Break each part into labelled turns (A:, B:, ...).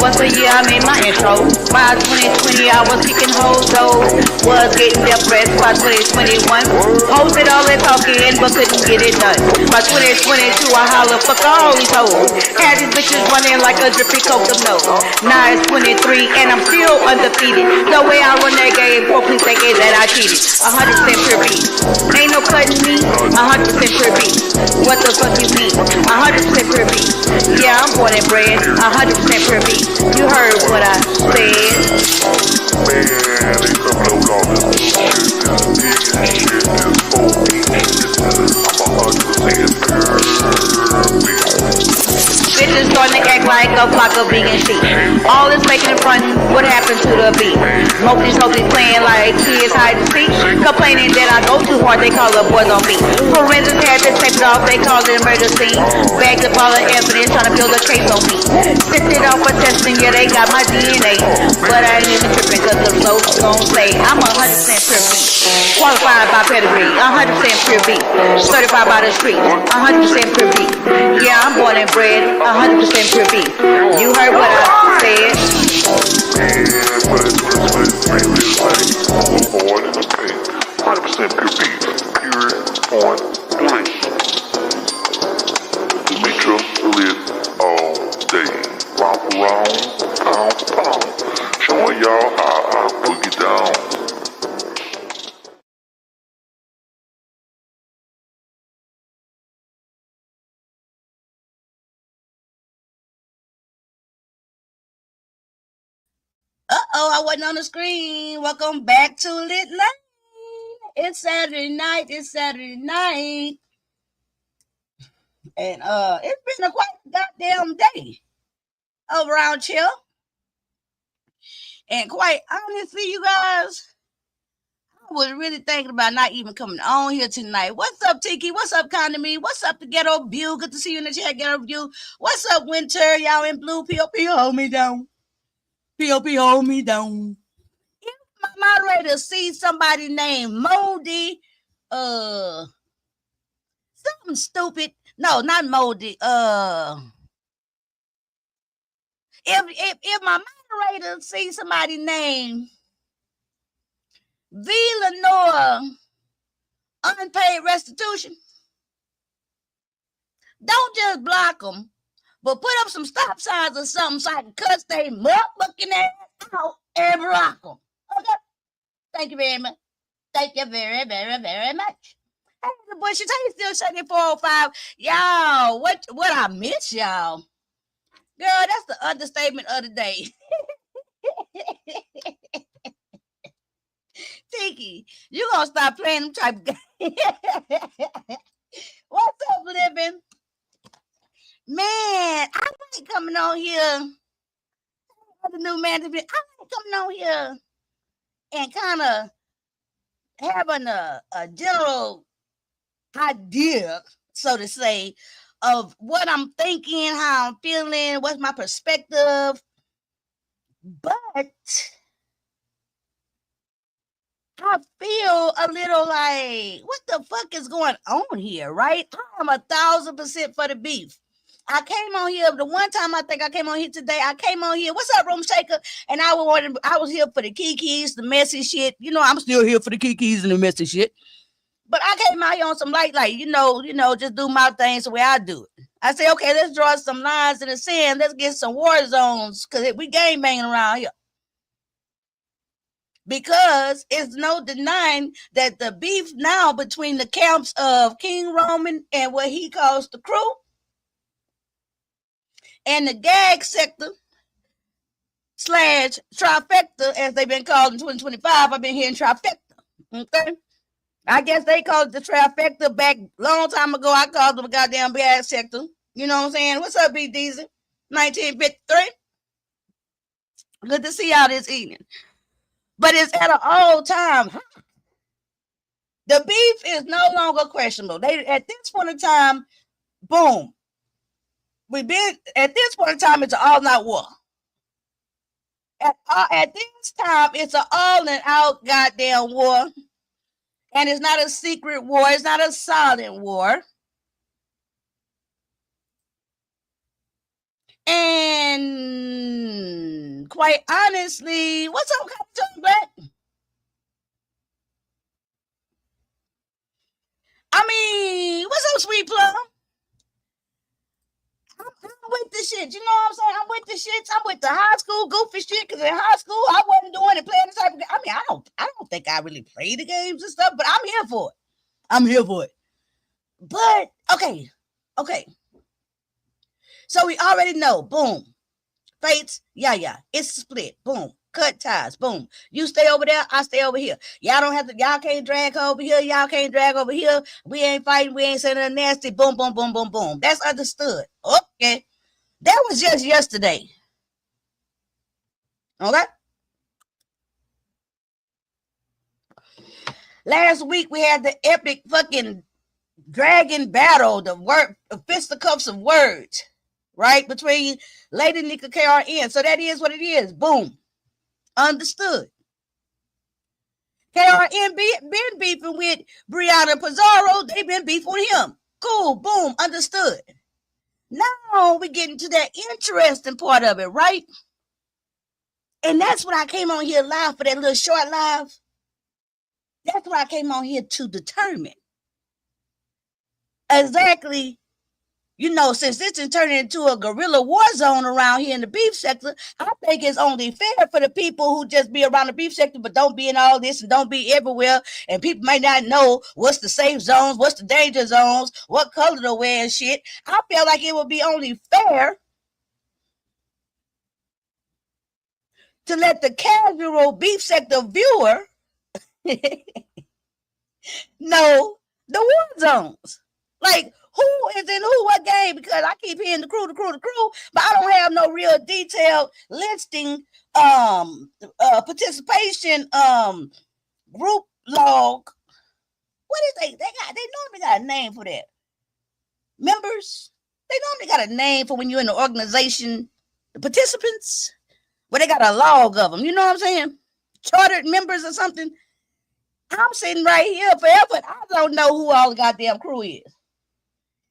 A: Was the year I made my intro. By 2020 I was kicking hoes though. Was getting depressed by 2021. Hoes did all that talking but couldn't get it done. By 2022 I holler fuck all these hoes. Had these bitches running like a drippy coke of nose. Now it's 23 and I'm still undefeated. The way I run that game, for please think it that I cheated. 100% pure beat. Ain't no cutting me. 100% pure beat. What the fuck you mean? 100% pure beat. Yeah, I'm born and bred. 100% pure beat. You heard what I said.
B: Man, they coming over all this shit, this
A: bitches starting to act like a flock of vegan sheep. All this making fun, what happened to the beat? Most these hoes playing like kids hide and seek. Complaining that I go too hard, they call the boys on me. Forensics had to tape it off, they called it emergency. Bagged up all the evidence, trying to build a case on me. Sent it off for testing, yeah, they got my DNA. But I ain't even tripping, cause the results gon' say I'm 100% pure beat. Qualified by pedigree, 100% pure beat. Certified by the streets, 100% pure beat. Yeah, I'm born and bred, 100% pure beat. You heard what I said.
B: born in the paint. 100% pure beat. Pure on point. demetralitALLday. Round for round, pound for pound. Showing y'all how I book it down.
A: I wasn't on the screen. Welcome back to Lit Lane. It's Saturday night. And it's been a quite goddamn day around here. And quite honestly, you guys, I was really thinking about not even coming on here tonight. What's up, Tiki? What's up, Condome? What's up, the Ghetto View? Good to see you in the chat, Ghetto View. What's up, Winter? Y'all in blue? POP, hold me down. POP, hold me down. If my moderator sees somebody named Moldy, something stupid. No, not Moldy. If my moderator sees somebody named V. Lenore unpaid restitution, don't just block them, but put up some stop signs or something so I can cuss they motherfucking ass out and block them. Okay? Thank you very much. Thank you very, very, very much. Hey, the bushes, how you still shutting 405? Y'all, what I miss, y'all? Girl, that's the understatement of the day. Tiki, you gonna stop playing them type of games. What's up, living? Man, I like coming on here. The new management, I like coming on here and kind of having a general idea, so to say, of what I'm thinking, how I'm feeling, what's my perspective. But I feel a little like, what the fuck is going on here, right? I'm 1,000% for the beef. I came on here the one time I think I came on here today. I came on here. What's up, Room Shaker? And I was here for the kikis, the messy shit. You know, I'm still here for the kikis and the messy shit. But I came out here on some light, you know, just do my things the way I do it. I say, okay, let's draw some lines in the sand. Let's get some war zones because we game banging around here. Because it's no denying that the beef now between the camps of King Roman and what he calls the crew and the gag sector / trifecta, as they've been called in 2025. I've been hearing trifecta. Okay. I guess they called it the trifecta back long time ago. I called them a goddamn gag sector. You know what I'm saying? What's up, B. Diesel? 1953. Good to see y'all this evening. But it's at an all-time high.
C: The beef is no longer questionable. They at this point in time, boom. We've been at this point in time, it's an all-out war. At this time, it's an all-out goddamn war. And it's not a secret war. It's not a silent war. And quite honestly, what's up, Captain Black? I mean, what's up, Sweet Plum? I'm with the shit. You know what I'm saying? I'm with the shit. I'm with the high school goofy shit. Because in high school, I wasn't doing it, playing this type of game. I mean, I don't think I really play the games and stuff, but I'm here for it. I'm here for it. But okay. So we already know. Boom. Fates. Yeah. It's split. Boom. Cut ties. Boom. You stay over there. I stay over here. Y'all don't have to. Y'all can't drag over here. Y'all can't drag over here. We ain't fighting. We ain't saying nothing nasty. Boom. That's understood. Okay. That was just yesterday. Okay. Last week we had the epic fucking dragon battle, the fisticuffs of words, right? Between Lady Nika KRN. So that is what it is. Boom. Understood. KRN been beefing with Brianna Pizarro. They've been beefing with him. Cool. Boom. Understood. Now we get into that interesting part of it, right? And that's what I came on here live for, that little short live. That's what I came on here to determine. Exactly. You know, since this is turning into a guerrilla war zone around here in the beef sector, I think it's only fair for the people who just be around the beef sector but don't be in all this and don't be everywhere, and people may not know what's the safe zones, what's the danger zones, what color to wear and shit. I feel like it would be only fair to let the casual beef sector viewer know the war zones. Like, who is in who, what game? Because I keep hearing the crew, but I don't have no real detailed listing, participation, group log. What is they? They normally got a name for that. Members, they normally got a name for when you're in the organization. The participants, where they got a log of them. You know what I'm saying? Chartered members or something. I'm sitting right here forever. I don't know who all the goddamn crew is.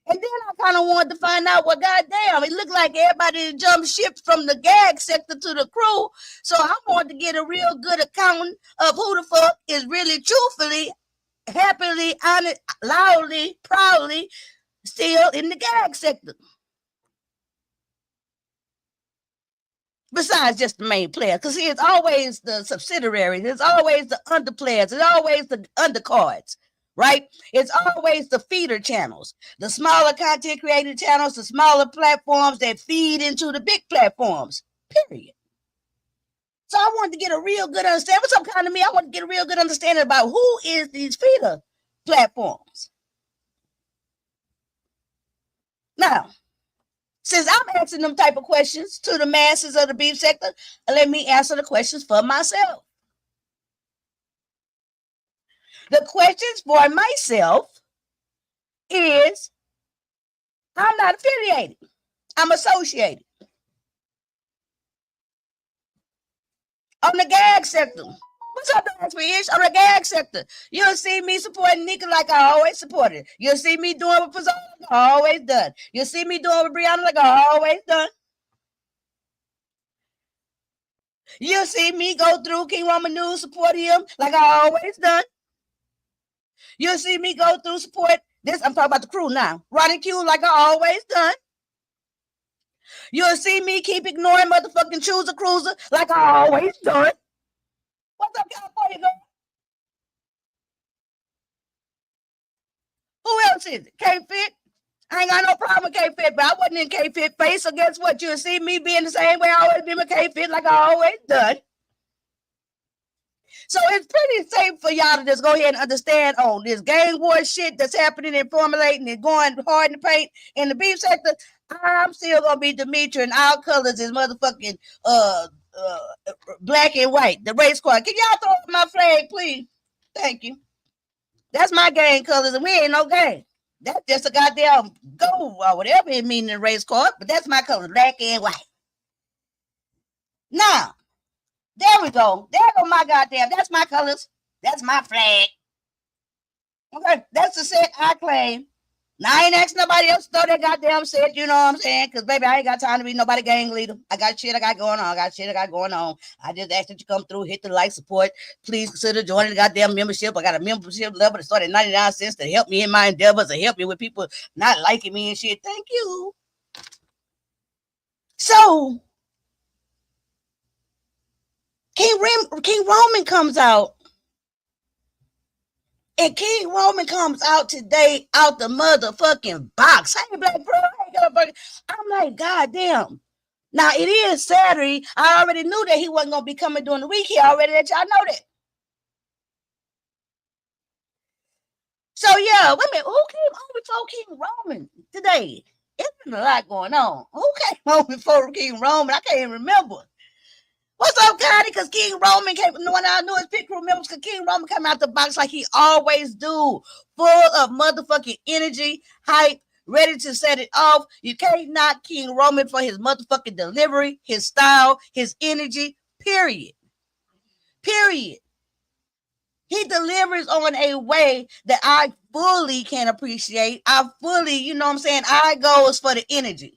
C: And then I kind of wanted to find out what goddamn. It looked like everybody jumped ship from the gag sector to the crew. So I wanted to get a real good accounting of who the fuck is really truthfully, happily, honest, loudly, proudly still in the gag sector. Besides just the main player, because it's always the subsidiaries, it's always the underplayers, it's always the undercards, right? It's always the feeder channels, the smaller content creator channels, the smaller platforms that feed into the big platforms, period. So I wanted to get a real good understanding. What's up, kind of me? I want to get a real good understanding about who is these feeder platforms. Now, since I'm asking them type of questions to the masses of the beef sector, let me answer the questions for myself. The questions for myself is, I'm not affiliated. I'm associated. On the gag sector. What's up, Ish? On the gag sector. You'll see me supporting Nika like I always supported. You'll see me doing with Pizarro like I always done. You'll see me doing with Brianna like I always done. You'll see me go through King Roman News, support him like I always done. You'll see me go through support this. I'm talking about the crew now. Ronnie Q like I always done. You'll see me keep ignoring motherfucking Chooser Cruiser like I always done. What's up, California girl? Who else is it? K-Fit? I ain't got no problem with K-Fit, but I wasn't in K-Fit face, so guess what? You'll see me being the same way I always been with K-Fit like I always done. So it's pretty safe for y'all to just go ahead and understand on this gang war shit that's happening and formulating and going hard in the paint in the beef sector. I'm still gonna be Demetri, and our colors is motherfucking black and white. The race card. Can y'all throw up my flag, please? Thank you. That's my gang colors, and we ain't no gang. That's just a goddamn gold or whatever it means in the race court, but that's my colors, black and white. Now, there we go. There go my goddamn. That's my colors. That's my flag. Okay, that's the set I claim. Now, I ain't asking nobody else to throw that goddamn set, you know what I'm saying? Because, baby, I ain't got time to be nobody gang leader. I got shit I got going on. I just ask that you come through, hit the like, support. Please consider joining the goddamn membership. I got a membership level that started at 99 cents to help me in my endeavors, to help me with people not liking me and shit. Thank you. So, King Roman comes out. And King Roman comes out today out the motherfucking box. Hey, black bro. I'm like, God damn. Now, it is Saturday. I already knew that he wasn't going to be coming during the week. He already let y'all know that. So, yeah, wait a minute. Who came on before King Roman today? It's been a lot going on. Who came on before King Roman? I can't even remember. What's up, Connie? Because King Roman came, one of our newest pit crew members, because King Roman came out the box like he always do, full of motherfucking energy, hype, ready to set it off. You can't knock King Roman for his motherfucking delivery, his style, his energy, period. Period. He delivers on a way that I fully can appreciate. I fully, you know what I'm saying? I goes for the energy.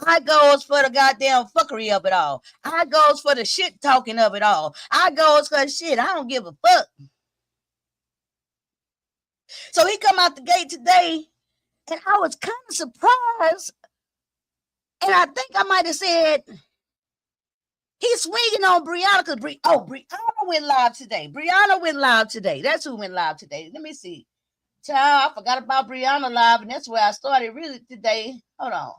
C: I goes for the goddamn fuckery of it all. I goes for the shit talking of it all. I goes for shit. I don't give a fuck. So he come out the gate today, and I was kind of surprised. And I think I might have said he's swinging on Brianna because Brianna went live today. Brianna went live today. That's who went live today. Let me see. Child, I forgot about Brianna live, and that's where I started really today. Hold on.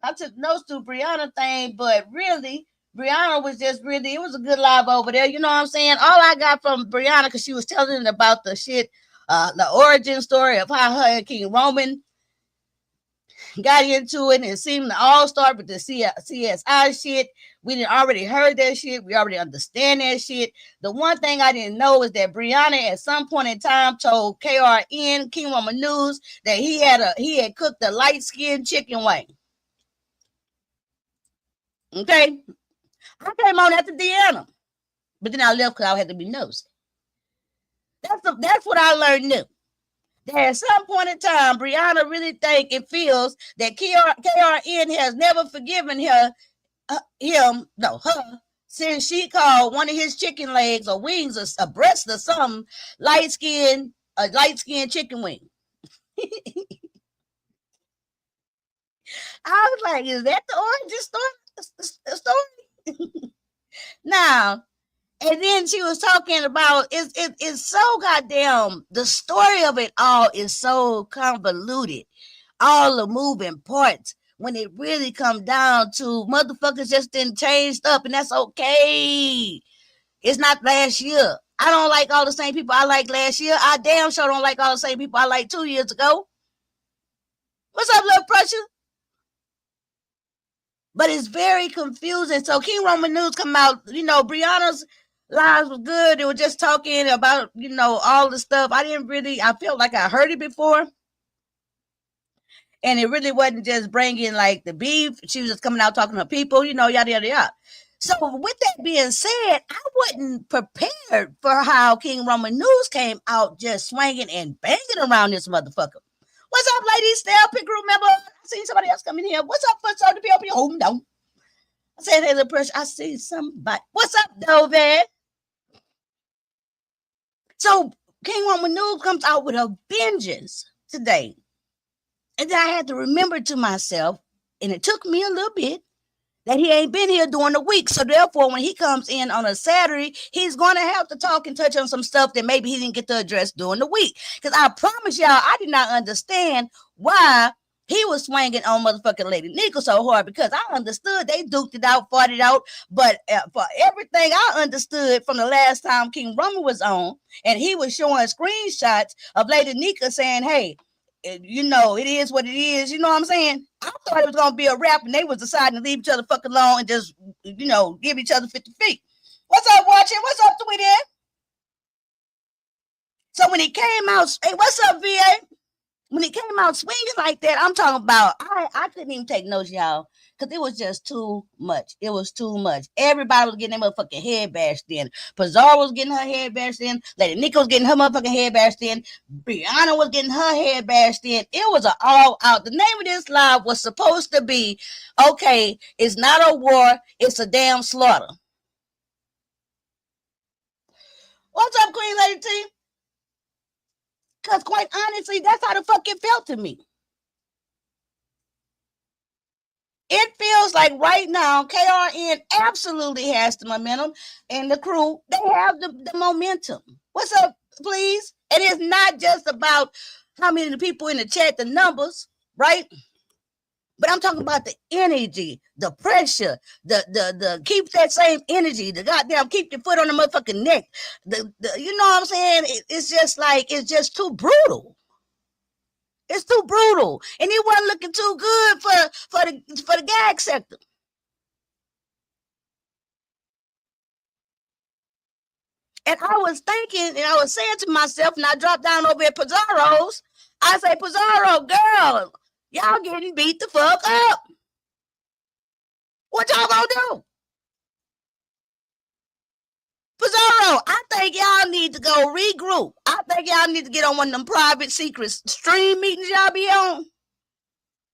C: I took notes to Brianna thing, but really, Brianna was just really, it was a good live over there. You know what I'm saying? All I got from Brianna, because she was telling about the shit, the origin story of how her and King Roman got into it, and it seemed to all start with the CSI shit. We didn't already heard that shit. We already understand that shit. The one thing I didn't know is that Brianna at some point in time told KRN, King Roman News, that he had cooked a light-skinned chicken wing. Okay, I came on after Deanna, but then I left because I had to be nosy. That's what I learned new. That at some point in time, Brianna really think and feels that KRN has never forgiven her, since she called one of his chicken legs or wings or a breast or something light skin chicken wing. I was like, is that the origin story? Now, and then she was talking about it's so goddamn, the story of it all is so convoluted. All the moving parts when it really comes down to motherfuckers just didn't changed up, and that's okay. It's not last year. I don't like all the same people I like last year. I damn sure don't like all the same people I like 2 years ago. What's up, little pressure? But it's very confusing. So King Roman News come out, Brianna's lives was good. It was just talking about, all the stuff. I felt like I heard it before. And it really wasn't just bringing like the beef. She was just coming out talking to people, yada, yada, yada. So with that being said, I wasn't prepared for how King Roman News came out just swinging and banging around this motherfucker. What's up, ladies? Stale pick group member. I seen somebody else coming here. What's up, for so to be open your home down? I said, hey, little pressure. I see somebody. What's up, Dovey? So King Roman News comes out with a vengeance today. And then I had to remember to myself, and it took me a little bit, that he ain't been here during the week. So therefore, when he comes in on a Saturday, he's going to have to talk and touch on some stuff that maybe he didn't get to address during the week. Because I promise y'all, I did not understand why he was swinging on motherfucking Lady Nika so hard, because I understood they duked it out, fought it out. But for everything I understood from the last time King Roman was on, and he was showing screenshots of Lady Nika saying, hey, it is what it is. You know what I'm saying? I thought it was going to be a rap, and they was deciding to leave each other fucking alone and just, give each other 50 feet. What's up, watching? What's up, Tweety? So when he came out, hey, what's up, VA? When he came out swinging like that, I'm talking about, I couldn't even take notes, y'all, because it was just too much. It was too much. Everybody was getting their motherfucking head bashed in. Pizarro was getting her head bashed in. Lady Nico was getting her motherfucking head bashed in. Brianna was getting her head bashed in. It was an all out. The name of this live was supposed to be, okay, it's not a war, it's a damn slaughter. What's up, Queen Lady T? Because quite honestly, that's how the fuck it felt to me. It feels like right now, KRN absolutely has the momentum, and the crew, they have the momentum. What's up, please? And it's not just about how many people in the chat, the numbers, right? But I'm talking about the energy, the pressure, the keep that same energy, the goddamn keep your foot on the motherfucking neck. The you know what I'm saying? It's just like, it's just too brutal. It's too brutal. And it wasn't looking too good for the gag sector. And I was thinking, and I was saying to myself, and I dropped down over at Pizarro's, I say, Pizarro, girl, y'all getting beat the fuck up. What y'all gonna do? Pizarro, I think y'all need to go regroup. I think y'all need to get on one of them private secret stream meetings y'all be on.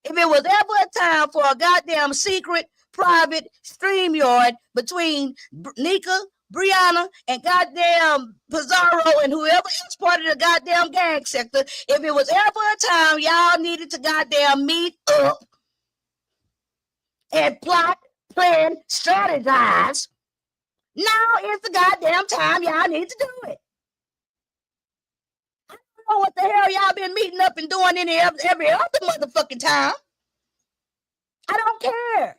C: If it was ever a time for a goddamn secret private stream yard between Nika, Brianna, and goddamn Pizarro and whoever else part of the goddamn gang sector, if it was ever a time y'all needed to goddamn meet up and plot, plan, strategize, now is the goddamn time y'all need to do it. I don't know what the hell y'all been meeting up and doing every other motherfucking time. I don't care.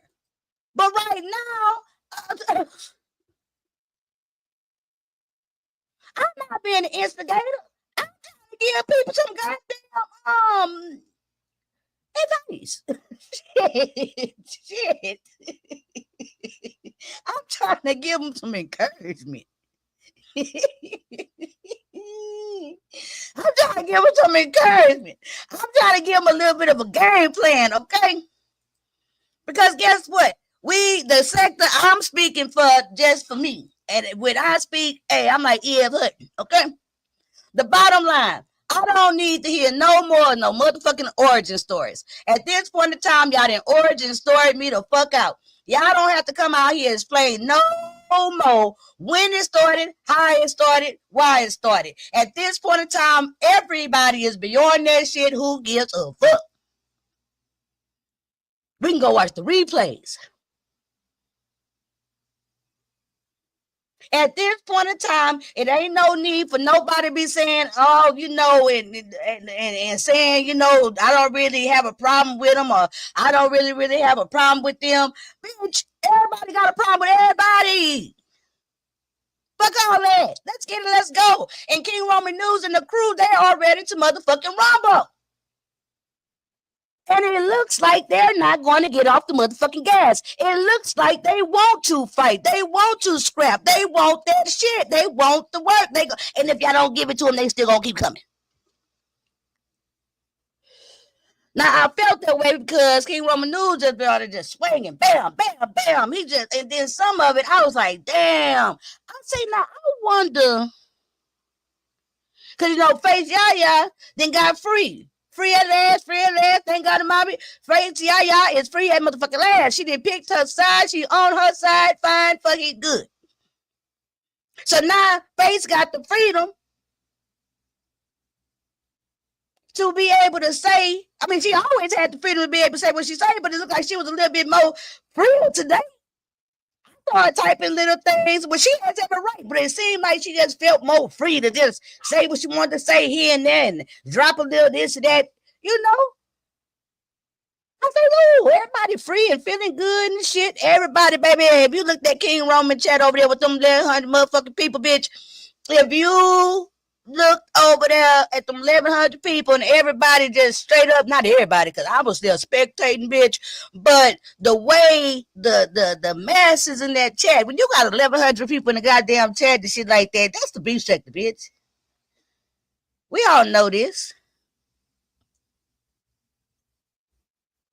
C: But right now, I'm not being an instigator. I'm trying to give people some goddamn advice. Shit. I'm trying to give them some encouragement. I'm trying to give them some encouragement. I'm trying to give them a little bit of a game plan, okay? Because guess what? The sector I'm speaking for, just for me. And when I speak, hey, I'm like Eve Hutton, okay? The bottom line, I don't need to hear no more, no motherfucking origin stories. At this point in time, y'all done origin story me the fuck out. Y'all don't have to come out here and explain no more when it started, how it started, why it started. At this point in time, everybody is beyond that shit. Who gives a fuck? We can go watch the replays. At this point in time, it ain't no need for nobody to be saying, oh, you know, and saying, you know, I don't really have a problem with them, or I don't really have a problem with them. Bitch, everybody got a problem with everybody. Fuck all that. Let's get it, let's go. And King Roman News and the crew, they are ready to motherfucking rumble. And it looks like they're not going to get off the motherfucking gas. It looks like they want to fight. They want to scrap. They want that shit. They want the work. And if y'all don't give it to them, they still going to keep coming. Now, I felt that way because King Roman News just started just swinging. Bam, bam, bam. And then some of it, I was like, damn. I say, now, I wonder. Because, you know, Face Yaya then got free. Free at last, thank God Almighty. Face Yaya is free at motherfucking last. She done picked her side, she on her side, fine, fucking good. So now Face got the freedom to be able to say, I mean, she always had the freedom to be able to say what she said, but it looked like she was a little bit more free today. Started typing little things, but she has every right, but it seemed like she just felt more free to just say what she wanted to say here and there and drop a little this and that, you know. I say, oh, everybody free and feeling good and shit. Everybody, baby, if you look at that King Roman chat over there with them 1,100 motherfucking people, bitch, if you looked over there at them 1,100 people and everybody just straight up, not everybody, because I was still spectating, bitch, but the way the masses in that chat, when you got 1,100 people in the goddamn chat and shit like that, that's the beef sector, bitch. We all know this.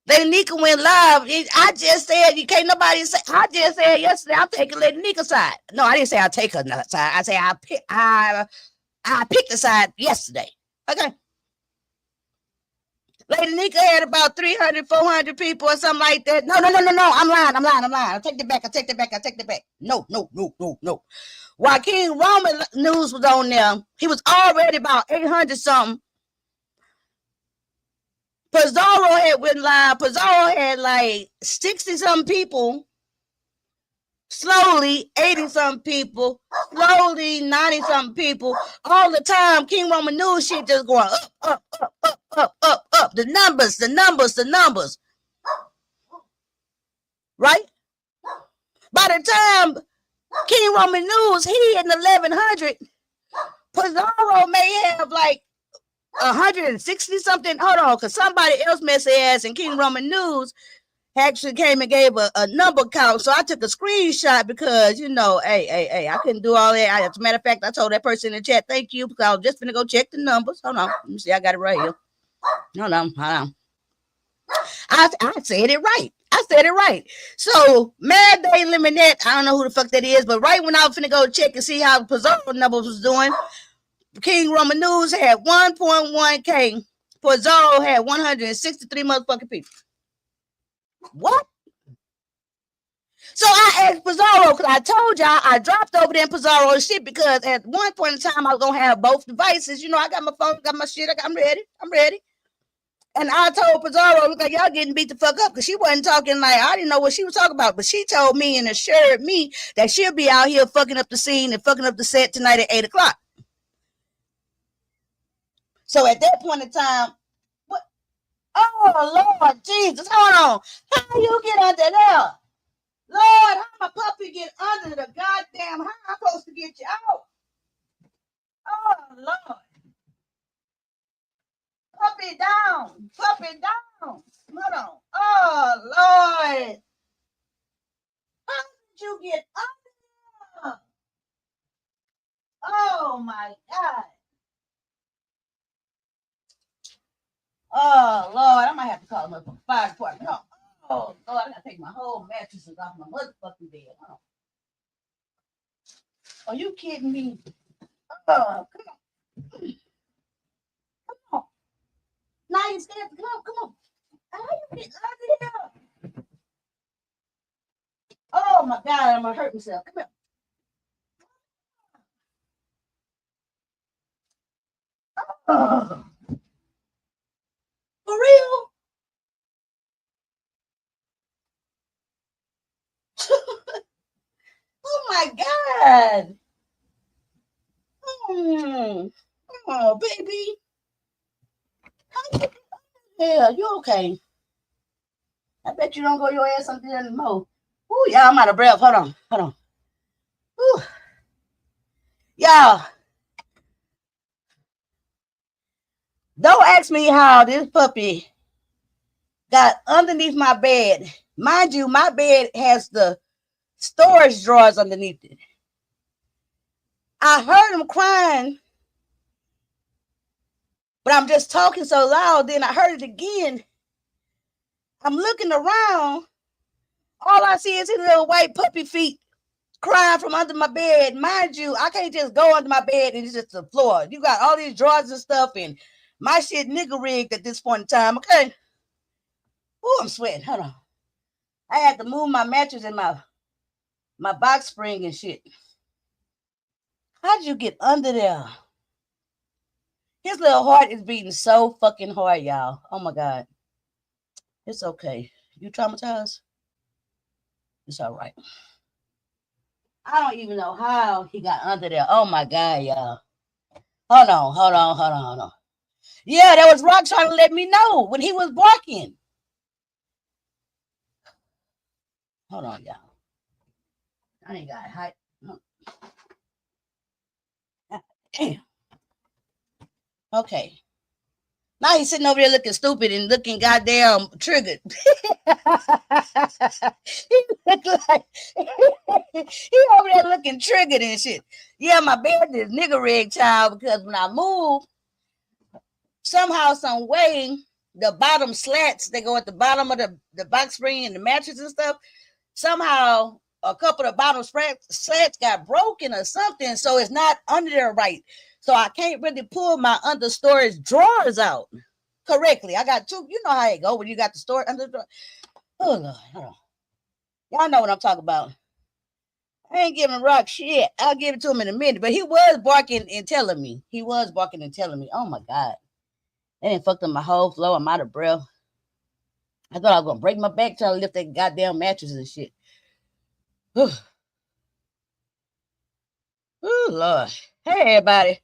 C: Lady Nika went live. I just said you can't nobody say. I just said yesterday I'm taking Lady Nika's side. No, I didn't say I take her side. I say I picked the side yesterday. Okay. Lady Nika had about 300, 400 people or something like that. No. I'm lying. I take it back. No. While King Roman News was on there, he was already about 800 something. Pizarro had went live. Pizarro had like 60 something people. Slowly 80 something people. Slowly 90 something people. All the time, King Roman News shit just going up. The numbers. Right? By the time King Roman News, he in 1100. Pizarro may have like 160 something. Hold on, because somebody else messed their ass, and King Roman News actually came and gave a number count. So I took a screenshot because, hey, I couldn't do all that. As a matter of fact, I told that person in the chat, thank you, because I was just going to go check the numbers. Hold on. Let me see. I got it right here. Hold on. I said it right. So, Mad Day Lemonette, I don't know who the fuck that is, but right when I was finna go check and see how Pizarro numbers was doing, King Roman News had 1.1K. Pizarro had 163 motherfucking people. What? So I asked Pizarro, because I told y'all I dropped over there in Pizarro's shit, because at one point in time I was gonna have both devices. I got my phone, got my shit, I'm ready. And I told Pizarro, like, y'all getting beat the fuck up, because she wasn't talking like, I didn't know what she was talking about, but she told me and assured me that she'll be out here fucking up the scene and fucking up the set tonight at 8 o'clock. So at that point in time, what? Oh, Lord Jesus, hold on. How you get under there? Lord, how my puppy get under the goddamn, how I'm supposed to get you out? Oh, Lord. Puppy down. Hold on. Oh, Lord. How did you get under? Oh, my God. Oh, Lord, I might have to call him up from the fire department. Oh, Lord, I got to take my whole mattresses off my motherfucking bed. Hold on. Are you kidding me? Oh, come on. Now you scared to come on. How you get under here? Oh my God, I'm gonna hurt myself. Come here. Oh. For real? Oh my God. Oh, baby. Yeah, you okay? I bet you don't go your ass up there anymore. Ooh, y'all, I'm out of breath. Hold on. Ooh. Y'all, don't ask me how this puppy got underneath my bed. Mind you, my bed has the storage drawers underneath it. I heard him crying, but I'm just talking so loud. Then I heard it again. I'm looking around. All I see is his little white puppy feet crying from under my bed. Mind you, I can't just go under my bed and it's just the floor. You got all these drawers and stuff, and my shit nigga rigged at this point in time. Okay. Oh, I'm sweating. Hold on. I had to move my mattress and my box spring and shit. How'd you get under there? His little heart is beating so fucking hard, y'all. Oh my God. It's okay. You traumatized? It's all right. I don't even know how he got under there. Oh my God, y'all. Hold on. Yeah, that was Rock trying to let me know when he was barking. Hold on, y'all. I ain't got height. Damn. Okay. Now he's sitting over there looking stupid and looking goddamn triggered. He look like he over there looking triggered and shit. Yeah, my bed is nigga rig, child, because when I move, somehow, some way, the bottom slats, they go at the bottom of the box spring and the mattress and stuff. Somehow, a couple of bottom slats got broken or something, so it's not under there right. So I can't really pull my understorage drawers out correctly. I got two. You know how it go when you got the store under the. Oh Lord, hold on. Y'all know what I'm talking about. I ain't giving Rock shit. I'll give it to him in a minute. But he was barking and telling me. He was barking and telling me. Oh my God. They didn't fucked up my whole flow. I'm out of breath. I thought I was gonna break my back trying to lift that goddamn mattress and shit. Oh Lord. Hey everybody.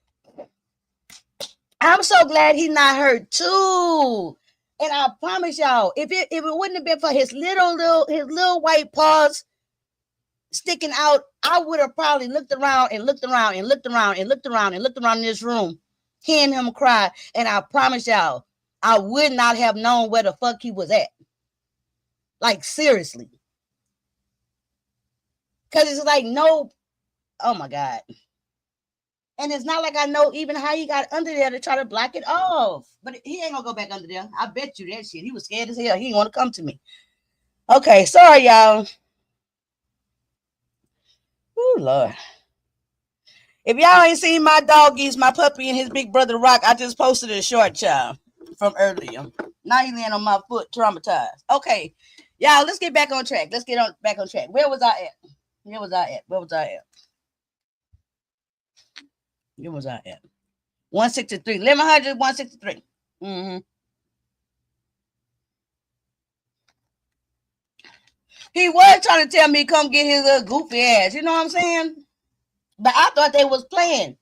C: I'm so glad he's not hurt too. And I promise y'all, if it wouldn't have been for his little white paws sticking out, I would have probably looked around in this room, hearing him cry. And I promise y'all, I would not have known where the fuck he was at. Like, seriously. Because it's like, no, oh my God. And it's not like I know even how he got under there to try to block it off. But he ain't gonna go back under there. I bet you that shit. He was scared as hell. He didn't want to come to me. Okay, sorry, y'all. Oh, Lord. If y'all ain't seen my doggies, my puppy and his big brother Rock, I just posted a short, child, from earlier. Now he laying on my foot, traumatized. Okay, y'all, let's get back on track. Let's get back on track. Where was I at? Where was I at? 163. 1100, 163. Mm-hmm. He was trying to tell me come get his little goofy ass. You know what I'm saying? But I thought they was playing.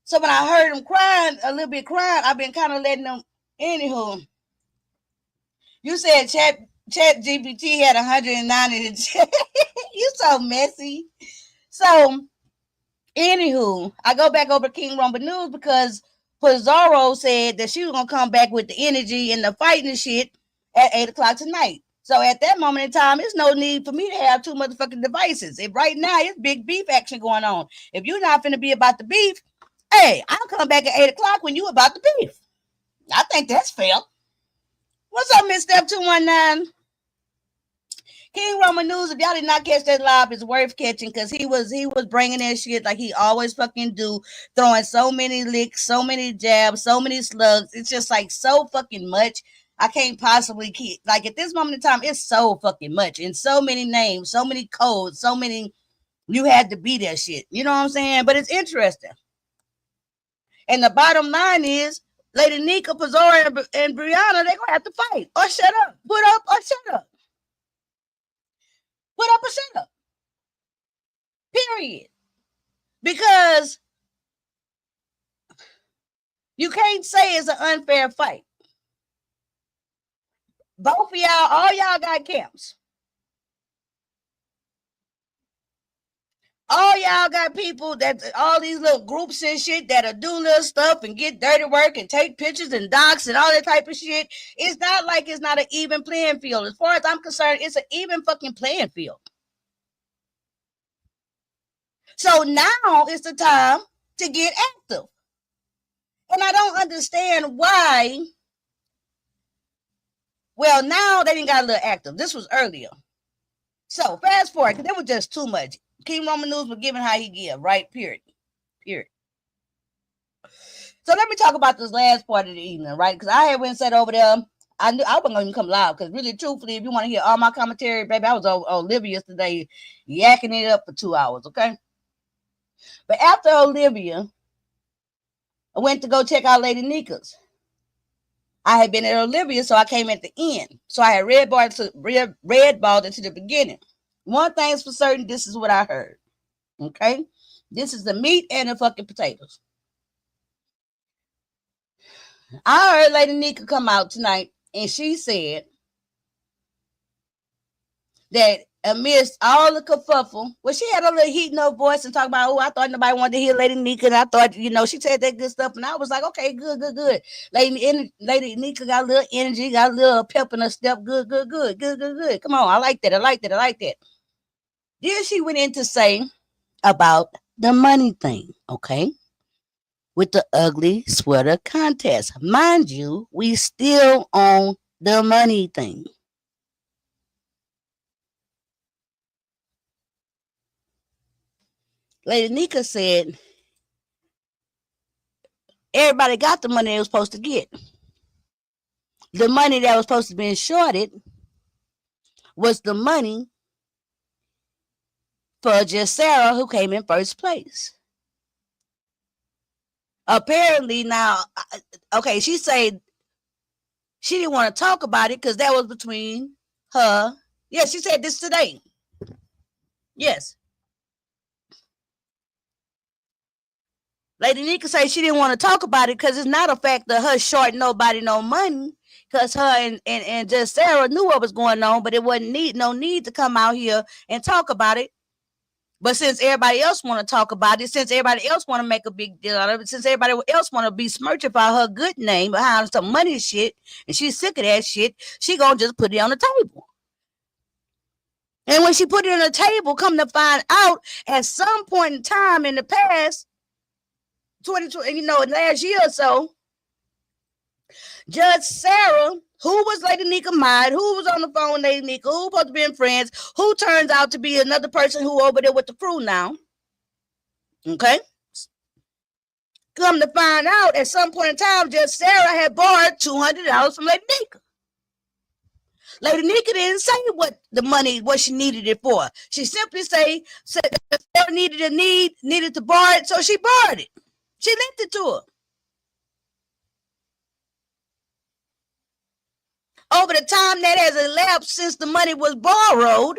C: So when I heard him crying, a little bit crying, I've been kind of letting them. Anywho, you said Chat GPT had 190. You so messy. So, anywho, I go back over King Rumble News because Pizarro said that she was going to come back with the energy and the fighting and shit at 8 o'clock tonight. So at that moment in time, there's no need for me to have two motherfucking devices. If right now it's big beef action going on. If you're not finna be about the beef, hey, I'll come back at 8 o'clock when you about the beef. I think that's fair. What's up, Miss Step 219? King Roman News, if y'all did not catch that live, it's worth catching because he was bringing that shit like he always fucking do, throwing so many licks, so many jabs, so many slugs. It's just like so fucking much. I can't possibly keep, like at this moment in time, it's so fucking much and so many names, so many codes, so many, you had to be that shit. You know what I'm saying? But it's interesting. And the bottom line is, Lady Nika, Pizarro, and Brianna, they're going to have to fight or shut up. Put up or shut up. Put up or shut up. Period. Because you can't say it's an unfair fight. Both of y'all, all y'all got camps. All y'all got people that all these little groups and shit that'll do little stuff and get dirty work and take pictures and docs and all that type of shit. It's not like it's not an even playing field. As far as I'm concerned, it's an even fucking playing field. So now is the time to get active. And I don't understand why. Well, now they didn't got a little active. This was earlier. So fast forward, because it was just too much. King Roman News was giving how he give, right? Period. So let me talk about this last part of the evening, right? Because I had went and sat over there. I knew I wasn't going to come live because really, truthfully, if you want to hear all my commentary, baby, I was on Olivia yesterday yakking it up for 2 hours, okay? But after Olivia, I went to go check out Lady Nika's. I had been at Olivia, so I came at the end. So I had red balled into the beginning. One thing's for certain, this is what I heard. Okay? This is the meat and the fucking potatoes. I heard Lady Nika come out tonight, and she said that amidst all the kerfuffle, well, she had a little heat in her voice and talk about, oh, I thought nobody wanted to hear Lady Nika, and I thought, she said that good stuff, and I was like, okay, good. Lady Nika got a little energy, got a little pep in her step, good. Come on, I like that. Then she went in to say about the money thing, okay? with the ugly sweater contest. Mind you, we still on the money thing. Lady Nika said everybody got the money they was supposed to get. The money that was supposed to be shorted was the money for just Sarah, who came in first place. Apparently now, okay, she said she didn't want to talk about it because that was between her. Yes, she said this today. Yes. Lady Nika said she didn't want to talk about it because it's not a fact of her short nobody no money, because her and just Sarah knew what was going on, but it wasn't no need to come out here and talk about it. But since everybody else want to talk about it, since everybody else want to make a big deal out of it, since everybody else want to be smirched about her good name behind some money shit, and she's sick of that shit, she gonna just put it on the table. And when she put it on the table, come to find out, at some point in time in the past, 2020, last year or so, Judge Sarah, who was Lady Nika Mind, who was on the phone with Lady Nika, who supposed to be friends, who turns out to be another person who over there with the crew now. Okay? Come to find out, at some point in time, Judge Sarah had borrowed $200 from Lady Nika. Lady Nika didn't say what the money, what she needed it for. She simply said Sarah needed to borrow it, so she borrowed it. She lent it to her. Over the time that has elapsed since the money was borrowed,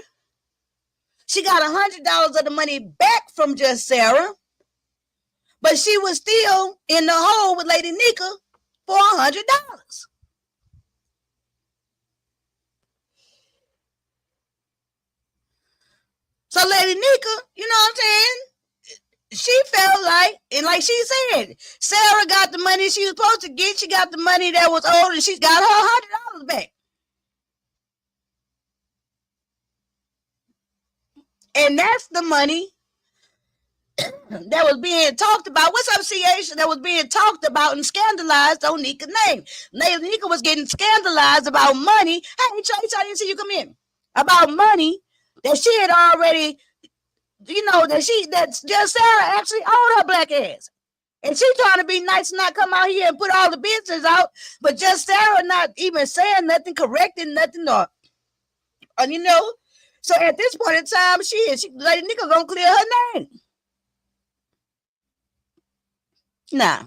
C: she got $100 of the money back from just Sarah, but she was still in the hole with Lady Nika for $100. So Lady Nika, you know what I'm saying? She felt like, and like she said, Sarah got the money she was supposed to get. She got the money that was owed, and she got her $100 back. And that's the money that was being talked about. What's up, CH? That was being talked about and scandalized on Nika's name. Lady Nika was getting scandalized about money. Hey, Charlie, I didn't see you come in. About money that she had already, that just Sarah actually owed her black ass. And she trying to be nice and not come out here and put all the business out, but just Sarah not even saying nothing, correcting nothing, or so at this point in time, Lady Nika gonna clear her name. Nah.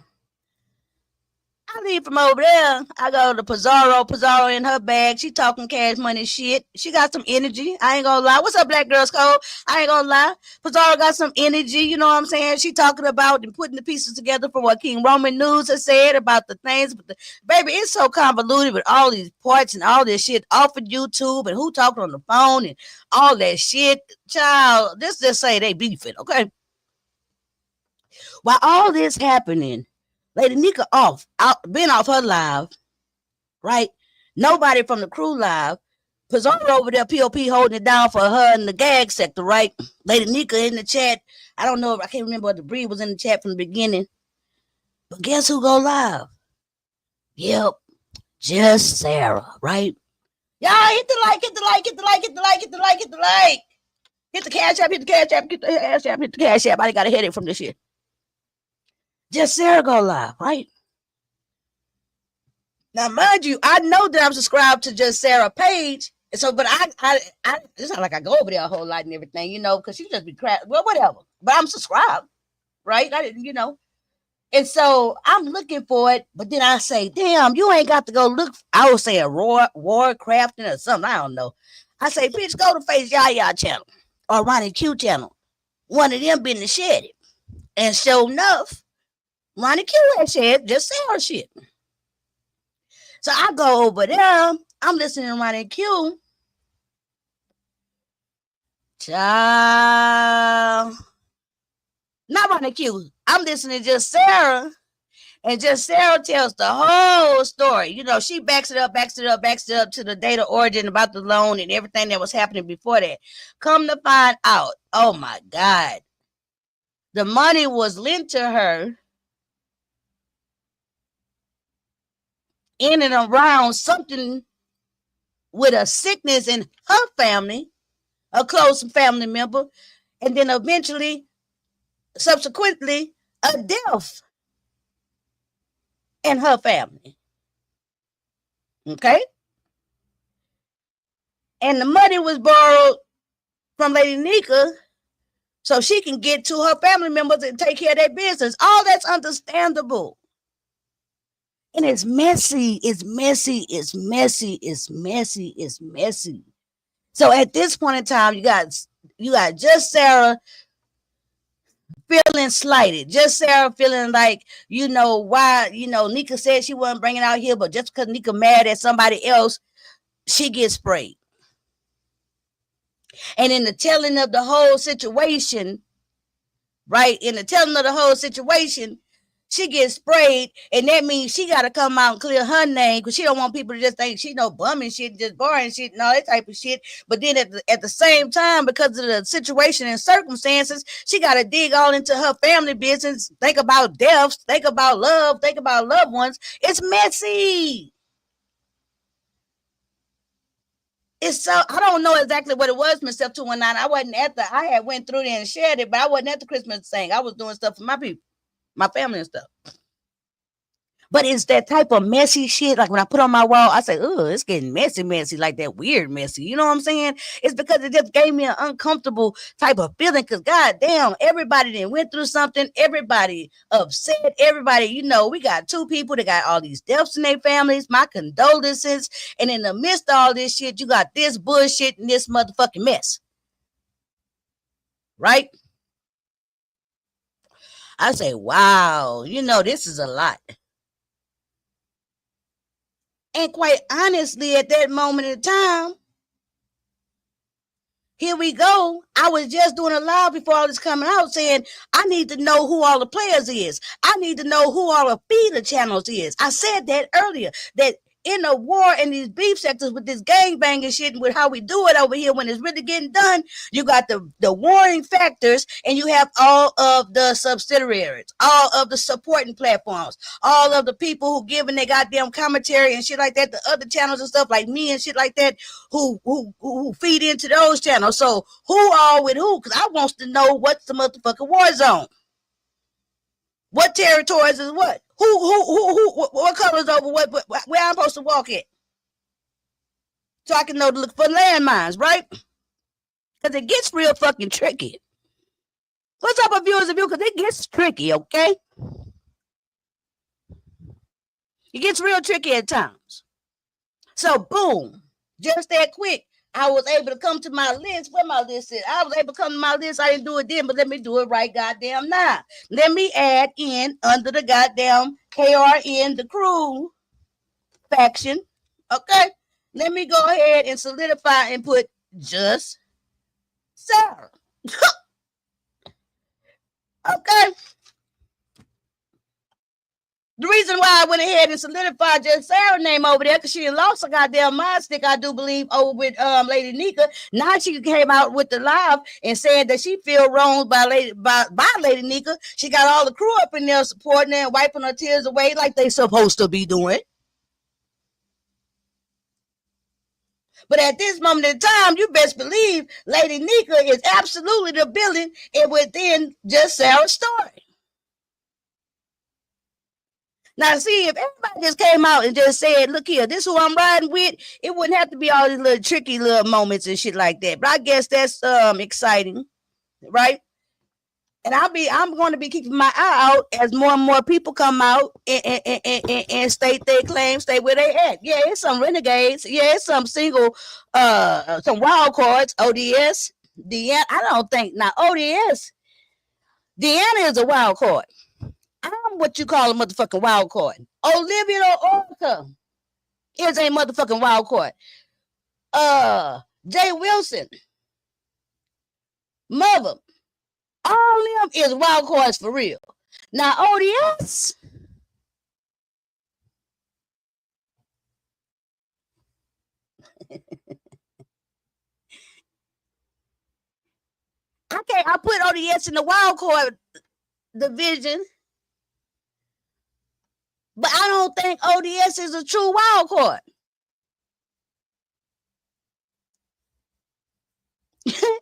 C: I leave from over there. I go to Pizarro in her bag. She talking cash money shit. She got some energy. I ain't gonna lie. What's up, Black Girls Code? I ain't gonna lie. Pizarro got some energy. You know what I'm saying? She talking about and putting the pieces together for what King Roman News has said about the things. But baby, it's so convoluted with all these parts and all this shit off of YouTube and who talking on the phone and all that shit. Child, just say they beefing, okay? While all this happening, Lady Nika been off her live, right? Nobody from the crew live. Pizarro over there, POP holding it down for her in the gag sector, right? Lady Nika in the chat. I don't know, I can't remember what the breed was in the chat from the beginning. But guess who go live? Yep, just Sarah, right? Y'all hit the like, hit the like, hit the like, hit the like, hit the like, hit the like. Hit the cash app, hit the cash app, hit the cash app, hit the cash app. I got a headache from this shit. Just Sarah go live, right? Now, mind you, I know that I'm subscribed to Just Sarah page, and so, but I it's not like I go over there a whole lot and everything, because she just be crap. Well, whatever. But I'm subscribed, right? I didn't, And so I'm looking for it, but then I say, damn, you ain't got to go look. I would say a Warcrafting or something. I don't know. I say, bitch, go to Face Yall channel or Ronnie Q channel. One of them been to shed it, and sure enough, Ronnie Q had shared just Sarah shit. So I go over there. I'm listening to Ronnie Q. Child. Not Ronnie Q. I'm listening to just Sarah. And just Sarah tells the whole story. She backs it up to the data origin about the loan and everything that was happening before that. Come to find out, oh my God. The money was lent to her in and around something with a sickness in her family, a close family member, and then eventually, subsequently, a death in her family. Okay? And the money was borrowed from Lady Nika so she can get to her family members and take care of their business. All that's understandable. And it's messy. It's messy. It's messy. It's messy. It's messy. So at this point in time, you got just Sarah feeling slighted. Just Sarah feeling like, why, Nika said she wasn't bringing out here, but just because Nika mad at somebody else, she gets sprayed. And in the telling of the whole situation, right? In the telling of the whole situation, she gets sprayed, and that means she got to come out and clear her name because she don't want people to just think she bumming shit, just boring shit, and all that type of shit. But then at the same time, because of the situation and circumstances, she got to dig all into her family business, think about deaths, think about love, think about loved ones. It's messy. It's so, I don't know exactly what it was, Miss 219. I had went through there and shared it, but I wasn't at the Christmas thing. I was doing stuff for my people, my family and stuff. But it's that type of messy shit. Like when I put on my wall, I say, oh, it's getting messy, like that weird messy. You know what I'm saying? It's because it just gave me an uncomfortable type of feeling. Because goddamn, everybody that went through something, everybody upset, everybody, we got two people that got all these deaths in their families. My condolences. And in the midst of all this shit, you got this bullshit and this motherfucking mess. Right? I say, wow, this is a lot. And quite honestly, at that moment in time, here we go. I was just doing a live before all this coming out saying, I need to know who all the players is. I need to know who all the feeder channels is. I said that earlier, that in a war in these beef sectors with this gangbanging shit and with how we do it over here when it's really getting done, you got the warring factors and you have all of the subsidiaries, all of the supporting platforms, all of the people who giving their goddamn commentary and shit like that, the other channels and stuff like me and shit like that who feed into those channels. So who all with who? Because I wants to know what's the motherfucking war zone. What territories is what? Who what colors over what where I'm supposed to walk at? So I can know to look for landmines, right? Because it gets real fucking tricky. What's up, viewers and viewers? Because it gets tricky, okay? It gets real tricky at times. So boom, just that quick, I was able to come to my list. Where my list is? I was able to come to my list. I didn't do it then, but let me do it right goddamn now. Let me add in under the goddamn KRN, the crew faction. Okay. Let me go ahead and solidify and put just Sarah. Okay. The reason why I went ahead and solidified just Sarah's name over there, because she lost a goddamn mind stick, I do believe, over with Lady Nika. Now she came out with the live and said that she feel wronged by Lady Nika. She got all the crew up in there supporting her and wiping her tears away like they supposed to be doing. But at this moment in time, you best believe Lady Nika is absolutely the villain and within just Sarah's story. Now, see, if everybody just came out and just said, look here, this is who I'm riding with, it wouldn't have to be all these little tricky little moments and shit like that. But I guess that's exciting, right? And I'm going to be keeping my eye out as more and more people come out and state their claims, stay where they at. Yeah, it's some renegades. Yeah, it's some single, some wild cards, ODS, Deanna. I don't think, now ODS, Deanna is a wild card. I'm what you call a motherfucking wild card. Olivia Orca is a motherfucking wild card. Jay Wilson, Mother, all of them is wild cards for real. Now ODS, I put ODS in the wild card division, But I don't think ODS is a true wild card.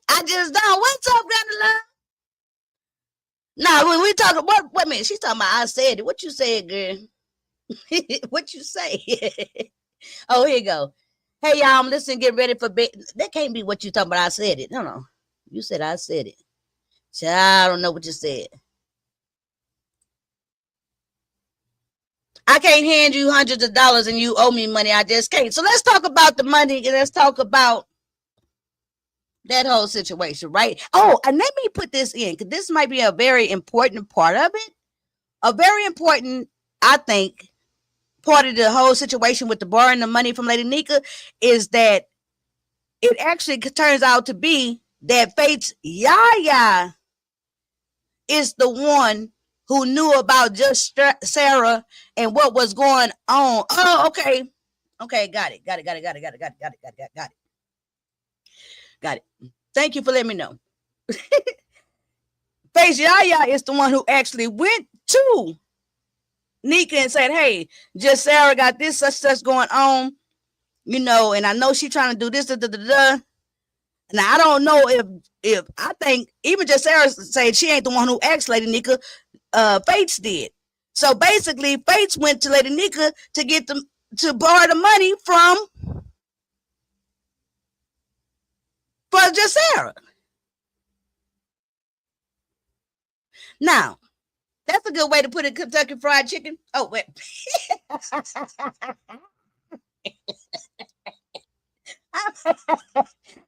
C: I just don't. What's up, Grandma? Now, when we talk about, wait a minute, she's talking about I said it. What you said, girl? What you say? Oh, here you go. Hey, y'all, I'm listening, get ready for bed. That can't be what you talking about. I said it. No. You said I said it. So I don't know what you said. I can't hand you hundreds of dollars and you owe me money. I just can't. So let's talk about the money and let's talk about that whole situation, right? Oh, and let me put this in because this might be a very important part of it. A very important, I think, part of the whole situation with the borrowing the money from Lady Nika is that it actually turns out to be that Faith's Yaya is the one who knew about just Sarah and what was going on. Oh, okay. Okay, got it. Thank you for letting me know. Faith's Yaya is the one who actually went to Nika and said, hey, just Sarah got this such going on, and I know she's trying to do this, Now I don't know if I think even just Sarah said she ain't the one who asked Lady Nika, Fates did. So basically, Fates went to Lady Nika to get them to borrow the money for just Sarah. Now, that's a good way to put it, Kentucky Fried Chicken. Oh, wait.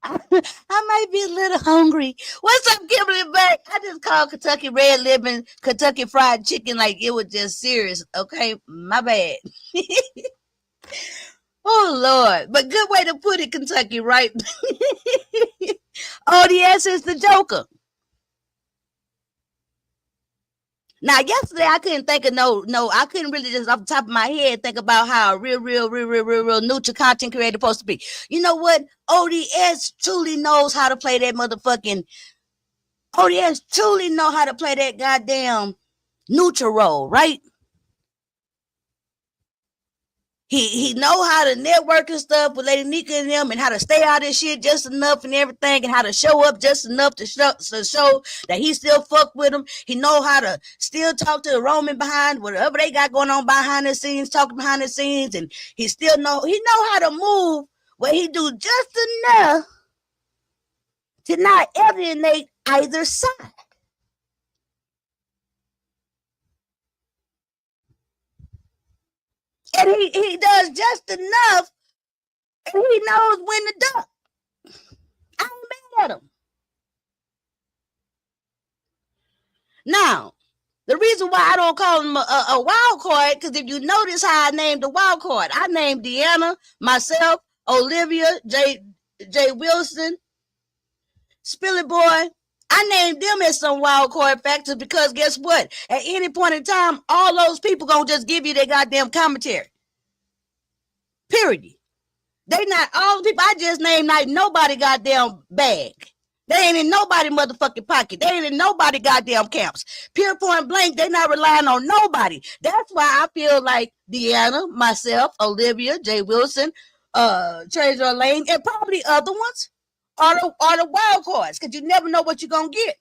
C: I might be a little hungry. What's up, Kimberly Back? I just called Kentucky Red Living Kentucky Fried Chicken like it was just serious. Okay, my bad. Oh, Lord. But good way to put it, Kentucky, right? ODS is the Joker. Now, yesterday I couldn't think of I couldn't really just off the top of my head think about how a real neutral content creator supposed to be. You know what? ODS truly knows how to play that motherfucking. ODS truly know how to play that goddamn neutral role, right? He know how to network and stuff with Lady Nika and them and how to stay out of this shit just enough and everything and how to show up just enough to show that he still fuck with him. He know how to still talk to the Roman behind whatever they got going on behind the scenes, talking behind the scenes, and he know how to move where he do just enough to not alienate either side. And he does just enough, and he knows when to duck. I ain't mad at him. Now, the reason why I don't call him a wild card, because if you notice how I named the wild card, I named Deanna, myself, Olivia, J. Wilson, Spilly Boy. I named them as some wild card factors because guess what? At any point in time, all those people gonna just give you their goddamn commentary. Period. They not all the people I just named like nobody goddamn bag. They ain't in nobody motherfucking pocket. They ain't in nobody goddamn camps. Pure point blank, they not relying on nobody. That's why I feel like Deanna, myself, Olivia, J. Wilson, Treasure Lane, and probably other ones are the wild cards because you never know what you're gonna get.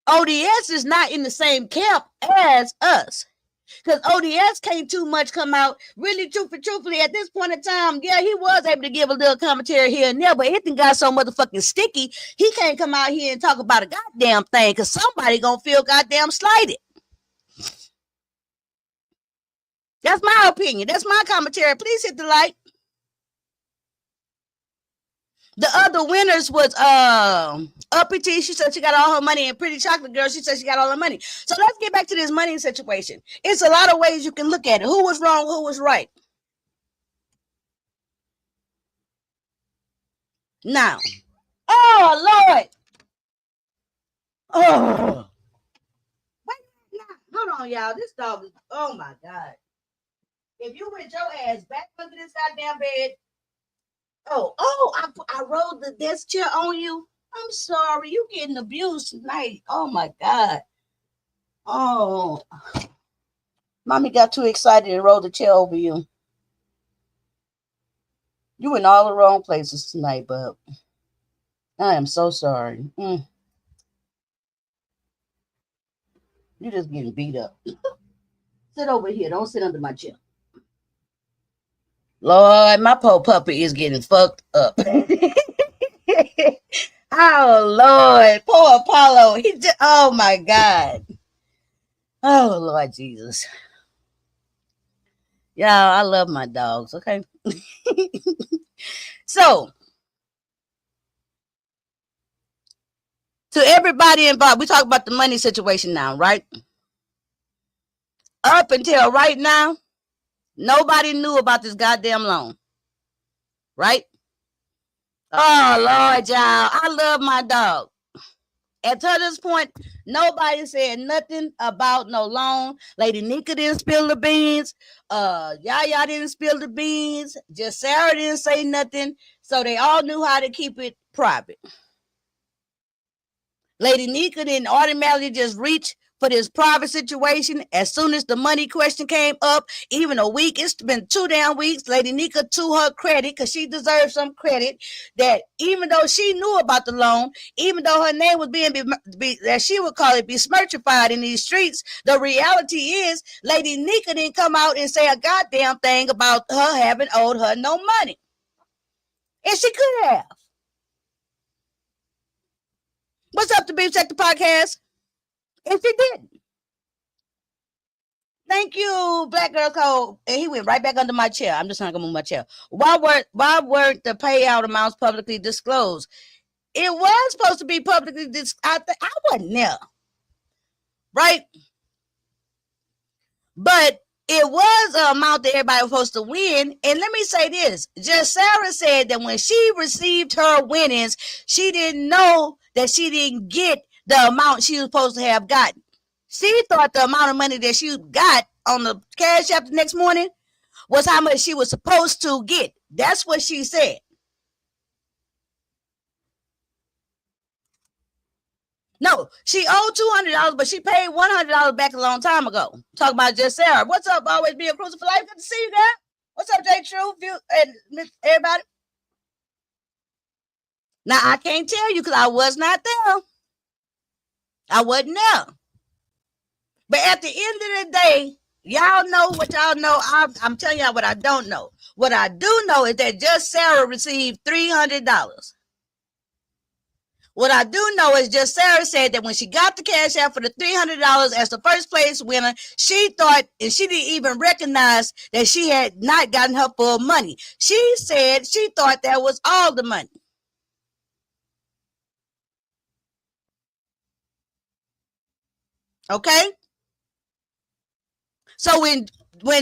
C: ODS is not in the same camp as us. Because ODS can't too much come out. Really, truthfully, at this point in time, yeah, he was able to give a little commentary here and there, but it got so motherfucking sticky, he can't come out here and talk about a goddamn thing because somebody gonna feel goddamn slighted. That's my opinion. That's my commentary. Please hit the like. The other winners was Uppity. She said she got all her money, and Pretty Chocolate Girl, she said she got all her money. So let's get back to this money situation. It's a lot of ways you can look at it. Who was wrong? Who was right? Now, oh Lord, oh, wait, hold on, y'all. This dog is, oh my God. If you went your ass back under this goddamn bed, I rolled the desk chair on you. I'm sorry, you getting abused tonight. Oh my God. Oh, Mommy got too excited and rolled the chair over you. You in all the wrong places tonight, bub. I am so sorry. You're just getting beat up. Sit over here. Don't sit under my chair. Lord, my poor puppy is getting fucked up. Oh, Lord. Poor Apollo. Oh, my God. Oh, Lord Jesus. Y'all, I love my dogs, okay? So, to everybody involved, we talk about the money situation now, right? Up until right now, nobody knew about this goddamn loan, right? Oh, Lord, y'all. I love my dog. And to this point, nobody said nothing about no loan. Lady Nika didn't spill the beans. Yaya didn't spill the beans. Just Sarah didn't say nothing. So they all knew how to keep it private. Lady Nika didn't automatically just reach for this private situation as soon as the money question came up. Even a week, it's been 2 damn weeks. Lady Nika, to her credit, because she deserves some credit, that even though she knew about the loan, even though her name was being, that she would call it, besmirchified in these streets, the reality is Lady Nika didn't come out and say a goddamn thing about her having owed her no money. And she could have. What's up, the Beef Check the Podcast? And she didn't. Thank you, Black Girl Code. And he went right back under my chair. I'm just not gonna move my chair. Why weren't the payout amounts publicly disclosed? It was supposed to be publicly disclosed. I wasn't there, right? But it was an amount that everybody was supposed to win. And let me say this: just Sarah said that when she received her winnings, she didn't know that she didn't get the amount she was supposed to have gotten. She thought the amount of money that she got on the cash app the next morning was how much she was supposed to get. That's what she said. No, she owed $200, but she paid $100 back a long time ago. Talk about just Sarah. What's up? Always be a cruiser for life. Good to see you, guys. What's up, Jay True? And everybody. Now, I can't tell you because I was not there. I wasn't there. But at the end of the day, y'all know what y'all know. I'm telling y'all what I don't know. What I do know is that just Sarah received $300. What I do know is just Sarah said that when she got the cash out for the $300 as the first place winner, she thought, and she didn't even recognize that she had not gotten her full money. She said she thought that was all the money. Okay? So when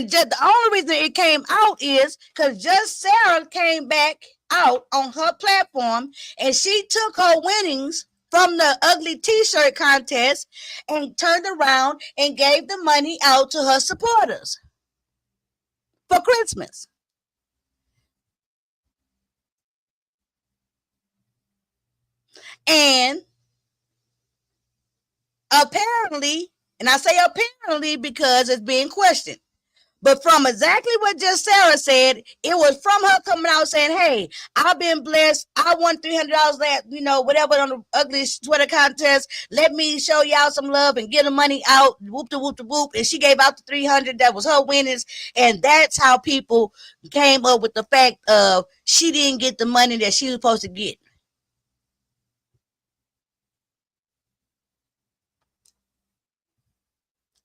C: just the only reason it came out is because just Sarah came back out on her platform and she took her winnings from the ugly t-shirt contest and turned around and gave the money out to her supporters for Christmas. And apparently, and I say apparently because it's being questioned, but from exactly what just Sarah said, it was from her coming out saying, hey, I've been blessed. I won $300 that, whatever on the ugly sweater contest. Let me show y'all some love and get the money out. Whoop de whoop de whoop. And she gave out the 300. That was her winnings. And that's how people came up with the fact of she didn't get the money that she was supposed to get.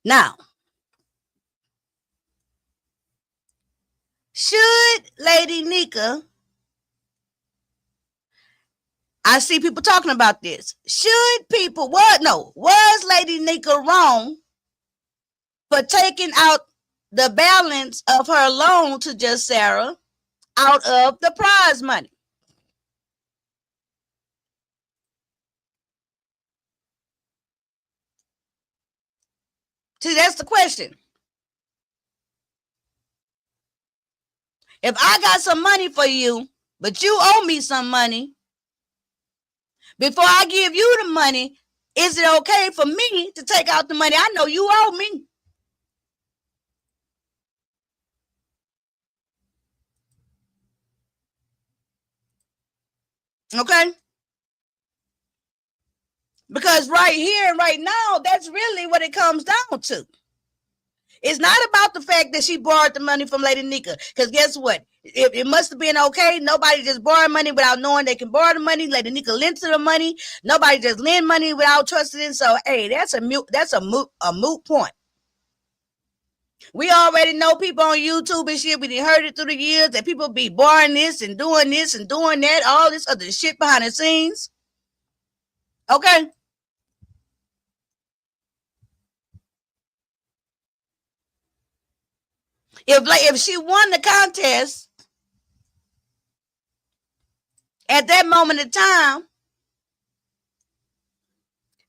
C: Now, should Lady Nika, I see people talking about this. Was Lady Nika wrong for taking out the balance of her loan to just Sarah out of the prize money? See, that's the question. If I got some money for you, but you owe me some money, before I give you the money, is it okay for me to take out the money I know you owe me? Okay? Because right here and right now, that's really what it comes down to. It's not about the fact that she borrowed the money from Lady Nika. Because guess what? It must have been okay. Nobody just borrowed money without knowing they can borrow the money. Lady Nika lent to the money. Nobody just lend money without trusting it. So, hey, that's a moot point. We already know people on YouTube and shit. We done heard it through the years that people be borrowing this and doing that, all this other shit behind the scenes. Okay? If she won the contest at that moment in time,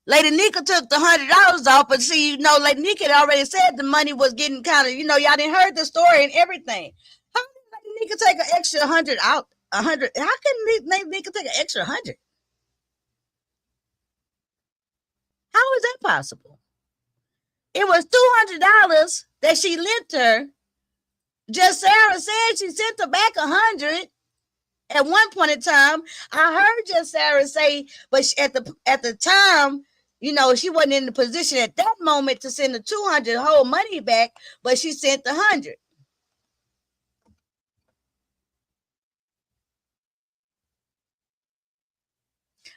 C: Lady Nika took the $100 off, but see, Lady Nika had already said the money was getting kind of, y'all didn't heard the story and everything. How did Lady Nika take an extra 100 out? 100? How can Lady Nika take an extra 100? How is that possible? It was $200 that she lent her. Just Sarah said she sent her back 100 at one point in time. I heard Just Sarah say, but at the time, she wasn't in the position at that moment to send the 200 whole money back, but she sent the 100.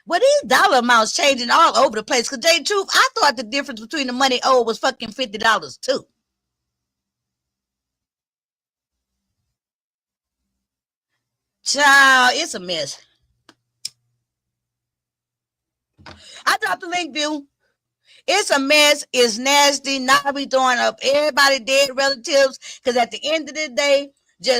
C: Well, these dollar amounts changing all over the place. Because Jay Truth, I thought the difference between the money owed was fucking $50 too. Child, it's a mess. I dropped the link, view. It's a mess. It's nasty. Now we throwing up everybody dead relatives. Because at the end of the day,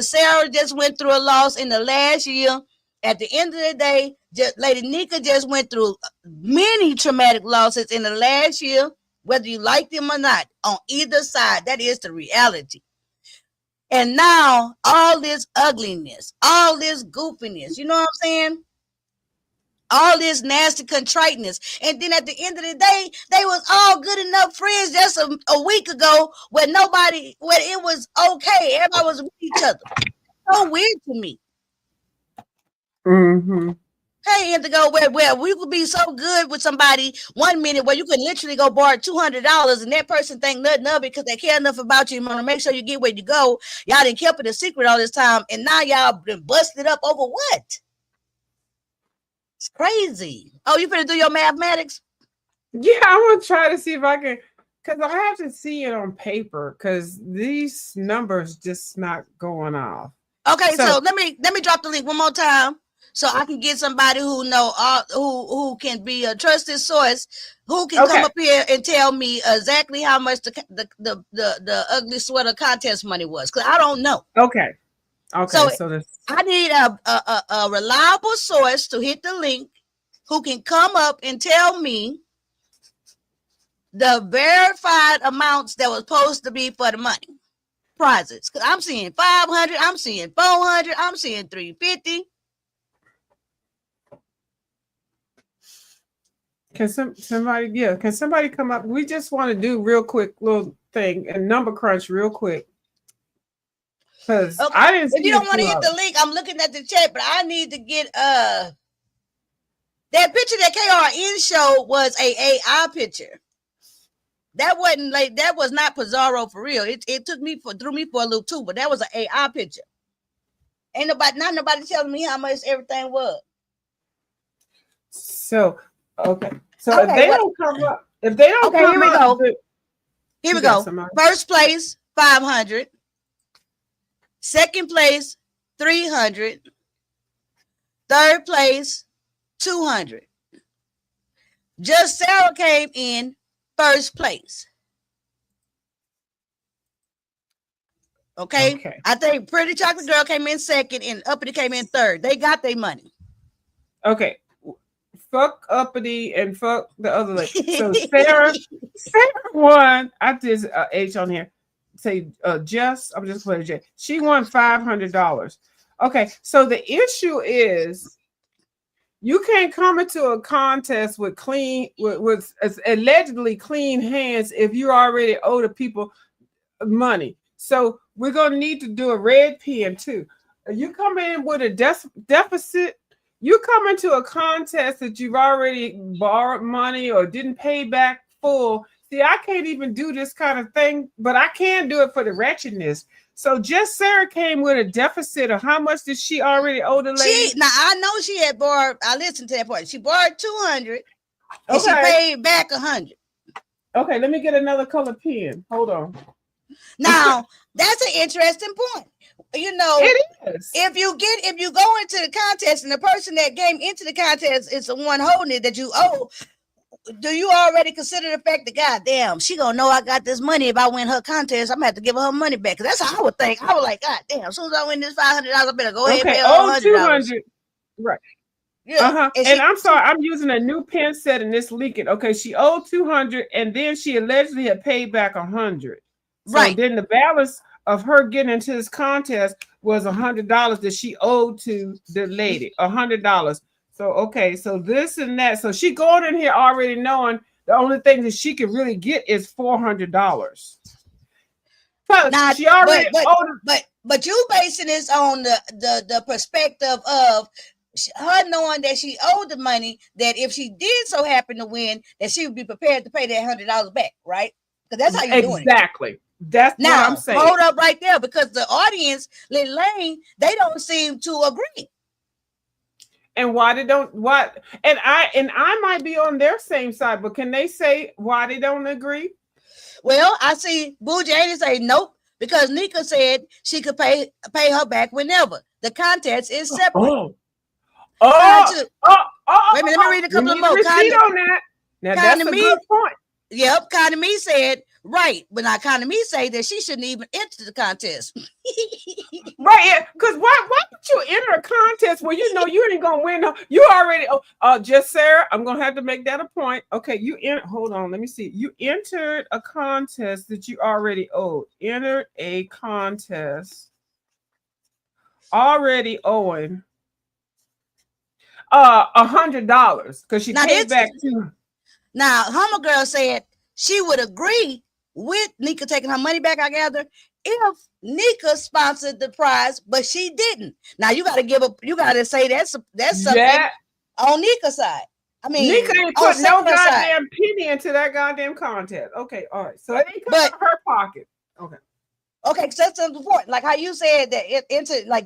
C: Sarah just went through a loss in the last year. At the end of the day, Lady Nika just went through many traumatic losses in the last year, whether you like them or not, on either side. That is the reality. And now, all this ugliness, all this goofiness, you know what I'm saying? All this nasty contriteness. And then at the end of the day, they was all good enough friends just a week ago where it was okay. Everybody was with each other. So weird to me.
D: Mm-hmm.
C: Hey, Indigo, where we could be so good with somebody 1 minute where you could literally go borrow $200 and that person think nothing of it because they care enough about you and want to make sure you get where you go. Y'all done kept it a secret all this time, and now y'all been busted up over what? It's crazy. Oh, you finna do your mathematics?
D: Yeah, I'm gonna try to see if I can, because I have to see it on paper because these numbers just not going off.
C: Okay, so let me drop the link one more time. So I can get somebody who who can be a trusted source, who can come up here and tell me exactly how much the ugly sweater contest money was, because I don't know.
D: Okay. So
C: I need a reliable source to hit the link, who can come up and tell me the verified amounts that was supposed to be for the money prizes. Because I'm seeing 500, I'm seeing 400, I'm seeing 350.
D: Can somebody come up? We just want to do real quick little thing and number crunch real quick. Because I didn't see.
C: If you don't want to hit the link, I'm looking at the chat, but I need to get that picture that KRN showed was a AI picture. That wasn't that was not Pizarro for real. It threw me for a loop too, but that was an AI picture. Not nobody telling me how much everything was.
D: So if they don't come up,
C: here we go. First place 500, second place 300, third place 200. Just Sarah came in first place. Okay. I think Pretty Chocolate Girl came in second and Uppity came in third. They got their money.
D: Okay. Fuck Uppity and fuck the other lady. So Sarah won. I did H on here. Say I'm just putting J. She won $500. Okay, so the issue is you can't come into a contest with allegedly clean hands if you already owe the people money. So we're gonna need to do a red pen too. If you come in with a deficit, You come into a contest that you've already borrowed money or didn't pay back full. See, I can't even do this kind of thing, but I can do it for the wretchedness. So just Sarah came with a deficit of how much did she already owe the lady?
C: Now I know she had borrowed. I listened to that part. She borrowed 200, and she
D: Okay.
C: paid back 100.
D: Okay, let me get another color pen. Hold on.
C: Now that's an interesting point. You know,
D: It is.
C: if you go into the contest and the person that came into the contest is the one holding it that you owe, do you already consider the fact that, God damn, she gonna know I got this money if I win her contest? I'm gonna have to give her money back, because that's how I would think. I was like, God damn, as soon as I win this $500, I better go ahead and pay her $100.
D: 200. Right.
C: Yeah.
D: And I'm sorry, I'm using a new pen set and it's leaking. Okay, she owed 200 and then she allegedly had paid back 100. So
C: Right.
D: then the balance of her getting into this contest was $100 that she owed to the lady. $100. So okay, so this and that. So she going in here already knowing the only thing that she could really get is $400.
C: Now,
D: she already
C: but you basing this on the perspective of her knowing that she owed the money, that if she did so happen to win, that she would be prepared to pay that $100 back, right? Because that's how you're doing it.
D: Exactly. That's
C: now,
D: what I'm saying.
C: Hold up right there, because the audience, Lil Lane, they don't seem to agree.
D: And why they don't? What? And I might be on their same side, but can they say why they don't agree?
C: Well, I see Boo Janie say nope, because Nika said she could pay her back whenever. The contest is separate. Wait a minute, let me read a couple of more.
D: On that. Now that's a good point.
C: Yep, Connie Me said right, but now Connie Me say that she shouldn't even enter the contest.
D: Right, because why would you enter a contest where you know you ain't gonna win? You already just Sarah, I'm gonna have to make that a point. Okay, hold on, let me see. You entered a contest that you already owed. Entered a contest already owing $100 because she paid back to.
C: Now, Hummer Girl said she would agree with Nika taking her money back, I gather, if Nika sponsored the prize, but she didn't. Now you gotta say that's something on Nika's side. I mean,
D: Nika ain't put no goddamn penny into that goddamn contest. Okay, all right. So it ain't come out of her pocket. Okay,
C: so that's important. Like how you said that it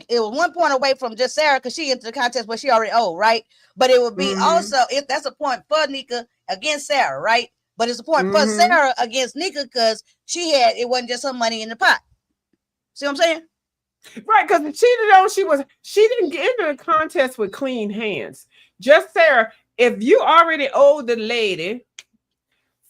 C: was 1 point away from just Sarah because she entered the contest where she already owed, right? But it would be also, if that's a point for Nika against Sarah, right? But it's a point for Sarah against Nika because it wasn't just her money in the pot. See what I'm saying?
D: Right, because she didn't get into the contest with clean hands. Just Sarah, if you already owed the lady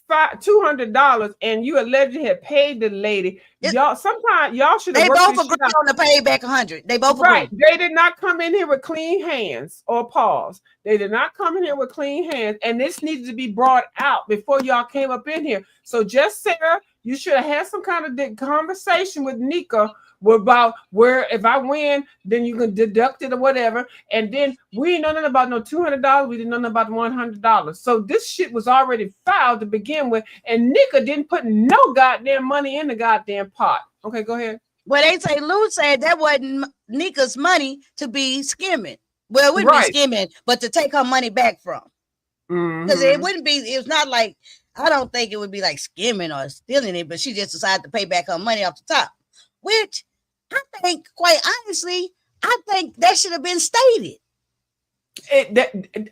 D: $200 and you allegedly had paid the lady, y'all should have.
C: They both agreed on the pay back 100. They both
D: right.
C: agreed.
D: They did not come in here with clean hands or paws. They did not come in here with clean hands, and this needed to be brought out before y'all came up in here. So just Sarah, you should have had some kind of conversation with Nika about where if I win, then you can deduct it or whatever. And then we ain't know nothing about no $200. We didn't know nothing about $100. So this shit was already filed to begin with, and Nika didn't put no goddamn money in the goddamn pot. Okay, go ahead.
C: Well, they say Lou said that wasn't Nika's money to be skimming. Well, it wouldn't be skimming, but to take her money back from. Because it wouldn't be, it's not like, I don't think it would be like skimming or stealing it, but she just decided to pay back her money off the top, which I think, quite honestly, I think that should have been stated.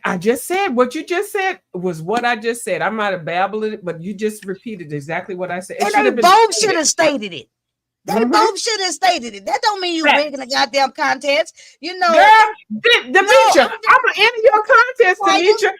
D: I just said what you just said was what I just said. I might have babbled it, but you just repeated exactly what I said.
C: And they both should have stated it. They both should have stated it. That don't mean you rigging a goddamn contest. You know,
D: Demetra, I'm gonna enter your contest, Demetra.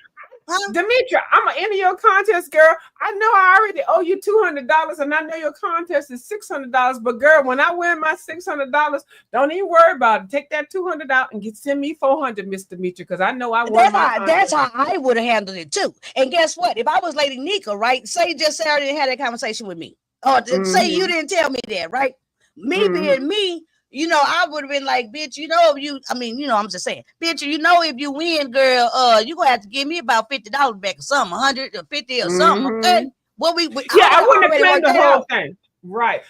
D: Demetra, I'm gonna enter your contest, girl. I know I already owe you $200, and I know your contest is $600. But girl, when I win my $600, don't even worry about it. Take that $200 out and send me $400, Miss Demetra, because I know I won my contest.
C: That's how I would have handled it too. And guess what? If I was Lady Nika, right? Say just Sarah didn't have that conversation with me, or say you didn't tell me that, right? Me being me. You know, I would have been like, bitch, I'm just saying, bitch, if you win, girl, you're going to have to give me about $50 back or something, 100 or 50 or something, okay? Well,
D: I wouldn't have claimed the whole thing. Right.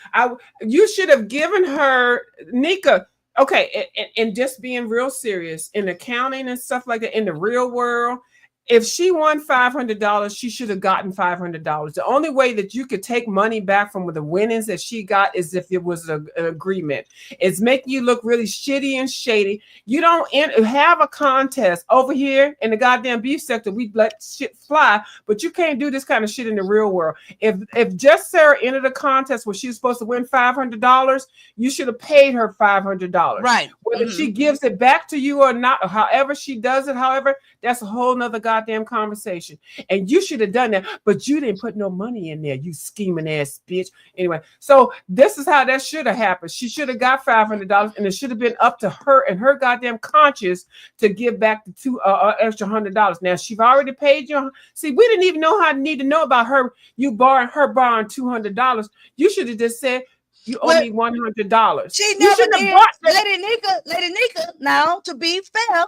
D: You should have given her, Nika, Okay, and just being real serious in accounting and stuff like that in the real world, if she won $500, she should have gotten $500. The only way that you could take money back from the winnings that she got is if it was an agreement. It's making you look really shitty and shady. You don't have a contest over here in the goddamn beef sector. We let shit fly, but you can't do this kind of shit in the real world. If Just Sarah entered a contest where she was supposed to win $500, you should have paid her $500.
C: Right.
D: Whether she gives it back to you or not, or however she does it, however, that's a whole nother goddamn conversation. And you should have done that, but you didn't put no money in there, you scheming ass bitch. Anyway, so this is how that should have happened. She should have got $500, and it should have been up to her and her goddamn conscience to give back the two extra $100. Now she's already paid you. See, we didn't even need to know about her. You borrowing $200. You should have just said, you owe me $100.
C: She never did. Lady Nika, now to be fair,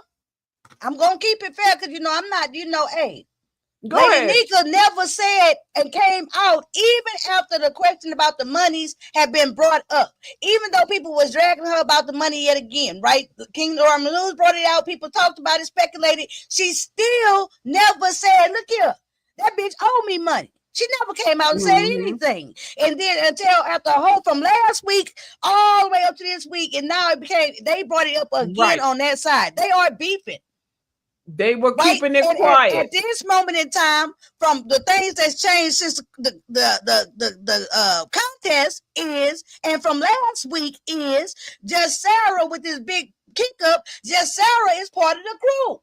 C: I'm gonna keep it fair because I'm not, hey.
D: Go
C: Lady
D: ahead.
C: Nika never said and came out even after the question about the monies had been brought up. Even though people was dragging her about the money yet again, right? The Kingdom News brought it out. People talked about it, speculated. She still never said, look here, that bitch owe me money. She never came out and said anything. And then until after from last week all the way up to this week, and now they brought it up again on that side. They are beefing.
D: They were keeping it quiet.
C: At this moment in time, from the things that's changed since the contest is, and from last week is, Just Sarah with this big kick up. Just Sarah is part of the crew.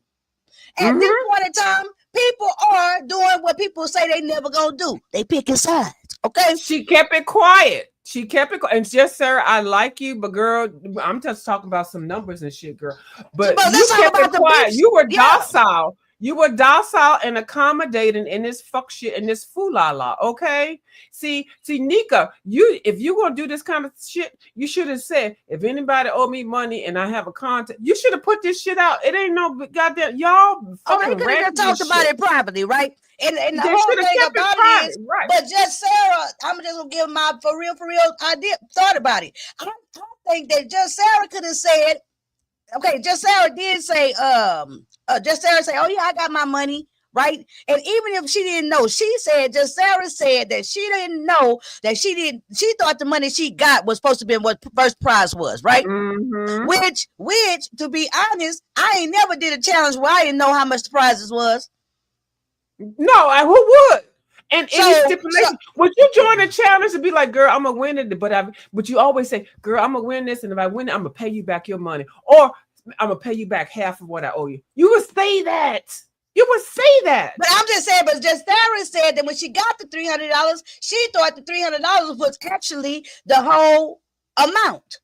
C: At this point in time, people are doing what people say they never gonna do. They picking sides. Okay.
D: She kept it quiet. She kept it, and Just Sarah, I like you, but girl, I'm just talking about some numbers and shit, girl. But you kept it quiet. You were docile. You were docile and accommodating in this fuck shit and this foolala. Okay. See, Nika, if you gonna do this kind of shit, you should have said, if anybody owe me money and I have a contact, you should have put this shit out. It ain't no goddamn y'all.
C: They could have talked about it privately, right? And the whole thing about it is,
D: right.
C: But Just Sarah, I'm just gonna give my for real thought about it. I think that Just Sarah could have said, okay, Just Sarah did say, Just Sarah say, oh yeah, I got my money, right? And even if she didn't know, Just Sarah said that she didn't know that she thought the money she got was supposed to be what first prize was, right? Which to be honest, I ain't never did a challenge where I didn't know how much the prizes was.
D: No, who would? And any stipulation, would you join a challenge and be like, girl, I'm gonna win it, but you always say, girl, I'm gonna win this, and if I win it, I'm gonna pay you back your money, or I'm gonna pay you back half of what I owe you. You would say that. You would say that.
C: But I'm just saying, but Just Sarah said that when she got the $300, she thought the $300 was actually the whole amount.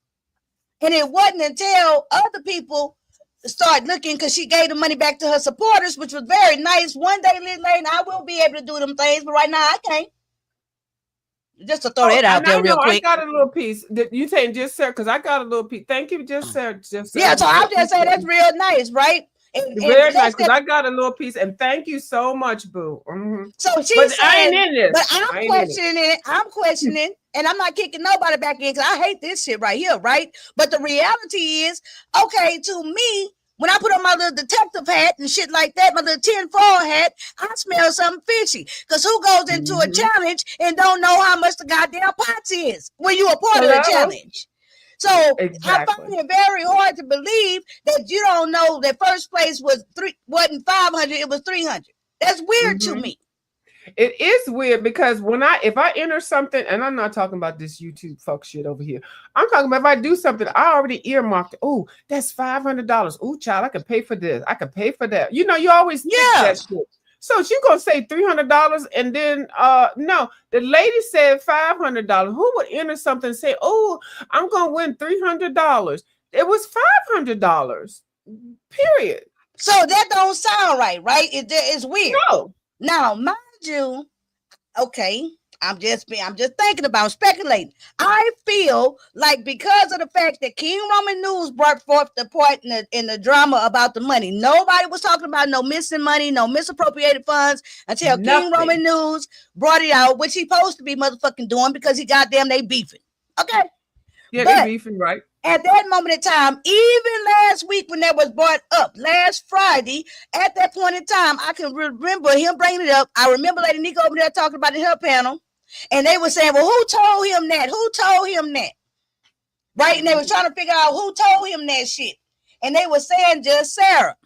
C: And it wasn't until other people start looking, because she gave the money back to her supporters, which was very nice. One day later, I will be able to do them things, but right now I can't. Just to throw that out there real quick.
D: I got a little piece. You saying Just Sarah, because I got a little piece. Thank you, Just Sarah.
C: Yeah, so I'm just saying that's real nice, right?
D: Very nice, because I got a little piece, and thank you so much, boo.
C: So she's
D: but
C: saying,
D: I ain't in this.
C: But I'm questioning it. I'm questioning, and I'm not kicking nobody back in, because I hate this shit right here, right? But the reality is, okay, to me, when I put on my little detective hat and shit like that, my little tinfoil hat, I smell something fishy. Because who goes into a challenge and don't know how much the goddamn pots is when you are part of the challenge? So I find it very hard to believe that you don't know that first place wasn't 500, it was 300. That's weird to me.
D: It is weird, because if I enter something, and I'm not talking about this YouTube fuck shit over here. I'm talking about if I do something, I already earmarked. Oh, that's $500. Oh, child, I can pay for this. I can pay for that. You always that shit. So she gonna say $300, and then no, the lady said $500. Who would enter something and say, oh, I'm gonna win $300? It was $500. Period.
C: So that don't sound right? It's weird.
D: No.
C: Now, mind you, okay, I'm just thinking about speculating. I feel like because of the fact that King Roman News brought forth the point in the drama about the money, nobody was talking about no missing money, no misappropriated funds until King Roman News brought it out, which he supposed to be motherfucking doing, because he goddamn they beefing. Okay.
D: Yeah, they beefing, right?
C: At that moment in time, even last week when that was brought up, last Friday, at that point in time, I can remember him bringing it up. I remember Lady Nico over there talking about it in her panel, and they were saying, well, who told him that? Who told him that? Right? And they were trying to figure out who told him that shit. And they were saying just Sarah.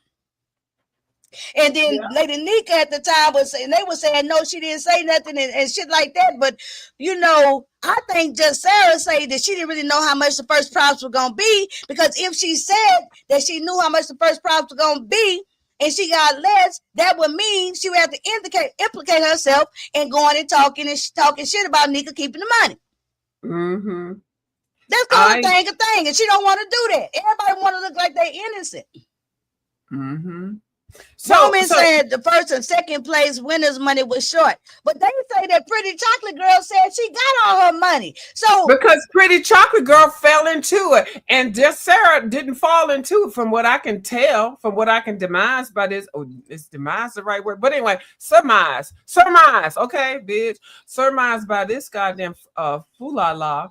C: And then Lady Nika at the time was saying, they were saying, no, she didn't say nothing and shit like that. But, you know, I think just Sarah said that she didn't really know how much the first prize was going to be, because if she said that she knew how much the first prize was going to be and she got less, that would mean she would have to implicate herself and going and talking shit about Nika keeping the money.
D: Mm-hmm.
C: That's the thing. And she don't want to do that. Everybody want to look like they innocent.
D: Mm-hmm.
C: Roman said the first and second place winners' money was short, but they say that Pretty Chocolate Girl said she got all her money. So
D: because Pretty Chocolate Girl fell into it, and just Sarah didn't fall into it, from what I can tell, from what I can demise by this. Oh, is demise the right word? But anyway, surmise. Okay, bitch, surmise by this goddamn foolala.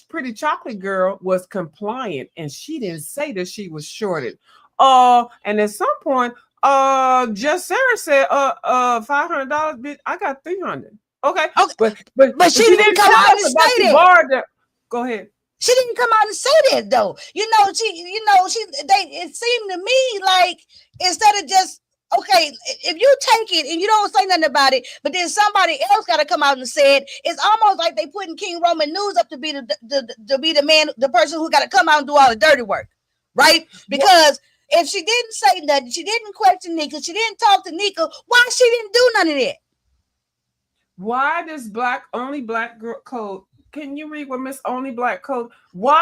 D: Pretty Chocolate Girl was compliant, and she didn't say that she was shorted. And at some point, just Sarah said, $500, bitch. I got $300. Okay, but
C: she didn't come out and say that.
D: Go ahead.
C: She didn't come out and say that though. It seemed to me like instead of just okay, if you take it and you don't say nothing about it, but then somebody else got to come out and say it, it's almost like they putting King Roman News up to be the man, the person who got to come out and do all the dirty work, right? Because if she didn't say nothing, she didn't question Nika, she didn't talk to Nika, why she didn't do none of that?
D: Why this only black girl code? Can you read what Miss Only Black Code? Why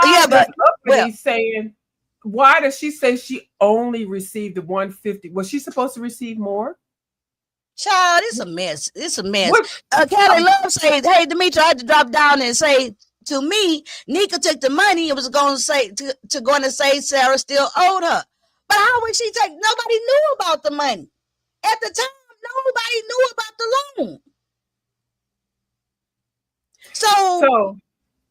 D: saying? Why does she say she only received the 150? Was she supposed to receive more?
C: Child, it's a mess. It's a mess. Kelly Love says, "Hey, Demetri, I had to drop down and say." To me, Nika took the money and was going to say Sarah still owed her. But how would she take? Nobody knew about the money. At the time, nobody knew about the loan. So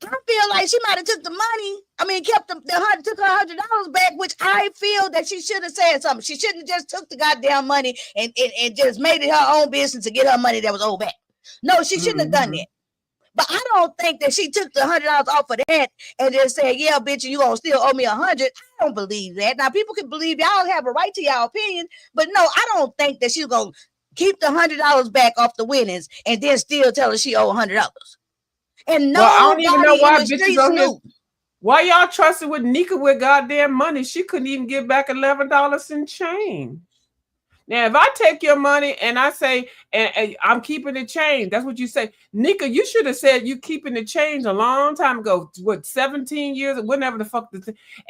C: I feel like she might have took the money. I mean, took her $100 back, which I feel that she should have said something. She shouldn't have just took the goddamn money and just made it her own business to get her money that was owed back. No, she shouldn't have done that. But I don't think that she took the $100 off of that and just said, yeah, bitch, you gonna still owe me $100. I don't believe that. Now, people can believe y'all have a right to y'all opinion, but no, I don't think that she's gonna keep the $100 back off the winnings and then still tell her she owe $100. And no, I don't even know why bitches on here.
D: Why y'all trusted with Nika with goddamn money? She couldn't even give back $11 in change. Now, if I take your money and I say, and I'm keeping the change, that's what you say. Nika, you should have said you keeping the change a long time ago. What, 17 years, whatever the fuck.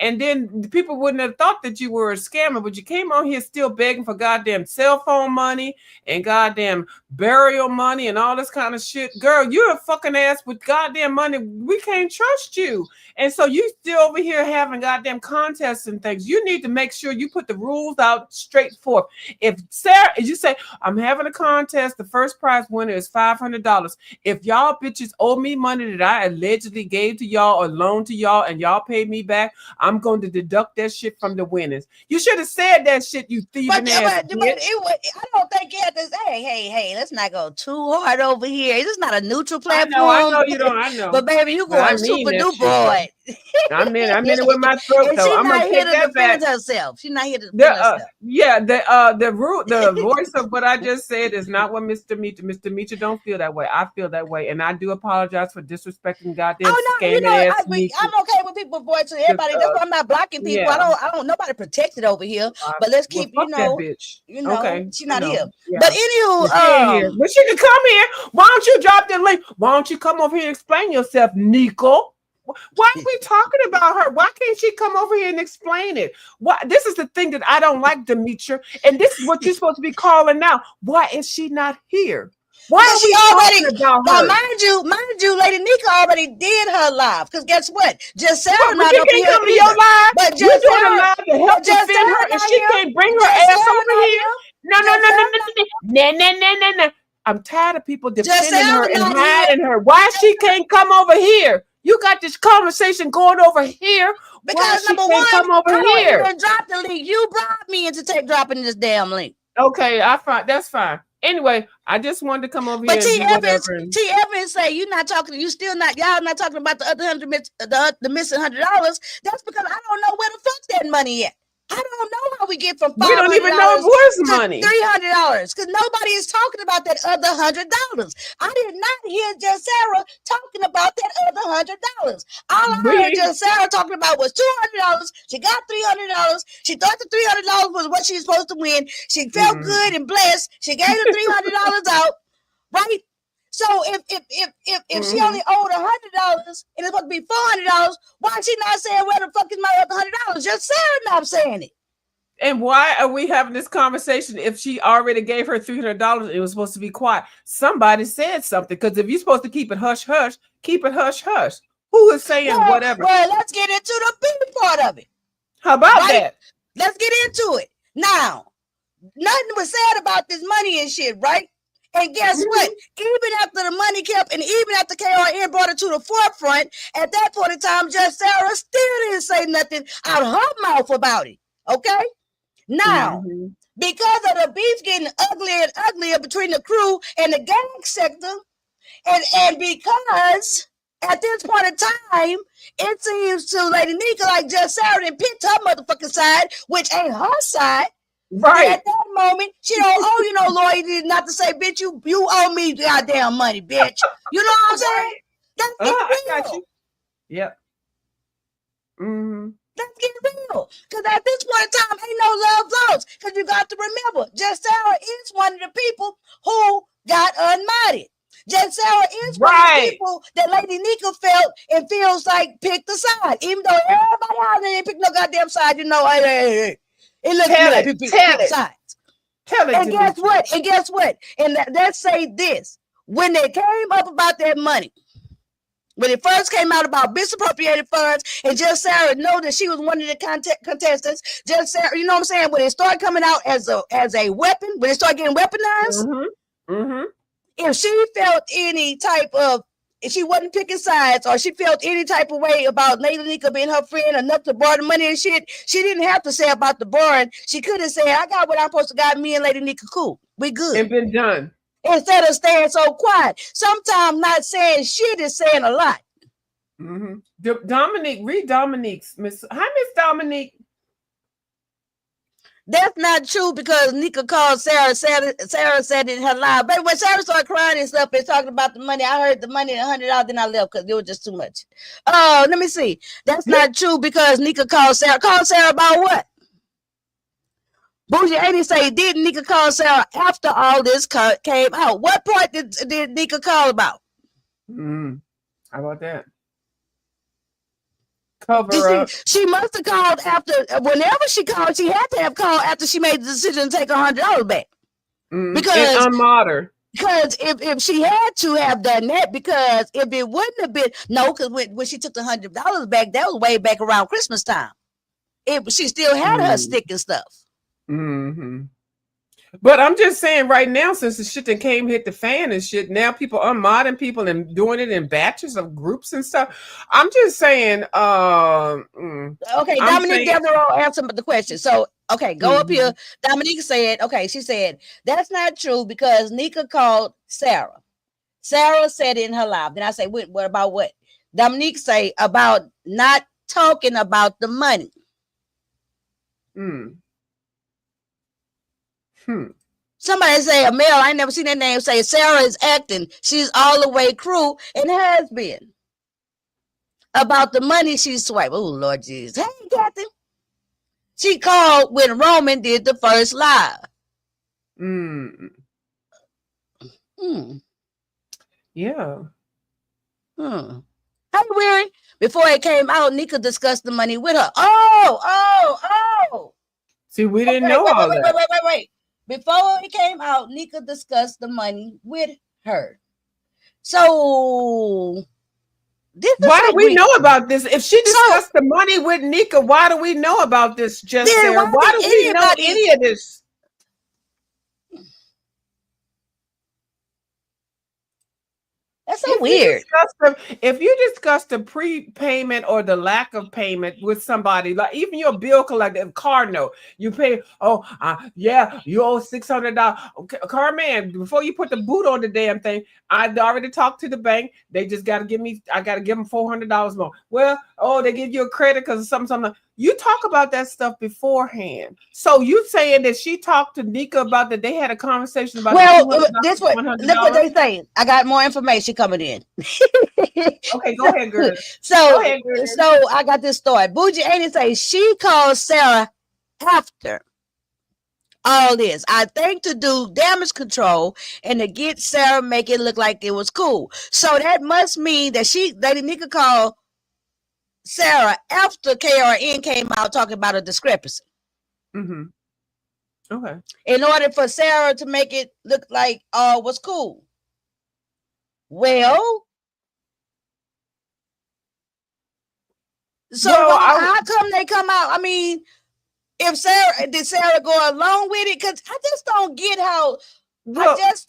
D: And then people wouldn't have thought that you were a scammer, but you came on here still begging for goddamn cell phone money and goddamn burial money and all this kind of shit. Girl, you're a fucking ass with goddamn money. We can't trust you. And so you still over here having goddamn contests and things. You need to make sure you put the rules out straight forth. If Sarah, you say, I'm having a contest, the first prize winner is $500. If y'all bitches owe me money that I allegedly gave to y'all or loaned to y'all and y'all paid me back, I'm going to deduct that shit from the winners. You should have said that shit, you thieving ass bitch.
C: I don't think you have to say, hey, let's not go too hard over here. This is not a neutral platform.
D: I know you don't. I know.
C: But baby, you going super duper hard.
D: I mean it with my throat though. I'm gonna take that back.
C: Herself. She's not here to defend herself.
D: Yeah, the voice of what I just said is not what Mr. Demetri don't feel that way. I feel that way, and I do apologize for disrespecting goddamn scamming ass.
C: I'm okay with people voicing everybody. That's why I'm not blocking people. Yeah. I don't nobody protected over here. But let's keep that bitch. Okay, she's not here. Yeah. But anywho,
D: but she can come here. Why don't you drop the link? Why don't you come over here and explain yourself, Nico? Why are we talking about her? Why can't she come over here and explain it? Why? This is the thing that I don't like, Demetri, and this is what you're supposed to be calling now. Why is she not here? Why are we talking about her?
C: Mind you, Lady Nika already did her live. Because guess what? Just Sarah not
D: up here. Come to your live. But you're doing a live to help defend her, and she can't bring her ass over here. No. I'm tired of people defending her and hiding her. Why she can't come over here? You got this conversation going over here.
C: Because
D: she
C: number
D: can't
C: one,
D: come over
C: I don't
D: here.
C: even drop the link. You bribed me into dropping this damn link.
D: Okay, that's fine. Anyway, I just wanted to come over
C: But
D: here and do whatever.
C: T. Evans say you not talking. You still not. Y'all not talking about the other the missing $100. That's because I don't know where the fuck that money at. I don't know how we get from $500
D: We don't even know if it was money.
C: $300 because nobody is talking about that other $100. I did not hear just Sarah talking about that other $100. All I heard just Sarah talking about was $200. She got $300. She thought the $300 was what she was supposed to win. She felt good and blessed. She gave the $300 out, right? So if she only owed $100 and it's supposed to be $400, why is she not saying where the fuck is my other $100? Just Sarah not saying it.
D: And why are we having this conversation if she already gave her $300? It was supposed to be quiet. Somebody said something, because if you're supposed to keep it hush hush, keep it hush hush. Who is saying whatever?
C: Well, let's get into the big part of it.
D: How about that?
C: Let's get into it. Now, nothing was said about this money and shit, right? And guess what? Even after the money kept, and even after KRN brought it to the forefront, at that point in time, Just Sarah still didn't say nothing out of her mouth about it. Okay? Now, because of the beef getting uglier and uglier between the crew and the gang sector, and because at this point in time, it seems to Lady Nika like Just Sarah done picked her motherfucking side, which ain't her side.
D: Right.
C: At that moment, she don't owe you no loyalty, not to say, bitch, you owe me goddamn money, bitch. You know what I'm saying? That's
D: I got
C: real.
D: you. Yep.
C: Let's get real. Because at this point in time, ain't no love lost. Because you got to remember, Just Sarah is one of the people who got unmodded. Just Sarah is one of the people that Lady Nika felt and feels like picked the side. Even though everybody out there didn't pick no goddamn side, you know, hey. It looks like pick sides.
D: Tell it.
C: And guess what? And let's say this. When they came up about that money, when it first came out about misappropriated funds, and Just Sarah know that she was one of the contestants, Just Sarah, you know what I'm saying? When it started coming out as a weapon, when it started getting weaponized, if she felt any type of, if she wasn't picking sides, or she felt any type of way about Lady Nika being her friend enough to borrow the money and shit, she didn't have to say about the borrowing. She could have said, I got what I'm supposed to got, me and Lady Nika cool. We good.
D: And been done.
C: Instead of staying so quiet. Sometimes not saying shit is saying a lot.
D: Dominique, read Dominique's. Hi, Miss Dominique.
C: That's not true, because Nika called Sarah said it in her live. But when Sarah started crying and stuff and talking about the money, I heard the money $100, then I left because it was just too much. Oh, let me see. That's not true, because Nika called Sarah. Called Sarah about what? Bougie 80 say, did Nika call Sarah after all this came out? What part did Nika call about?
D: How about that? Cover up.
C: She must have called after. Whenever she called, she had to have called after she made the decision to take $100 back. Because
D: unmodder.
C: Because if she had to have done that, because if it wouldn't have been, no, because when she took the $100 back, that was way back around Christmas time. She still had her stick and stuff.
D: But I'm just saying right now, since the shit that hit the fan and shit, now people unmodding people and doing it in batches of groups and stuff. I'm just saying.
C: Okay, Dominique Devereaux answered the question. So, okay, go up here. Dominique said, she said, that's not true, because Nika called Sarah. Sarah said it in her live. Then I say, what about what? Dominique say about not talking about the money. Somebody say, Mel, I ain't never seen that name, say Sarah is acting. She's all the way crew and has been. About the money she swiped. Oh, Lord Jesus. Hey, Captain. She called when Roman did the first live.
D: Yeah.
C: Hey, Weary. Before it came out, Nika discussed the money with her. Oh.
D: See, we didn't know all that.
C: Wait. Before it came out, Nika discussed the money with her. So,
D: why do we know about this? If she discussed the money with Nika, why do we know about this, Just Sarah? Why do we know any of this?
C: That's so weird.
D: If you discuss the prepayment or the lack of payment with somebody, like even your bill collector, car note, you pay. Oh, yeah, you owe $600. Okay, car man, before you put the boot on the damn thing, I already talked to the bank. They just got to give me. I got to give them $400 more. Well, oh, they give you a credit because of something. You talk about that stuff beforehand. So you saying that she talked to Nika about that? They had a conversation about.
C: Well, this way. Look what they say. I got more information coming in.
D: Okay, go ahead, girl.
C: So I got this story. Bougie Annie says she called Sarah after all this, I think, to do damage control and to get Sarah make it look like it was cool. So that must mean that Lady Nika called Sarah after KRN came out talking about a discrepancy.
D: Mm-hmm. Okay.
C: In order for Sarah to make it look like all was cool. Well, so how come they come out? I mean, if did Sarah go along with it? Because I just don't get how. I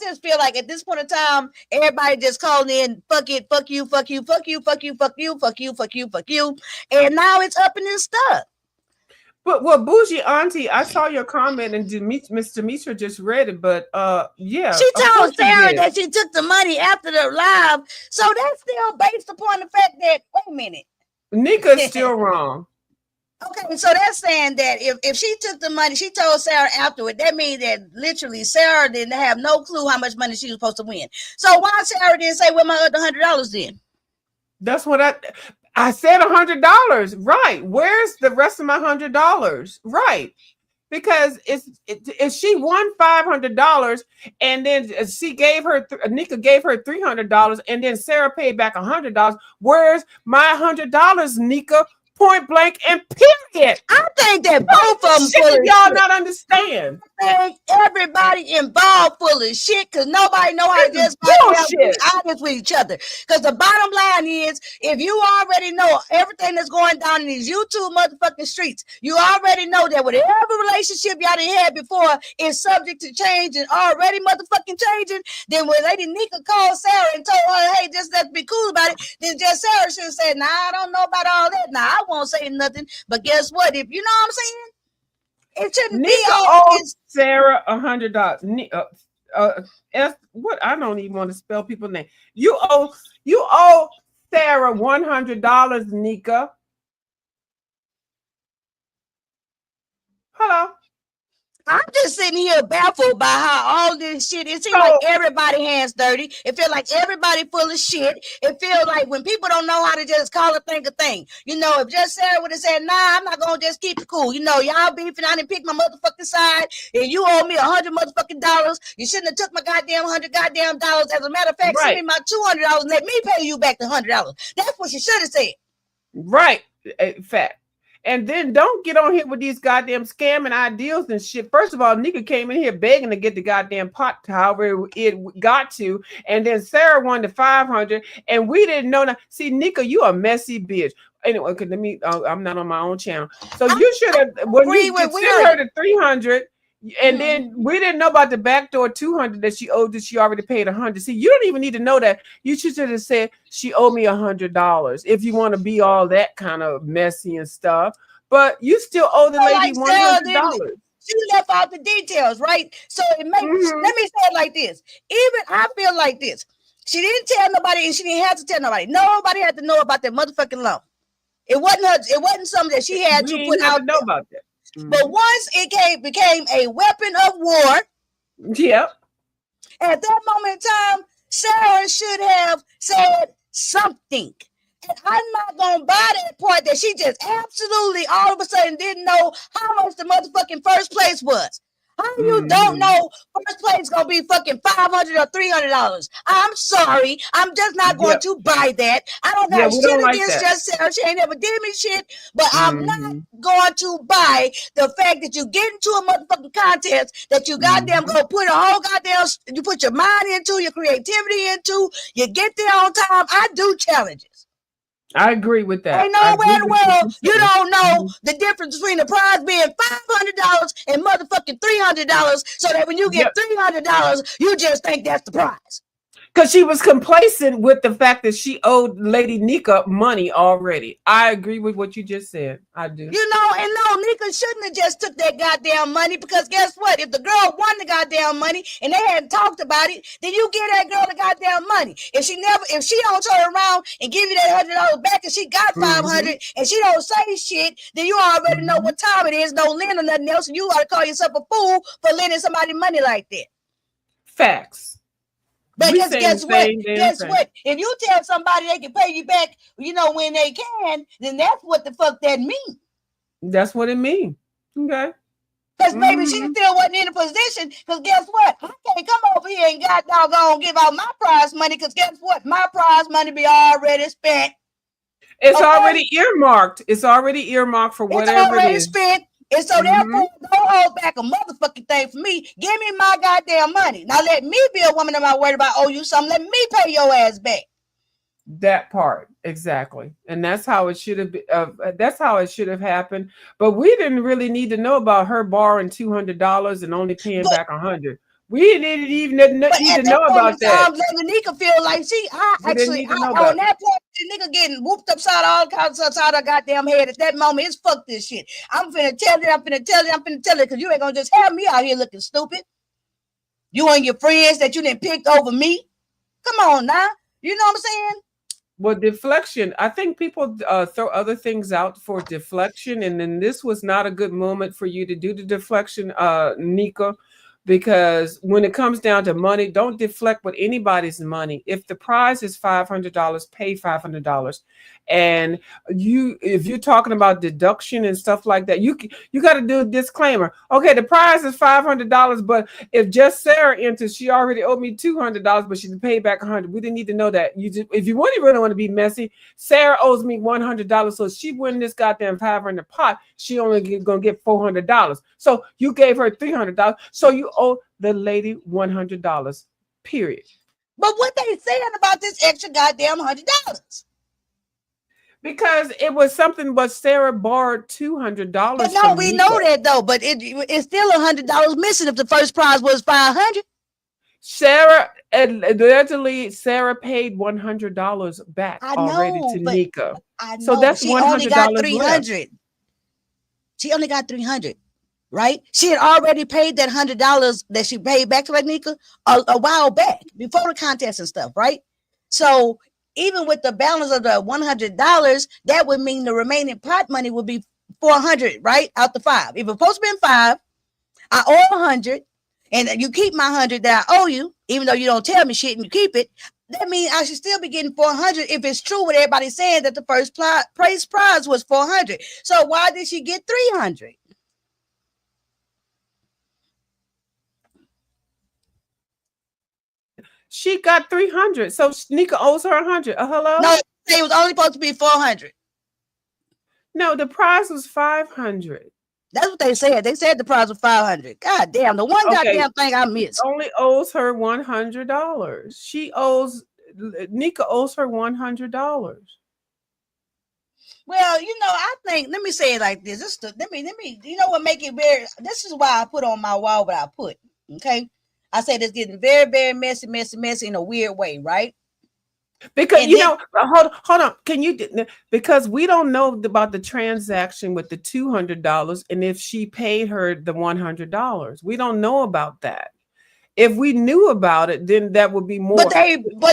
C: just feel like at this point in time, everybody just calling in, fuck it, fuck you, fuck you, fuck you, fuck you, fuck you, fuck you, fuck you, fuck you. And now it's up and it's stuck.
D: But Bougie Auntie, I saw your comment and Mr. Mitra just read it, but yeah.
C: She told Sarah that she took the money after the live. So that's still based upon the fact that, wait a minute.
D: Nika is still wrong.
C: Okay, so that's saying that if she took the money, she told Sarah afterward, that means that literally Sarah didn't have no clue how much money she was supposed to win. So why Sarah didn't say, well, my other $100 then?
D: That's what I said $100. Right. Where's the rest of my $100? Right. Because if she won $500 and then Nika gave her $300 and then Sarah paid back $100, where's my $100, Nika? Point blank and period.
C: I think that both of them full of
D: y'all not understand.
C: I think everybody involved full of shit because nobody know how to just be honest with each other. Because the bottom line is, if you already know everything that's going down in these YouTube motherfucking streets, you already know that whatever relationship y'all done had before is subject to change and already motherfucking changing. Then when Lady Nika called Sarah and told her, hey, just let's be cool about it, then just Sarah should have said, nah, I don't know about all that. Nah, I won't say nothing. But guess what? If you know what I'm saying, it shouldn't
D: Nika
C: be all this.
D: Sarah $100. What? I don't even want to spell people's name. You owe Sarah $100, Nika. Hello.
C: I'm just sitting here baffled by how all this shit, it seems like everybody hands dirty. It feels like everybody full of shit. It feels like when people don't know how to just call a thing. You know, if just Sarah would have said, nah, I'm not going to just keep it cool. You know, y'all beefing, I didn't pick my motherfucking side and you owe me $100 motherfucking dollars. You shouldn't have took my goddamn $100 goddamn dollars. As a matter of fact, send me my $200 and let me pay you back the $100. That's what she should have said.
D: Right. Fact. And then don't get on here with these goddamn scamming ideals and shit. First of all, Nika came in here begging to get the goddamn pot, however it got to. And then Sarah won the 500 and we didn't know that. See, Nika, you a messy bitch. Anyway, okay, I'm not on my own channel. So you should have, when you sent her the 300 and then we didn't know about the backdoor 200 that she owed, that she already paid 100. See, you don't even need to know that. You should have said she owed me $100 if you want to be all that kind of messy and stuff. But you still owe the lady $100.
C: She left out the details, right? So it makes. Let me say it like this. Even I feel like this. She didn't tell nobody, and she didn't have to tell nobody. Nobody had to know about that motherfucking loan. It wasn't her. It wasn't something that she had to put out.
D: Know about that.
C: But once it became a weapon of war,
D: yep.
C: At that moment in time, Sarah should have said something. And I'm not gonna buy that part that she just absolutely all of a sudden didn't know how much the motherfucking first place was. How you don't know first place gonna be fucking $500 or $300? I'm sorry, I'm just not going to buy that. I don't got shit against just Sarah. She ain't never did me shit, but I'm not going to buy the fact that you get into a motherfucking contest that you goddamn go put a whole goddamn, you put your mind into, your creativity into, you get there on time. I do challenges.
D: I agree with that.
C: Ain't nowhere in the world you don't know the difference between the prize being $500 and motherfucking $300, so that when you get $300, you just think that's the prize.
D: Because she was complacent with the fact that she owed Lady Nika money already. I agree with what you just said. I do.
C: You know, and no, Nika shouldn't have just took that goddamn money, because guess what? If the girl won the goddamn money and they hadn't talked about it, then you give that girl the goddamn money. If she don't turn around and give you that $100 back and she got 500 and she don't say shit, then you already know what time it is. Don't lend or nothing else, and you ought to call yourself a fool for lending somebody money like that.
D: Facts.
C: But guess what? Guess what? If you tell somebody they can pay you back, you know, when they can, then that's what the fuck that means.
D: That's what it means. Okay.
C: Because maybe she still wasn't in a position. Because guess what? I can't come over here and got doggone give out my prize money. Because guess what? My prize money be already spent.
D: It's already earmarked. It's already earmarked for whatever
C: it's already
D: it is.
C: Spent. And so therefore, don't hold back a motherfucking thing for me. Give me my goddamn money. Now let me be a woman. Am I worried about owe you something? Let me pay your ass back.
D: That part, exactly. And that's how it should have been. That's how it should have happened. But we didn't really need to know about her borrowing $200 and only paying back $100. We didn't even need to know about that.
C: Let Nika feel like on that point, the nigga getting whooped upside all kinds of upside her goddamn head at that moment. It's fuck this shit. I'm finna tell it, because you ain't gonna just have me out here looking stupid. You and your friends that you didn't pick over me. Come on now. You know what I'm saying?
D: Well, deflection. I think people throw other things out for deflection, and then this was not a good moment for you to do the deflection, Nika. Because when it comes down to money, don't deflect with anybody's money. If the prize is $500, pay $500. And if you're talking about deduction and stuff like that, you got to do a disclaimer. Okay, the prize is $500, but if just Sarah enters, she already owed me $200, but she paid back $100. We didn't need to know that. If you really want to be messy, Sarah owes me $100, so she win this goddamn $500 pot. She only gonna get $400. So you gave her $300. So you owe the lady $100. Period.
C: But what they saying about this extra goddamn $100?
D: Because it was something, but Sarah borrowed $200.
C: But no, we know that though. But it's still $100 missing if the first prize was $500.
D: Sarah allegedly paid $100 back already to Nika.
C: I know.
D: So that's
C: she
D: $100
C: only got $300.
D: left.
C: She only got $300, right? She had already paid that $100 that she paid back to Nika a while back before the contest and stuff, right? So even with the balance of the $100, that would mean the remaining pot money would be $400, right? Out the $5. If it's supposed to be $5, I owe $100, and you keep my $100 that I owe you, even though you don't tell me shit and you keep it. That means I should still be getting $400 if it's true what everybody's saying that the first prize was $400. So why did she get $300?
D: She got $300, so Nika owes her $100. Hello?
C: No, it was only supposed to be $400.
D: No, the prize was $500.
C: That's what they said. They said the prize was $500. God damn, the one goddamn thing I missed.
D: Only owes her $100. Nika owes her $100.
C: Well, you know, I think, let me say it like this. Let me, you know what make it very, this is why I put on my wall what I put, okay? I said it's getting very, very messy in a weird way, right?
D: Because, hold on. Because we don't know about the transaction with the $200 and if she paid her the $100. We don't know about that. If we knew about it, then that would be more.
C: But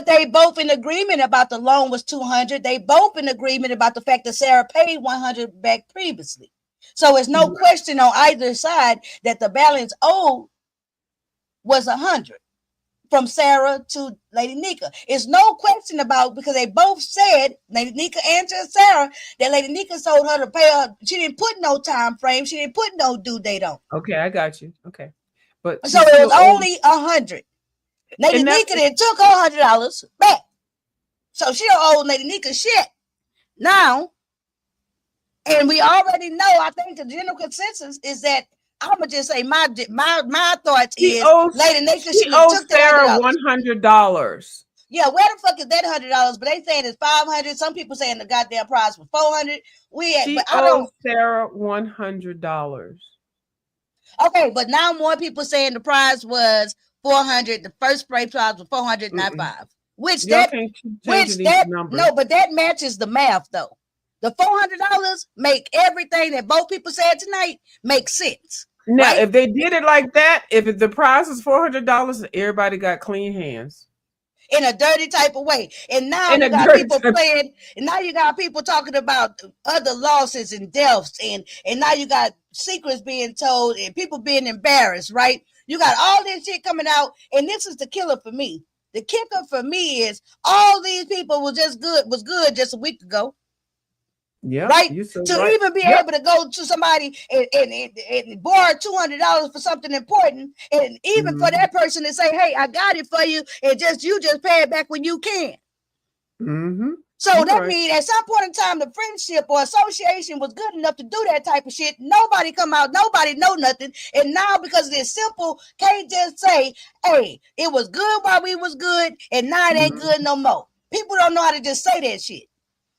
C: they both in agreement about the loan was $200. They both in agreement about the fact that Sarah paid $100 back previously. So it's no question on either side that the balance owed was $100 from Sarah to Lady Nika. It's no question about, because they both said, Lady Nika and Sarah, that Lady Nika told her to pay her. She didn't put no time frame. She didn't put no due date on.
D: Okay, I got you. Okay. But
C: so it was only $100. Lady Nika then took her $100 back. So she don't owe Lady Nika shit. Now, and we already know, I think the general consensus is that I'm gonna just say my thoughts is Lady Nika
D: she owes Sarah $100.
C: Yeah, where the fuck is that $100? But they saying it's $500. Some people saying the goddamn prize was $400.
D: She owes Sarah $100.
C: Okay, but now more people saying the prize was 400. The first price was 495. Which
D: Y'all
C: that,
D: can't keep
C: which
D: changing these
C: that,
D: numbers.
C: no, but that matches the math though. The $400 make everything that both people said tonight make sense.
D: Now,
C: right?
D: if they did it like that, if the price is $400, everybody got clean hands.
C: In a dirty type of way. And now
D: In
C: you
D: a
C: got
D: dirty
C: people
D: type-
C: playing, and now you got people talking about other losses and deaths, and now you got secrets being told and people being embarrassed, right? You got all this shit coming out, and this is the killer for me. The kicker for me is all these people was good just a week ago.
D: Yeah,
C: right?
D: You so
C: To
D: right.
C: even be able to go to somebody and borrow $200 for something important, and even for that person to say, "Hey, I got it for you," and you just pay it back when you can. So
D: You're
C: that
D: right.
C: means at some point in time, the friendship or association was good enough to do that type of shit. Nobody come out, nobody know nothing, and now because it's simple, can't just say, "Hey, it was good while we was good, and now it ain't good no more." People don't know how to just say that shit.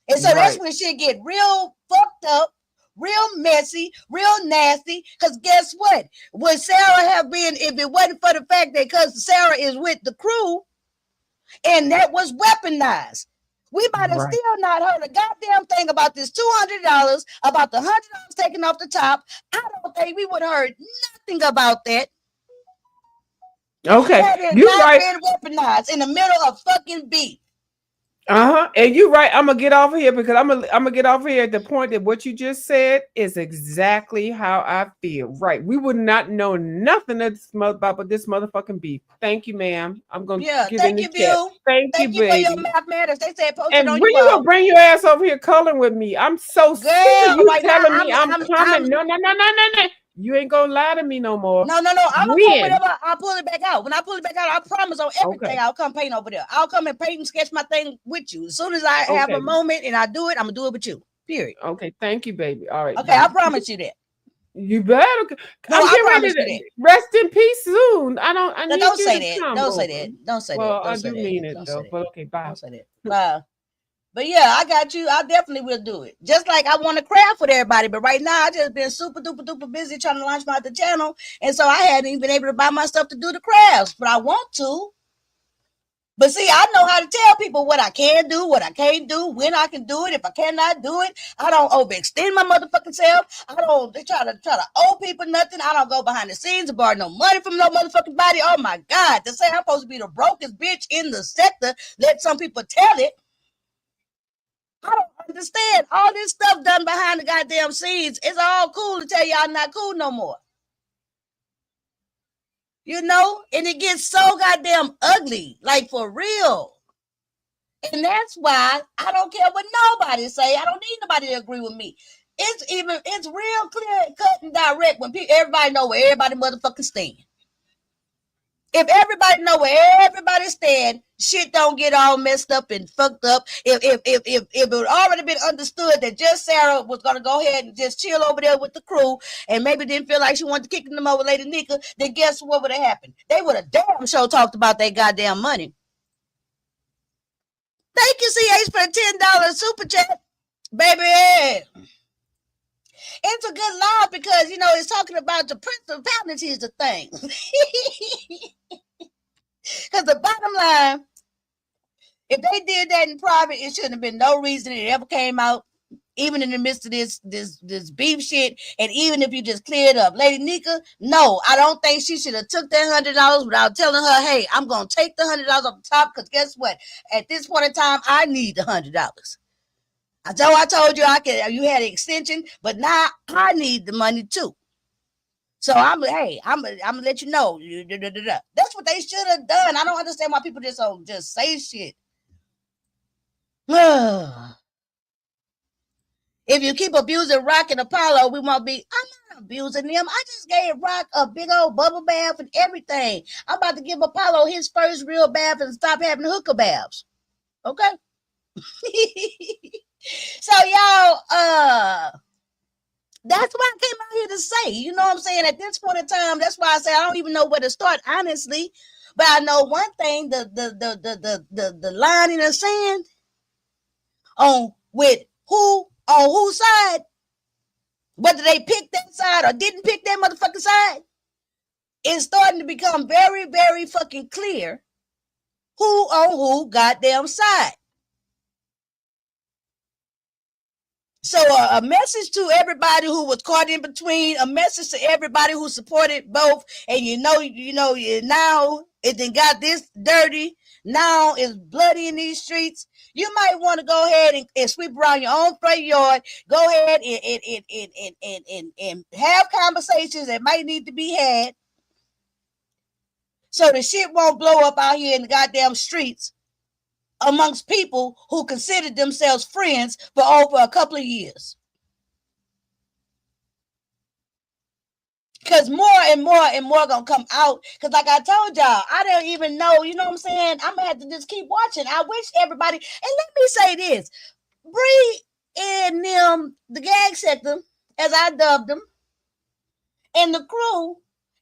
C: And so that's when shit get real fucked up, real messy, real nasty. Because guess what? Would Sarah have been, if it wasn't for the fact that because Sarah is with the crew and that was weaponized, we might have still not heard a goddamn thing about this $200, about the $100 taken off the top. I don't think we would have heard nothing about that.
D: Okay,
C: That is
D: you're
C: not
D: right.
C: been weaponized in the middle of fucking beef.
D: And you're right. I'm gonna get off of here because I'm gonna get off of here at the point that what you just said is exactly how I feel. Right? We would not know nothing about this motherfucking beef. Thank you, ma'am. I'm gonna give
C: Thank
D: in
C: you,
D: the chat.
C: Bill.
D: Thank you,
C: For your
D: baby.
C: mathematics. They said post it
D: And
C: on
D: when
C: your
D: you
C: wall.
D: gonna bring your ass over here coloring with me? I'm so sick of you telling me I'm coming. No. You ain't gonna lie to me no more.
C: No. I'm gonna come whenever I pull it back out. When I pull it back out, I promise on everything I'll come paint over there. I'll come and paint and sketch my thing with you. As soon as I have a moment and I do it, I'm gonna do it with you. Period.
D: Okay, thank you, baby. All right.
C: Okay, I promise you that.
D: You better.
C: No,
D: I'm getting ready
C: to
D: rest in peace soon. I need
C: don't
D: you
C: say
D: to
C: that.
D: come
C: Don't
D: over.
C: say that. Don't say
D: well,
C: that. Don't
D: I
C: say
D: do
C: that.
D: mean it
C: Don't
D: though. But okay, bye.
C: Don't say that. Bye. But yeah, I got you. I definitely will do it. Just like I want to craft with everybody. But right now, I just been super duper busy trying to launch my other channel. And so I hadn't even been able to buy my stuff to do the crafts. But I want to. But see, I know how to tell people what I can do, what I can't do, when I can do it, if I cannot do it. I don't overextend my motherfucking self. I don't try to owe people nothing. I don't go behind the scenes and borrow no money from no motherfucking body. Oh my God. To say I'm supposed to be the brokest bitch in the sector, let some people tell it. I don't understand. All this stuff done behind the goddamn scenes. It's all cool to tell y'all not cool no more. You know? And it gets so goddamn ugly. Like for real. And that's why I don't care what nobody say. I don't need nobody to agree with me. It's real clear, cut and direct when everybody know where everybody motherfucking stand. If everybody know where everybody stand, shit don't get all messed up and fucked up. If it would already been understood that just Sarah was gonna go ahead and just chill over there with the crew and maybe didn't feel like she wanted to kick them over Lady Nika, then guess what would have happened? They would have damn sure talked about their goddamn money. Thank you, CH, for the $10 super chat, baby. It's a good law because it's talking about the principalities of things. Because the bottom line, if they did that in private, it shouldn't have been no reason it ever came out, even in the midst of this beef shit. And even if you just cleared up, Lady Nika, no, I don't think she should have took that $100 without telling her, hey, I'm gonna take the $100 off the top because guess what? At this point in time, I need the $100. I told you you had an extension, but now I need the money too. So I'm gonna let you know. That's what they should have done. I don't understand why people just say shit. If you keep abusing Rock and Apollo, we won't be. I'm not abusing them. I just gave Rock a big old bubble bath and everything. I'm about to give Apollo his first real bath and stop having hooker baths. Okay. So y'all, that's what I came out here to say. You know what I'm saying? At this point in time, that's why I say I don't even know where to start, honestly. But I know one thing: the line in the sand on whose side, whether they picked that side or didn't pick that motherfucking side, it's starting to become very, very fucking clear who on who goddamn side. So a message to everybody who was caught in between, a message to everybody who supported both, and now it then got this dirty. Now it's bloody in these streets. You might want to go ahead and sweep around your own front yard. Go ahead and have conversations that might need to be had, so the shit won't blow up out here in the goddamn streets amongst people who considered themselves friends for over a couple of years. Because more and more gonna come out. Because like I told y'all, I don't even know, you know what I'm saying? I'm gonna have to just keep watching. I wish everybody, and let me say this, Bree and them, the gag sector, as I dubbed them, and the crew,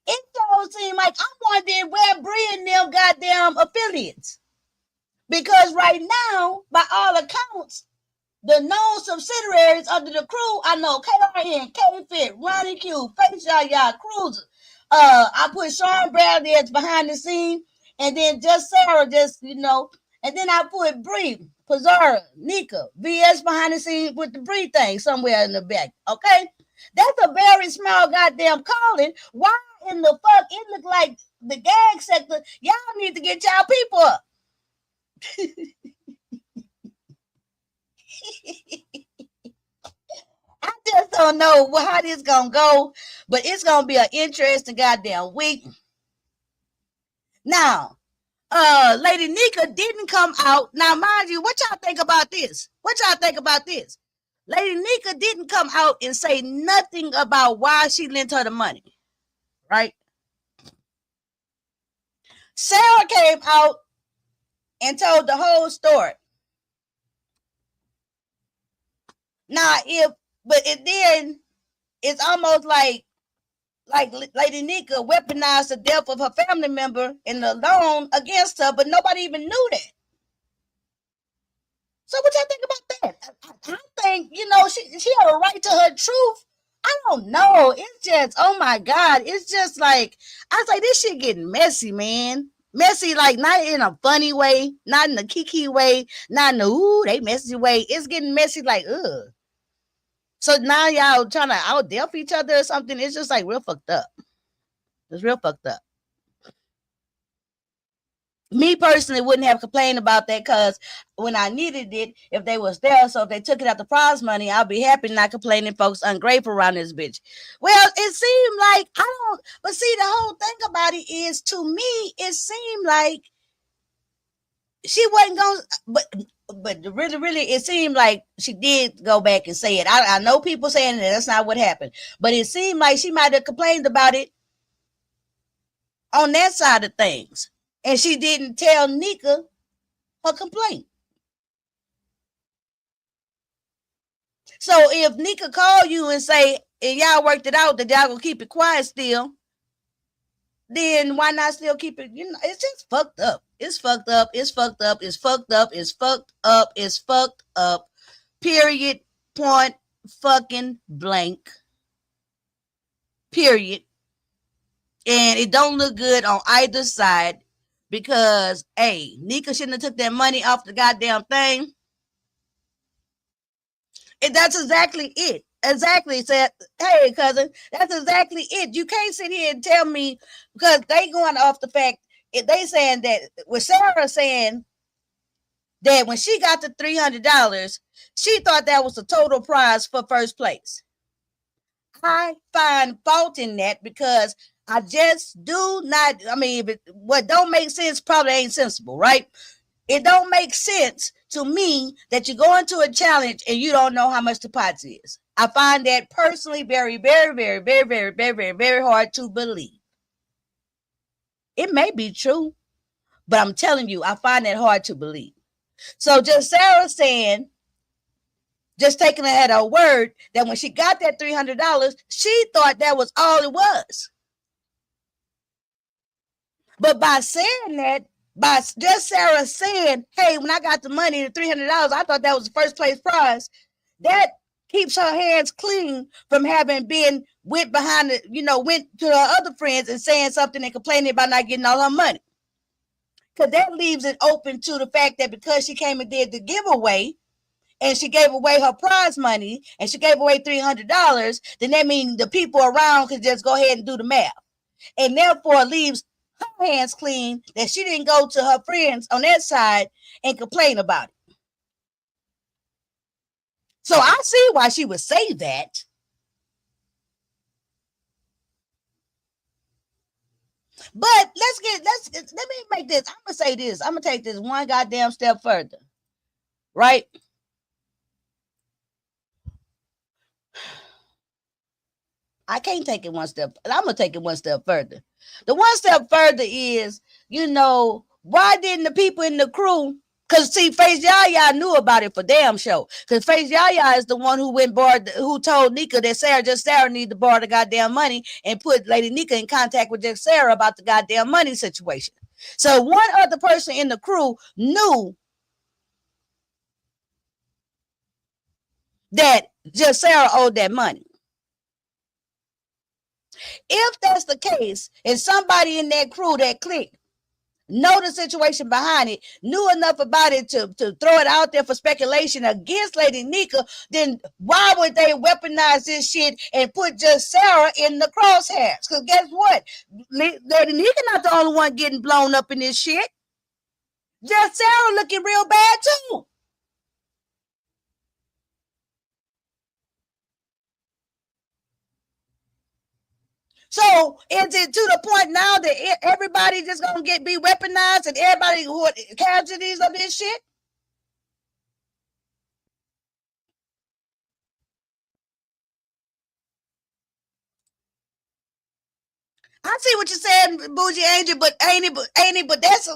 C: it don't seem like I'm wondering where Bree and them goddamn affiliates. Because right now, by all accounts, the known subsidiaries under the crew, I know KRN, K-Fit, Ronnie Q, Face Yall, Cruiser. I put Sean Bradley as behind the scene, and then just Sarah, and then I put Bree, Pizarra, Nika, VS behind the scene with the Bree thing somewhere in the back. Okay? That's a very small goddamn calling. Why in the fuck it look like the gag sector? Y'all need to get y'all people up. I just don't know how this gonna go, but it's gonna be an interesting goddamn week. Now, Lady Nika didn't come out. Now, mind you, what y'all think about this? Lady Nika didn't come out and say nothing about why she lent her the money, right? Sarah came out and told the whole story. Now, then it's almost like Lady Nika weaponized the death of her family member and the loan against her, but nobody even knew that. So what y'all think about that? I think, she had a right to her truth. I don't know. It's just, oh my God. It's just like, I was like, this shit getting messy, man. Messy, like not in a funny way, not in a kiki way, not in the ooh, they messy way. It's getting messy, like, ugh. So now y'all trying to out-delf each other or something. It's just like real fucked up. It's real fucked up. Me personally wouldn't have complained about that because when I needed it, if they was there, so if they took it out the prize money, I'll be happy, not complaining folks ungrateful around this bitch. Well, it seemed like but see, the whole thing about it is, to me, it seemed like she wasn't going, but really, it seemed like she did go back and say it. I know people saying that's not what happened, but it seemed like she might have complained about it on that side of things. And she didn't tell Nika her complaint. So if Nika called you and say, and y'all worked it out that y'all gonna keep it quiet still, then why not still keep it? It's just fucked up. It's fucked up. It's fucked up. It's fucked up. It's fucked up. It's fucked up. Period. Point. Fucking blank. Period. And it don't look good on either side because, hey, Nika shouldn't have took that money off the goddamn thing. And that's exactly it. Exactly. Said, hey, cousin, that's exactly it. You can't sit here and tell me, because they going off the fact, they saying that, with Sarah saying that when she got the $300, she thought that was the total prize for first place. I find fault in that because I just do not, what don't make sense probably ain't sensible, right? It don't make sense to me that you go into a challenge and you don't know how much the pots is. I find that personally very, very, very, very, very, very, very, very hard to believe. It may be true, but I'm telling you, I find that hard to believe. So just Sarah saying, just taking her at her word, that when she got that $300, she thought that was all it was. But by saying that, by just Sarah saying, hey, when I got the money, the $300, I thought that was the first place prize, that keeps her hands clean from having been went behind the, went to her other friends and saying something and complaining about not getting all her money. Because that leaves it open to the fact that because she came and did the giveaway and she gave away her prize money and she gave away $300, then that means the people around could just go ahead and do the math. And therefore leaves her hands clean that she didn't go to her friends on that side and complain about it. So I see why she would say that. But let me make this. I'm gonna say this. I'm gonna take this one goddamn step further. Right? I can't take it one step. I'm gonna take it one step further. The one step further is, why didn't the people in the crew? Because see, Face Yaya knew about it for damn sure. Because Face Yaya is the one who told Nika that Sarah needed to borrow the goddamn money and put Lady Nika in contact with just Sarah about the goddamn money situation. So one other person in the crew knew that just Sarah owed that money. If that's the case, and somebody in that crew, that clique, know the situation behind it, knew enough about it to throw it out there for speculation against Lady Nika, then why would they weaponize this shit and put just Sarah in the crosshairs? Because guess what? Lady Nika not the only one getting blown up in this shit. Just Sarah looking real bad too. So is it to the point now that everybody just gonna be weaponized and everybody who are casualties of this shit? I see what you're saying, Bougie Angel, but ain't it? But that's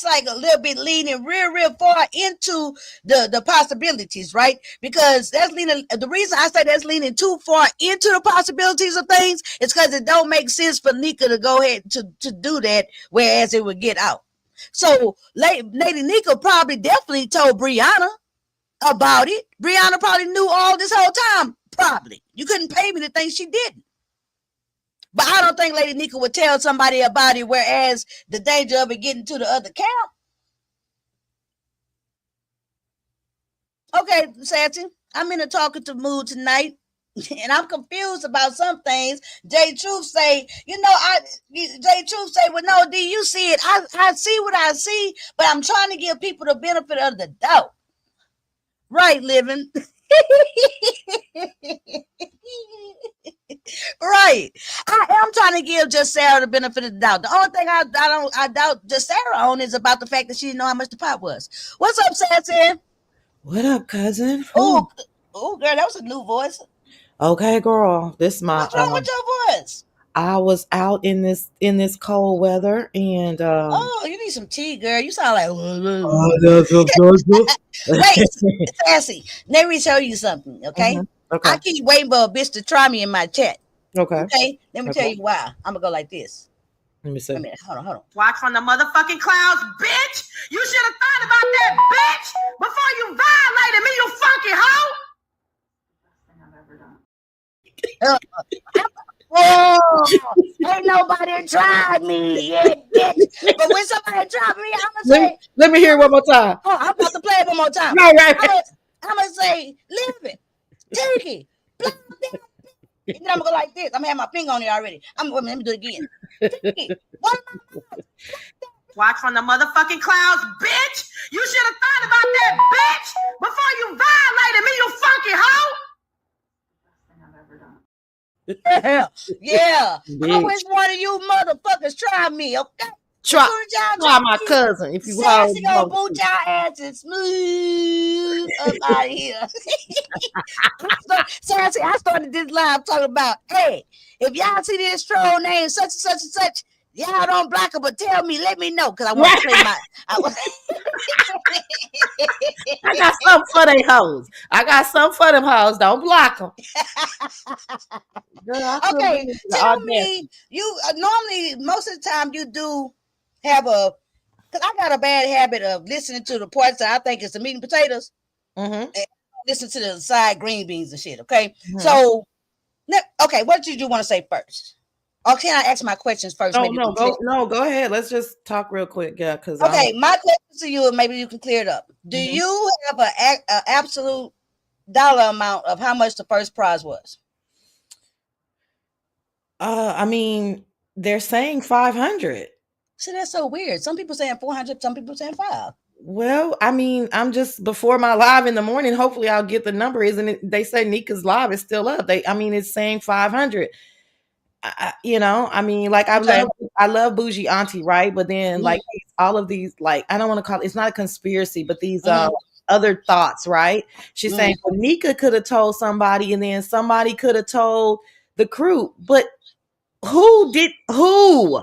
C: like a little bit leaning real far into the possibilities, right? Because that's leaning. The reason I say that's leaning too far into the possibilities of things is because it don't make sense for Nika to go ahead to do that, whereas it would get out. So Lady Nika probably definitely told Brianna about it. Brianna probably knew all this whole time. Probably. You couldn't pay me to think she didn't. But I don't think Lady Nika would tell somebody about it, whereas the danger of it getting to the other camp. Okay, Sassy, I'm in a talkative mood tonight, and I'm confused about some things. Jay Truth say, well, no, D, you see it. I see what I see, but I'm trying to give people the benefit of the doubt. Right, Living. Right. I am trying to give just Sarah the benefit of the doubt. The only thing I doubt just Sarah on is about the fact that she didn't know how much the pot was. What's up, Sassy?
E: What up, cousin?
C: Oh, girl, that was a new voice.
E: Okay, girl. This my
C: What's wrong with your voice?
E: I was out in this cold weather and
C: oh, you need some tea, girl. You sound like wait, Sassy. Let me tell you something, okay?
E: Okay.
C: I keep waiting for a bitch to try me in my chat.
E: Okay.
C: Let me tell you why. I'm gonna go like this.
E: Let me see.
C: Wait a minute. Hold on.
F: Watch from the motherfucking clouds, bitch. You should have thought about that, bitch, before you violated me, you funky hoe.
C: Ain't nobody tried me yet, bitch. But when somebody tried me, I'm gonna say,
E: let me hear it one more time.
C: Oh, I'm about to play it one more time.
E: No, right.
C: I'm gonna say, living, turkey, blah, blah, blah. And then I'm gonna go like this. I'm gonna have my finger on it already. Let me do it again. Turkey,
F: watch from the motherfucking clouds, bitch. You should have thought about that, bitch, before you violated me, you funky hoe.
C: Yeah. I wish one of you motherfuckers try me, okay?
E: Try my cousin. If you want
C: to go boot y'all asses smooth up out of here. Sassy, I started this live talking about, hey, if y'all see this troll name such and such and such, y'all don't block her, but tell me, let me know, because I want to play my.
E: I got something for them hoes. I got something for them hoes. Don't block them.
C: Girl, okay, tell me, you normally most of the time you do have because I got a bad habit of listening to the parts that I think is the meat and potatoes. And listen to the side green beans and shit. Okay, so Okay, what did you want to say first? Or can I ask my questions first?
E: No,
C: Maybe you
E: no,
C: can
E: go ahead. Let's just talk real quick. Yeah, because
C: Okay, my question to you, and maybe you can clear it up. Do
E: Mhm.
C: you have an absolute dollar amount of how much the first prize was?
E: I mean, they're saying 500.
C: See, that's so weird. Some people saying 400, some people saying 5.
E: Well, I mean, I'm just before my live in the morning. Hopefully, I'll get the number. Isn't it? They say Nika's live is still up. I mean, it's saying 500. I mean, like
C: Okay.
E: I love bougie auntie, right? But then,
C: Mhm.
E: like all of these, like I don't want to call it's not a conspiracy, but these
C: Mhm.
E: other thoughts, right? She's
C: Mhm.
E: saying, well, Nika could have told somebody, and then somebody could have told the crew, but who did who?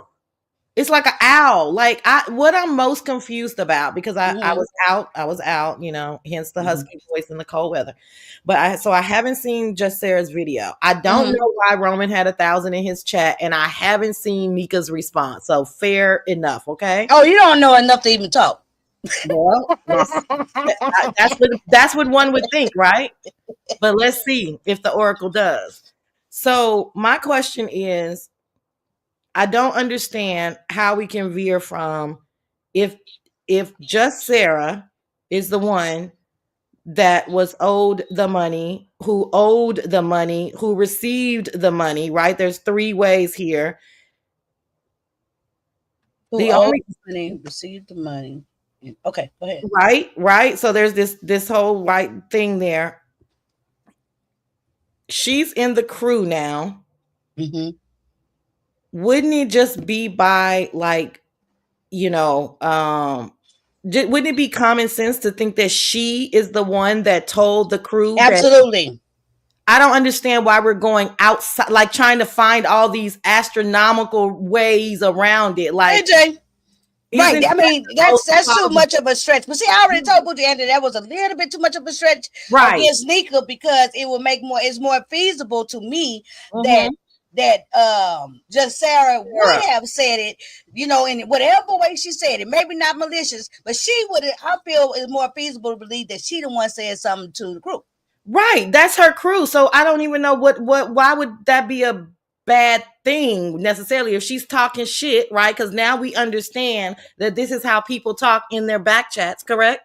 E: It's like an owl. Like what I'm most confused about because I
C: Mhm.
E: was out, hence the
C: Mhm.
E: husky voice in the cold weather. But I haven't seen just Sarah's video. I don't
C: Mhm.
E: know why Roman had 1,000 in his chat, and I haven't seen Mika's response. So fair enough, okay?
C: Oh, you don't know enough to even talk.
E: Well, that's what one would think, right? But let's see if the Oracle does. So my question is, I don't understand how we can veer from if just Sarah is the one that was owed the money, who owed the money, who received the money, right? There's 3 ways here.
C: Who
E: The
C: owed
E: only
C: the money, received the money. Okay, go ahead.
E: right. So there's this whole right thing there. She's in the crew now.
C: Mm-hmm.
E: Wouldn't it just be by like, wouldn't it be common sense to think that she is the one that told the crew that?
C: Absolutely.
E: I don't understand why we're going outside, like trying to find all these astronomical ways around it. Like,
C: AJ. Right.
E: isn't
C: I mean,
E: that
C: that's too
E: plausible?
C: much of a stretch. But see, I already told Booty Andy that was a little bit too much of a stretch
E: Right.
C: against Nika because it will make it's more feasible to me
E: Mhm.
C: that just Sarah would have said it, in whatever way she said it, maybe not malicious, but she would. I feel it's more feasible to believe that she the one said something to the group.
E: Right. That's her crew. So I don't even know why would that be a bad thing necessarily if she's talking shit, right? Because now we understand that this is how people talk in their back chats, correct?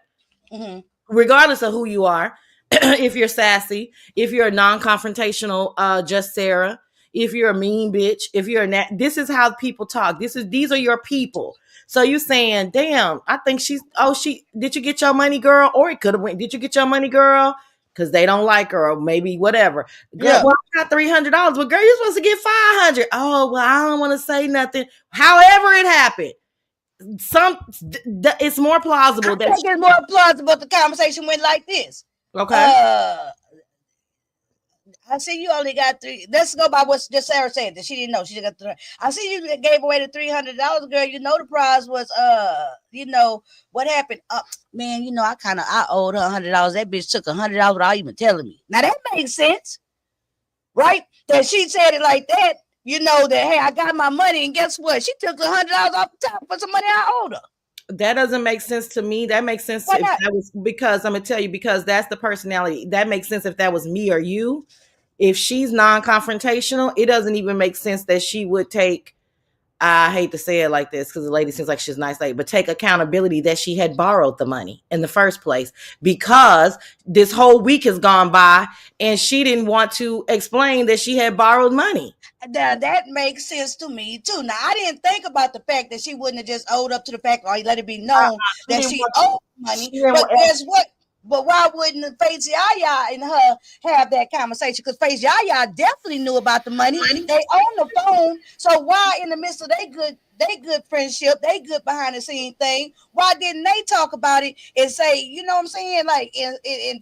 C: Mm-hmm.
E: Regardless of who you are, if you're sassy, if you're a non-confrontational, just Sarah, if you're a mean bitch, if you're this is how people talk. These are your people. So you saying, damn, I think did you get your money, girl? Or it could have went, did you get your money, girl? Because they don't like her, or maybe whatever. Girl,
C: Yeah.
E: well, I got $300. Well, girl, you're supposed to get 500. Oh, well, I don't want to say nothing. However it happened, it's more plausible
C: I
E: that
C: think it's more plausible the conversation went like this.
E: okay.
C: I see you only got 3. Let's go by what just Sarah said that she didn't know. She just got 3. I see you gave away the $300, girl. You know the prize was what happened? Man, I owed her $100. That bitch took $100 without even telling me. Now that makes sense, right? That she said it like that. That hey, I got my money, and guess what? She took $100 off the top for some money I owed her.
E: That doesn't make sense to me. That makes sense
C: Why
E: if
C: not?
E: that was because I'm gonna tell you because that's the personality. That makes sense if that was me or you. If she's non-confrontational, it doesn't even make sense that she would take. I hate to say it like this because the lady seems like she's a nice lady, but take accountability that she had borrowed the money in the first place because this whole week has gone by and she didn't want to explain that she had borrowed money.
C: That makes sense to me too. Now I didn't think about the fact that she wouldn't have just owed up to the fact or let it be known that she owed money. But guess what? But why wouldn't Face Yaya and her have that conversation? Because Face Yaya definitely knew about the money. They own the phone. So why in the midst of they good friendship, they good behind the scene thing, why didn't they talk about it and say, you know what I'm saying? Like and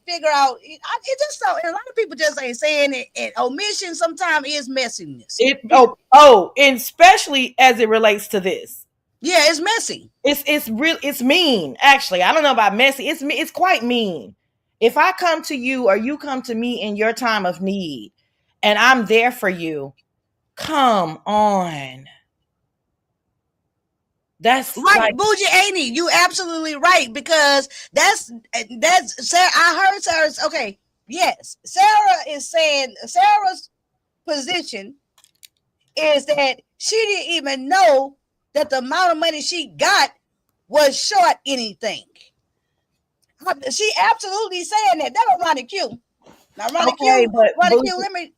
C: figure out it just so a lot of people just ain't saying it, and omission sometimes is messiness.
E: And especially as it relates to this.
C: Yeah, it's messy.
E: It's mean, actually. I don't know about messy. It's quite mean. If I come to you or you come to me in your time of need and I'm there for you, come on. That's
C: right,
E: like,
C: Bougie, ain't he? You absolutely right, because that's Sarah. I heard Sarah's okay. Yes, Sarah is saying Sarah's position is that she didn't even know that the amount of money she got was short anything. She absolutely saying that. That was Ronnie Q. Now, Ronnie
E: Okay,
C: Q,
E: but
C: Ronnie
E: Bougie,
C: Q, let me,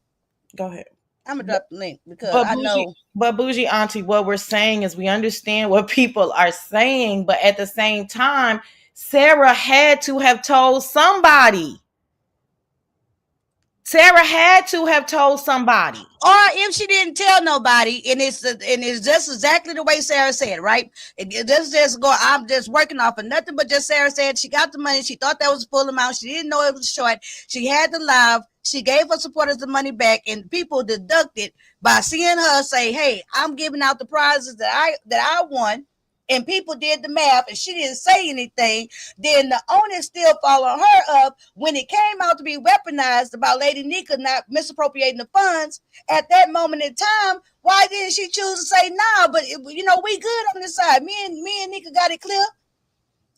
E: go ahead.
C: I'm going to drop the link because
E: But
C: I
E: bougie,
C: know.
E: but bougie auntie, what we're saying is we understand what people are saying, but at the same time, Sarah had to have told somebody. Sarah had to have told somebody.
C: Or if she didn't tell nobody, and it's just exactly the way Sarah said, right? Just go. I'm just working off of nothing but just Sarah said she got the money. She thought that was full amount. She didn't know it was short. She had the live. She gave her supporters the money back, and people deducted by seeing her say, "Hey, I'm giving out the prizes that I won." And people did the math, and she didn't say anything. Then the onus still fall on her up when it came out to be weaponized about Lady Nika not misappropriating the funds. At that moment in time, why didn't she choose to say nah? But we good on this side. Me and Nika got it clear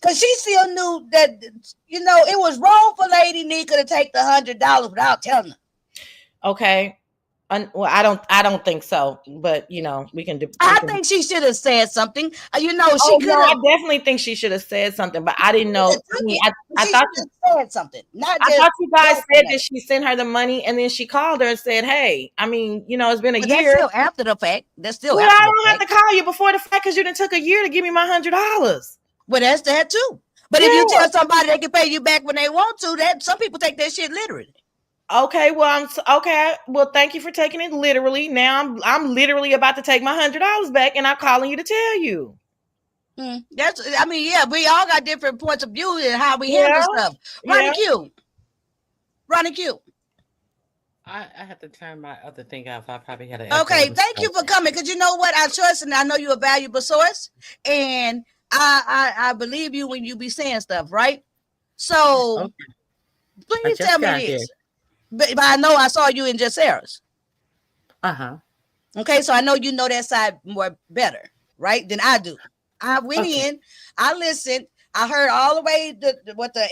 C: because she still knew that it was wrong for Lady Nika to take the $100 without telling her.
E: Okay. Well, I don't think so, but we can.
C: I think she should have said something. She could have.
E: I definitely think she should have said something, but I didn't know. I thought
C: she said something.
E: I thought you guys said that she sent her the money and then she called her and said, "Hey, it's been a year."
C: That's still after the fact. That's still.
E: Well, I don't have to call you before the fact because you done took a year to give me my $100.
C: Well, that's that too. But if you tell somebody they can pay you back when they want to, that some people take that shit literally.
E: Okay, well, Well, thank you for taking it literally. Now I'm literally about to take my $100 back, and I'm calling you to tell you.
C: We all got different points of view and how we handle stuff. Ronnie Q.
G: I have to turn my other thing off. I probably had an
C: Okay, thank you for coming because you know what? I trust and I know you're a valuable source, and I believe you when you be saying stuff, right? So please tell me this. But I know I saw you in Just Sarah's. Okay, so I know you know that side more better, right, than I do. I went in, I listened, I heard all the way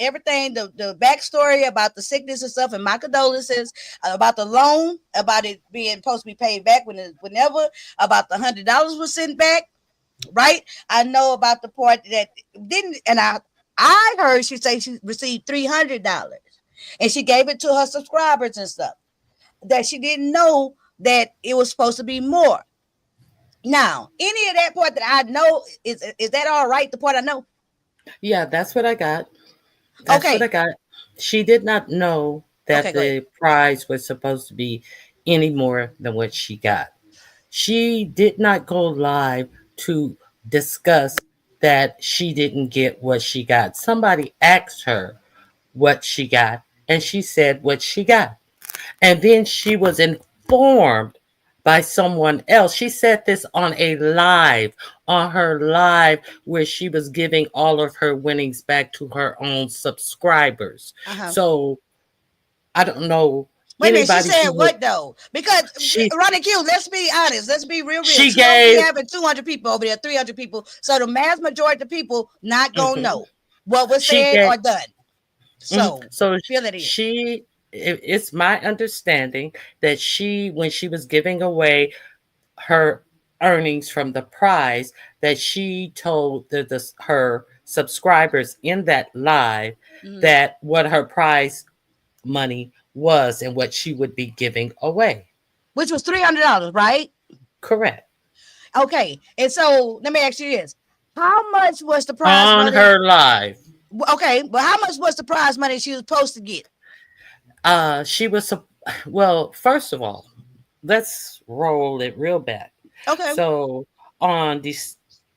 C: everything, the backstory about the sickness and stuff, and my condolences about the loan, about it being supposed to be paid back whenever, about the $100 was sent back, right? I know about the part that didn't, and I heard she say she received $300. And she gave it to her subscribers and stuff. That she didn't know that it was supposed to be more. Now, any of that part that I know, is that all right? The part I know?
G: Yeah, that's what I got. That's what I got. She did not know that the prize was supposed to be any more than what she got. She did not go live to discuss that she didn't get what she got. Somebody asked her what she got, and she said what she got. And then she was informed by someone else. She said this on her live, where she was giving all of her winnings back to her own subscribers. So I don't know.
C: Wait a minute, she said what though? Because Ronnie Q, let's be honest, let's be real. She gave having 200 people over there, 300 people. So the mass majority of people not gonna know what was said or done. So
G: it's my understanding that when she was giving away her earnings from the prize, that she told her subscribers in that live that what her prize money was and what she would be giving away.
C: Which was $300, right?
G: Correct.
C: Okay, and so let me ask you this. How much was the prize
G: on
C: money?
G: Her live?
C: Okay, but how much was the prize money she was supposed to get?
G: She was first of all, let's roll it real back.
C: Okay.
G: So on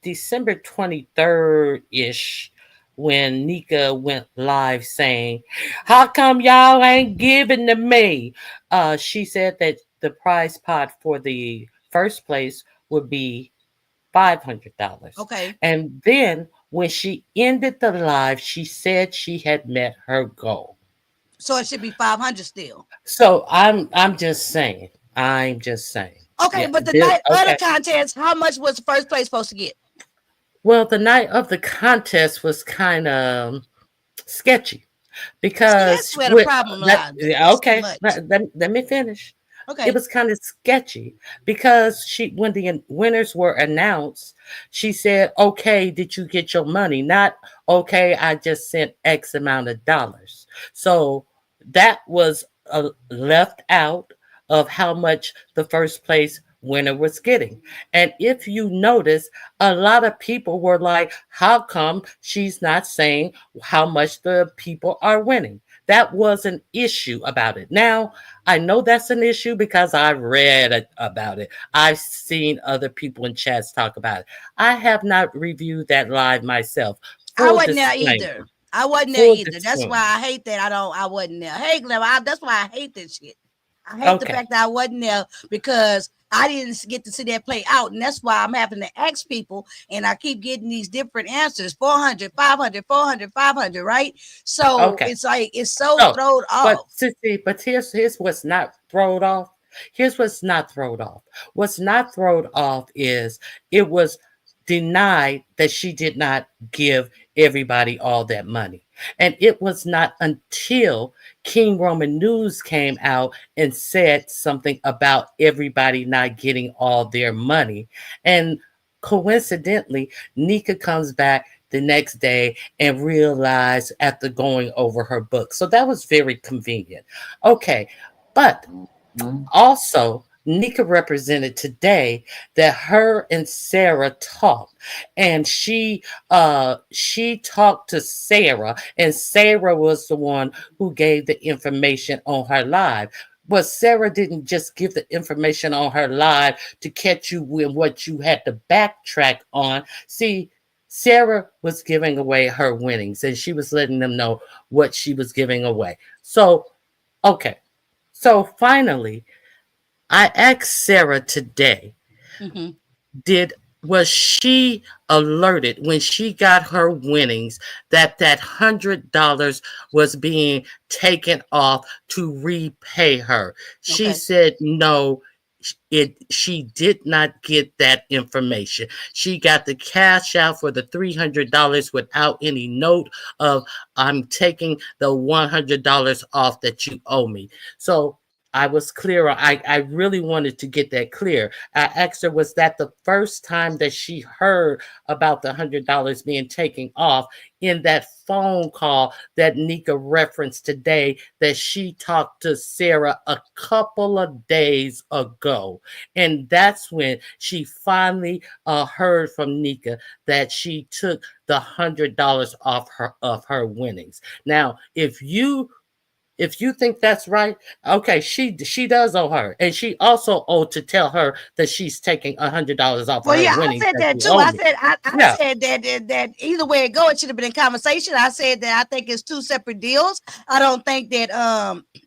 G: December 23rd ish, when Nika went live saying, "How come y'all ain't giving to me?" She said that the prize pot for the first place would be $500.
C: Okay.
G: And then when she ended the live, she said she had met her goal.
C: So it should be 500 still.
G: So I'm just saying. Okay,
C: but the night of the contest, how much was the first place supposed to get?
G: Well, the night of the contest was kind of sketchy because
C: that's where the problem lies.
G: Okay, let me finish.
C: Okay.
G: It was kind of sketchy because when the winners were announced, she said, "Okay, did you get your money?" Not, "Okay, I just sent X amount of dollars." So that was left out of how much the first place winner was getting. And if you notice, a lot of people were like, "How come she's not saying how much the people are winning?" That was an issue about it. Now, I know that's an issue because I read about it. I've seen other people in chats talk about it. I have not reviewed that live myself.
C: I
G: Full
C: wasn't there
G: disclaimer.
C: either. I wasn't there
G: Full
C: either. That's why
G: disclaimer.
C: I hate that. I wasn't there. Hey, Glenn, that's why I hate this shit. I hate the
G: Okay.
C: fact that I wasn't there because I didn't get to see that play out. And that's why I'm having to ask people. And I keep getting these different answers 400, 500, 400, 500, right? So
G: Okay.
C: it's like, it's so
G: So,
C: thrown
G: but
C: off.
G: Sissy, but here's what's not thrown off. Here's what's not thrown off. What's not thrown off is it was denied that she did not give everybody all that money. And it was not until King Roman News came out and said something about everybody not getting all their money. And coincidentally, Nika comes back the next day and realized after going over her book. So that was very convenient. Okay. But also, Nika represented today that her and Sarah talked, and she talked to Sarah, and Sarah was the one who gave the information on her live. But Sarah didn't just give the information on her live to catch you with what you had to backtrack on. See, Sarah was giving away her winnings, and she was letting them know what she was giving away. So, okay. So finally, I asked Sarah today,
C: Mm-hmm.
G: was she alerted when she got her winnings that $100 was being taken off to repay her? She
C: Okay.
G: said no. She did not get that information. She got the cash out for the $300 without any note of, "I'm taking the $100 off that you owe me." So I was clear. I really wanted to get that clear. I asked her, was that the first time that she heard about the $100 being taken off in that phone call that Nika referenced today that she talked to Sarah a couple of days ago? And that's when she finally heard from Nika that she took the $100 off her winnings. Now, if you think that's right, okay, she does owe her, and she also owed to tell her that she's taking $100 off of
C: Well,
G: her
C: yeah, I
G: winnings
C: said
G: that
C: that
G: you
C: too.
G: owe
C: I
G: me.
C: said I
G: Yeah,
C: said that either way it go, it should have been in conversation. I said that I think it's two separate deals. I don't think that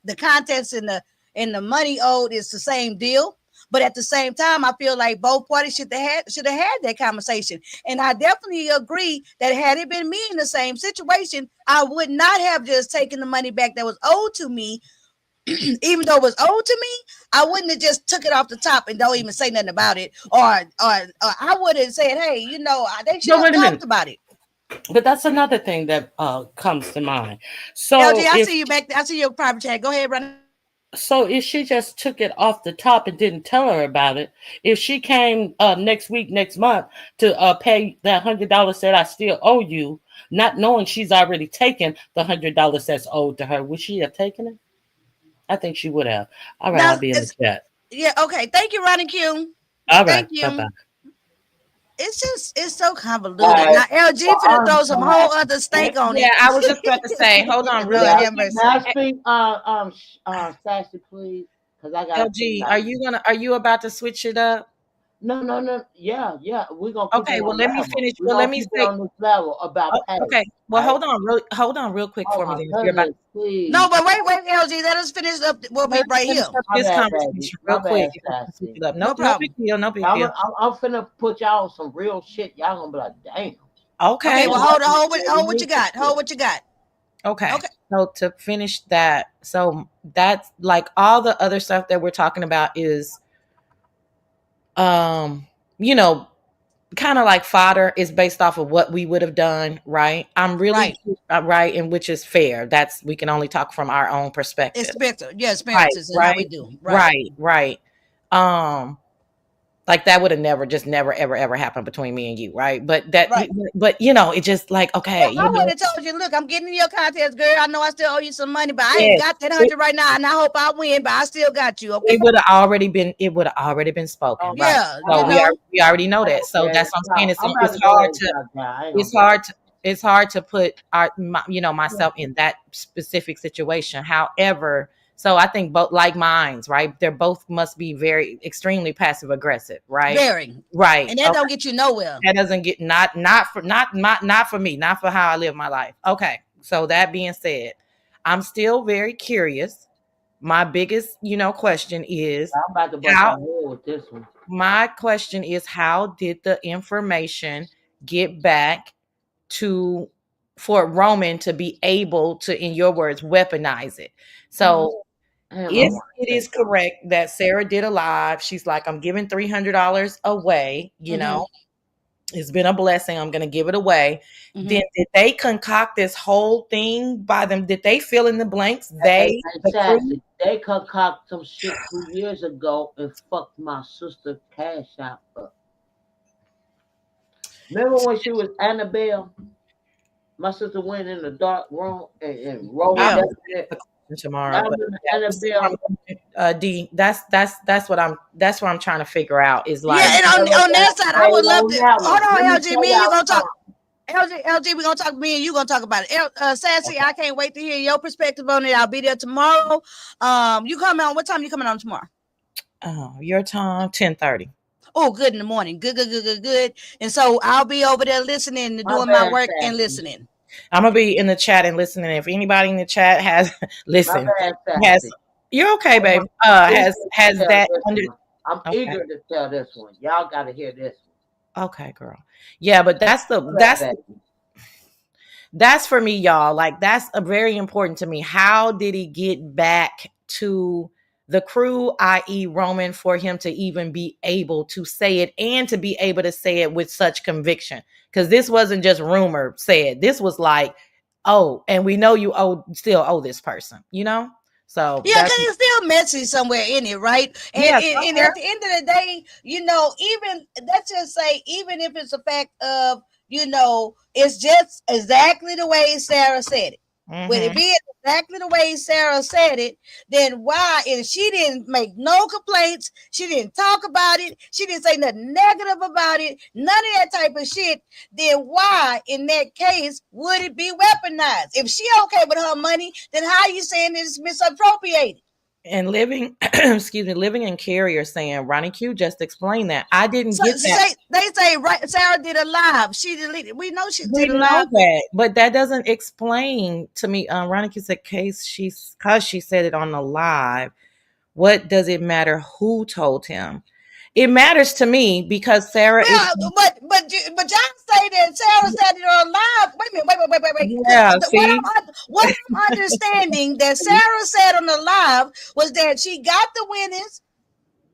C: the contest and the money owed is the same deal. But at the same time, I feel like both parties should have had that conversation. And I definitely agree that had it been me in the same situation, I would not have just taken the money back that was owed to me. Even though it was owed to me, I wouldn't have just took it off the top and don't even say nothing about it. Or I would have said, hey, they should
G: but
C: have
G: wait a
C: talked
G: minute.
C: about it.
G: But that's another thing that comes to mind.
C: LG,
G: So
C: I
G: if
C: see you back there. I see your private chat. Go ahead, run.
G: if she just took it off the top and didn't tell her about it, if she came next week, next month to pay that $100 that I still owe you, not knowing she's already taken the $100 that's owed to her, would she have taken it? I think she would have. All right,
C: Now,
G: I'll be in the chat.
C: yeah, okay. Thank you, Ronnie Q.
G: All
C: Thank
G: right, bye bye.
C: you. It's so convoluted. Now, LG finna throw some whole other stank on
E: Yeah,
C: it.
E: I was just about to say, hold on, really
C: Lord
E: quick.
C: have mercy.
H: May I speak, Sassy, please? Because I got
E: LG, are you about to switch it up?
H: No. Yeah. We're gonna keep
E: Okay,
H: it
E: well
H: on
E: let me
H: level.
E: finish.
H: We're
E: Well, let
H: gonna
E: me
H: keep it
E: say,
H: on this level about
E: oh,
H: pay.
E: okay. Well,
H: Right?
E: hold on real quick
H: Oh
E: for me
H: my
E: then. If you're about
H: goodness, please.
C: No, but wait, LG. Let us finish up what we
E: let's
C: right
E: finish
C: here.
E: up
H: My
E: this
H: bad, baby.
E: conversation real
H: My
E: quick.
H: bad,
E: And we can switch
H: Sassy.
E: it up.
C: No
E: No big
C: problem.
E: deal, no big
H: I'm,
E: deal.
H: I'm, I'm finna put y'all on some real shit. Y'all gonna be like, damn.
C: Okay,
E: Okay,
C: well,
E: well,
C: hold what you got. Hold what you got.
E: okay.
C: Okay.
E: So to finish that, so that's like all the other stuff that we're talking about is, you know, kind of like fodder. Is based off of what we would have done, right? I'm really right, and which is fair. That's we can only talk from our own perspective.
C: Experiences and how we do.
E: Right. Like that would have never ever happened between me and you, right? But it just like, okay.
C: I would have told you, look, I'm getting in your contest, girl. I know I still owe you some money, but I ain't got that 100 right now, and I hope I win, but I still got you. Okay.
E: It would have already been spoken.
C: Yeah.
E: So we already know that. So that's what I'm saying. It's hard to put myself in that specific situation. However, so I think both like minds, right? They're both must be very extremely passive aggressive, right?
C: Very
E: right,
C: and that don't get you nowhere.
E: That doesn't get not for me, not for how I live my life. Okay, so that being said, I'm still very curious. My biggest, question is
H: I'm about to bust my head with this one.
E: My question is, how did the information get back for Roman to be able to, in your words, weaponize it? So if it is correct that Sarah did a live, she's like, I'm giving $300 away, it's been a blessing, I'm going to give it away. Then did they concoct this whole thing by them? Did they fill in the blanks?
H: They concoct some shit 2 years ago and fucked my sister Cash App up. Remember when she was Annabelle? My sister went in the dark room and rolled up
E: tomorrow. D, that's what I'm trying to figure out is like,
C: and on that side, I would love to. Hold on, LG, me and you gonna talk. LG, we gonna talk. Me and you gonna talk about it. Sassy, I can't wait to hear your perspective on it. I'll be there tomorrow. You coming on? What time you coming on tomorrow?
E: Your time, 10:30.
C: Oh, good in the morning. Good. And so I'll be over there listening, doing my work and listening.
E: I'm gonna be in the chat and listening. If anybody in the chat has you're okay, babe. Has that under?
H: I'm eager to tell this one. Y'all gotta hear this one.
E: Okay, girl. Yeah, but that's for me, y'all. Like that's very important to me. How did he get back to the crew, i.e. Roman, for him to even be able to say it and to be able to say it with such conviction? Because this wasn't just rumor said. This was like, oh, and we know you still owe this person, So
C: yeah, because it's still messy somewhere in it, right? And, and at the end of the day, even let's just say, even if it's a fact of, it's just exactly the way Sarah said it. When it be exactly the way Sarah said it, then why? And she didn't make no complaints. She didn't talk about it. She didn't say nothing negative about it. None of that type of shit. Then why, in that case, would it be weaponized? If she okay with her money, then how are you saying it's misappropriated?
E: And living in Carrier saying Ronnie Q just explained that. I didn't get that.
C: They say Sarah did a live. She deleted. We know she did a live.
E: But that doesn't explain to me. Ronnie Q said because she said it on the live. What does it matter who told him? It matters to me because Sarah is.
C: But John say that Sarah said it on live. Wait.
E: Yeah,
C: what I'm understanding that Sarah said on the live was that she got the winnings.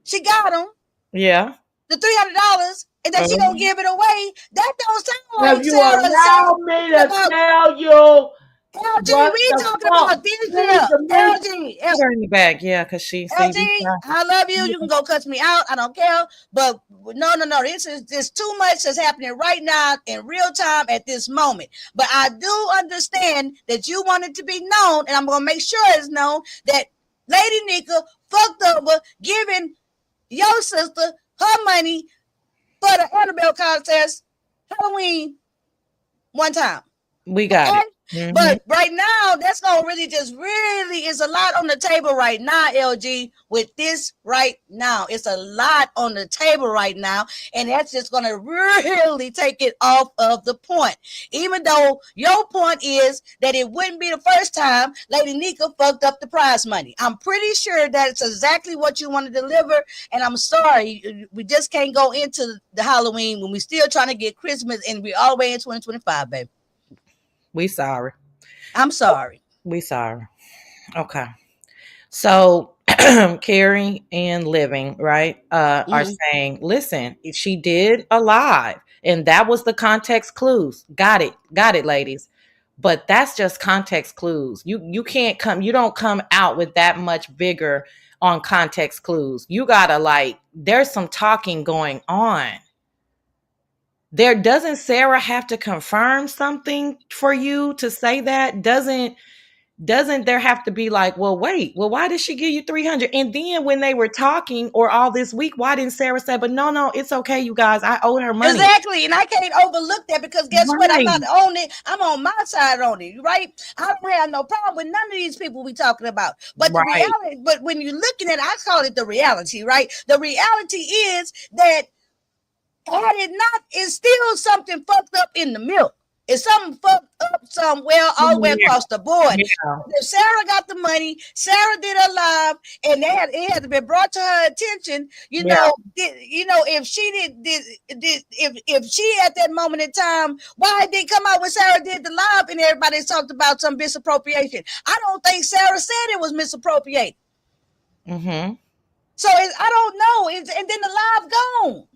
C: She got them.
E: Yeah.
C: The $300, and that she gonna give it away. That don't sound like
H: if you
C: Sarah.
H: Allow me to tell you.
C: LG, we talking about this here. LG,
E: her in the back, yeah, because she.
C: LG, I love you. You can go cuss me out. I don't care. But no. There's too much that's happening right now in real time at this moment. But I do understand that you want it to be known, and I'm gonna make sure it's known that Lady Nika fucked over giving your sister her money for the Annabelle contest Halloween one time.
E: We got it. Mm-hmm.
C: But right now, that's gonna really is a lot on the table right now, LG, with this right now. It's a lot on the table right now, and that's just gonna really take it off of the point. Even though your point is that it wouldn't be the first time Lady Nika fucked up the prize money. I'm pretty sure that it's exactly what you want to deliver, and I'm sorry, we just can't go into the Halloween when we're still trying to get Christmas, and we're all the way in 2025, baby.
E: We sorry.
C: I'm sorry.
E: We sorry. Okay. So Carrie and Living, right, are saying, listen, if she did a live, And that was the context clues. Got it, ladies. But that's just context clues. You don't come out with that much bigger on context clues. You gotta there's some talking going on. Doesn't Sarah have to confirm something for you to say that? Doesn't there have to be why did she give you 300? And then when they were talking or all this week, why didn't Sarah say, but no, it's okay, you guys, I owed her money.
C: Exactly. And I can't overlook that because guess what? I'm not on it. I'm on my side on it, right? I don't have no problem with none of these people we talking about. But the reality, but when you're looking at it, I call it the reality, right? The reality is that had it not, it's still something fucked up in the milk. It's something fucked up somewhere all the way across the board. Yeah. Sarah got the money. Sarah did her live, and it had to be brought to her attention. You know, if she if she at that moment in time, why did it come out when Sarah did the live and everybody talked about some misappropriation? I don't think Sarah said it was misappropriated. Mm-hmm. So I don't know. And then the live gone.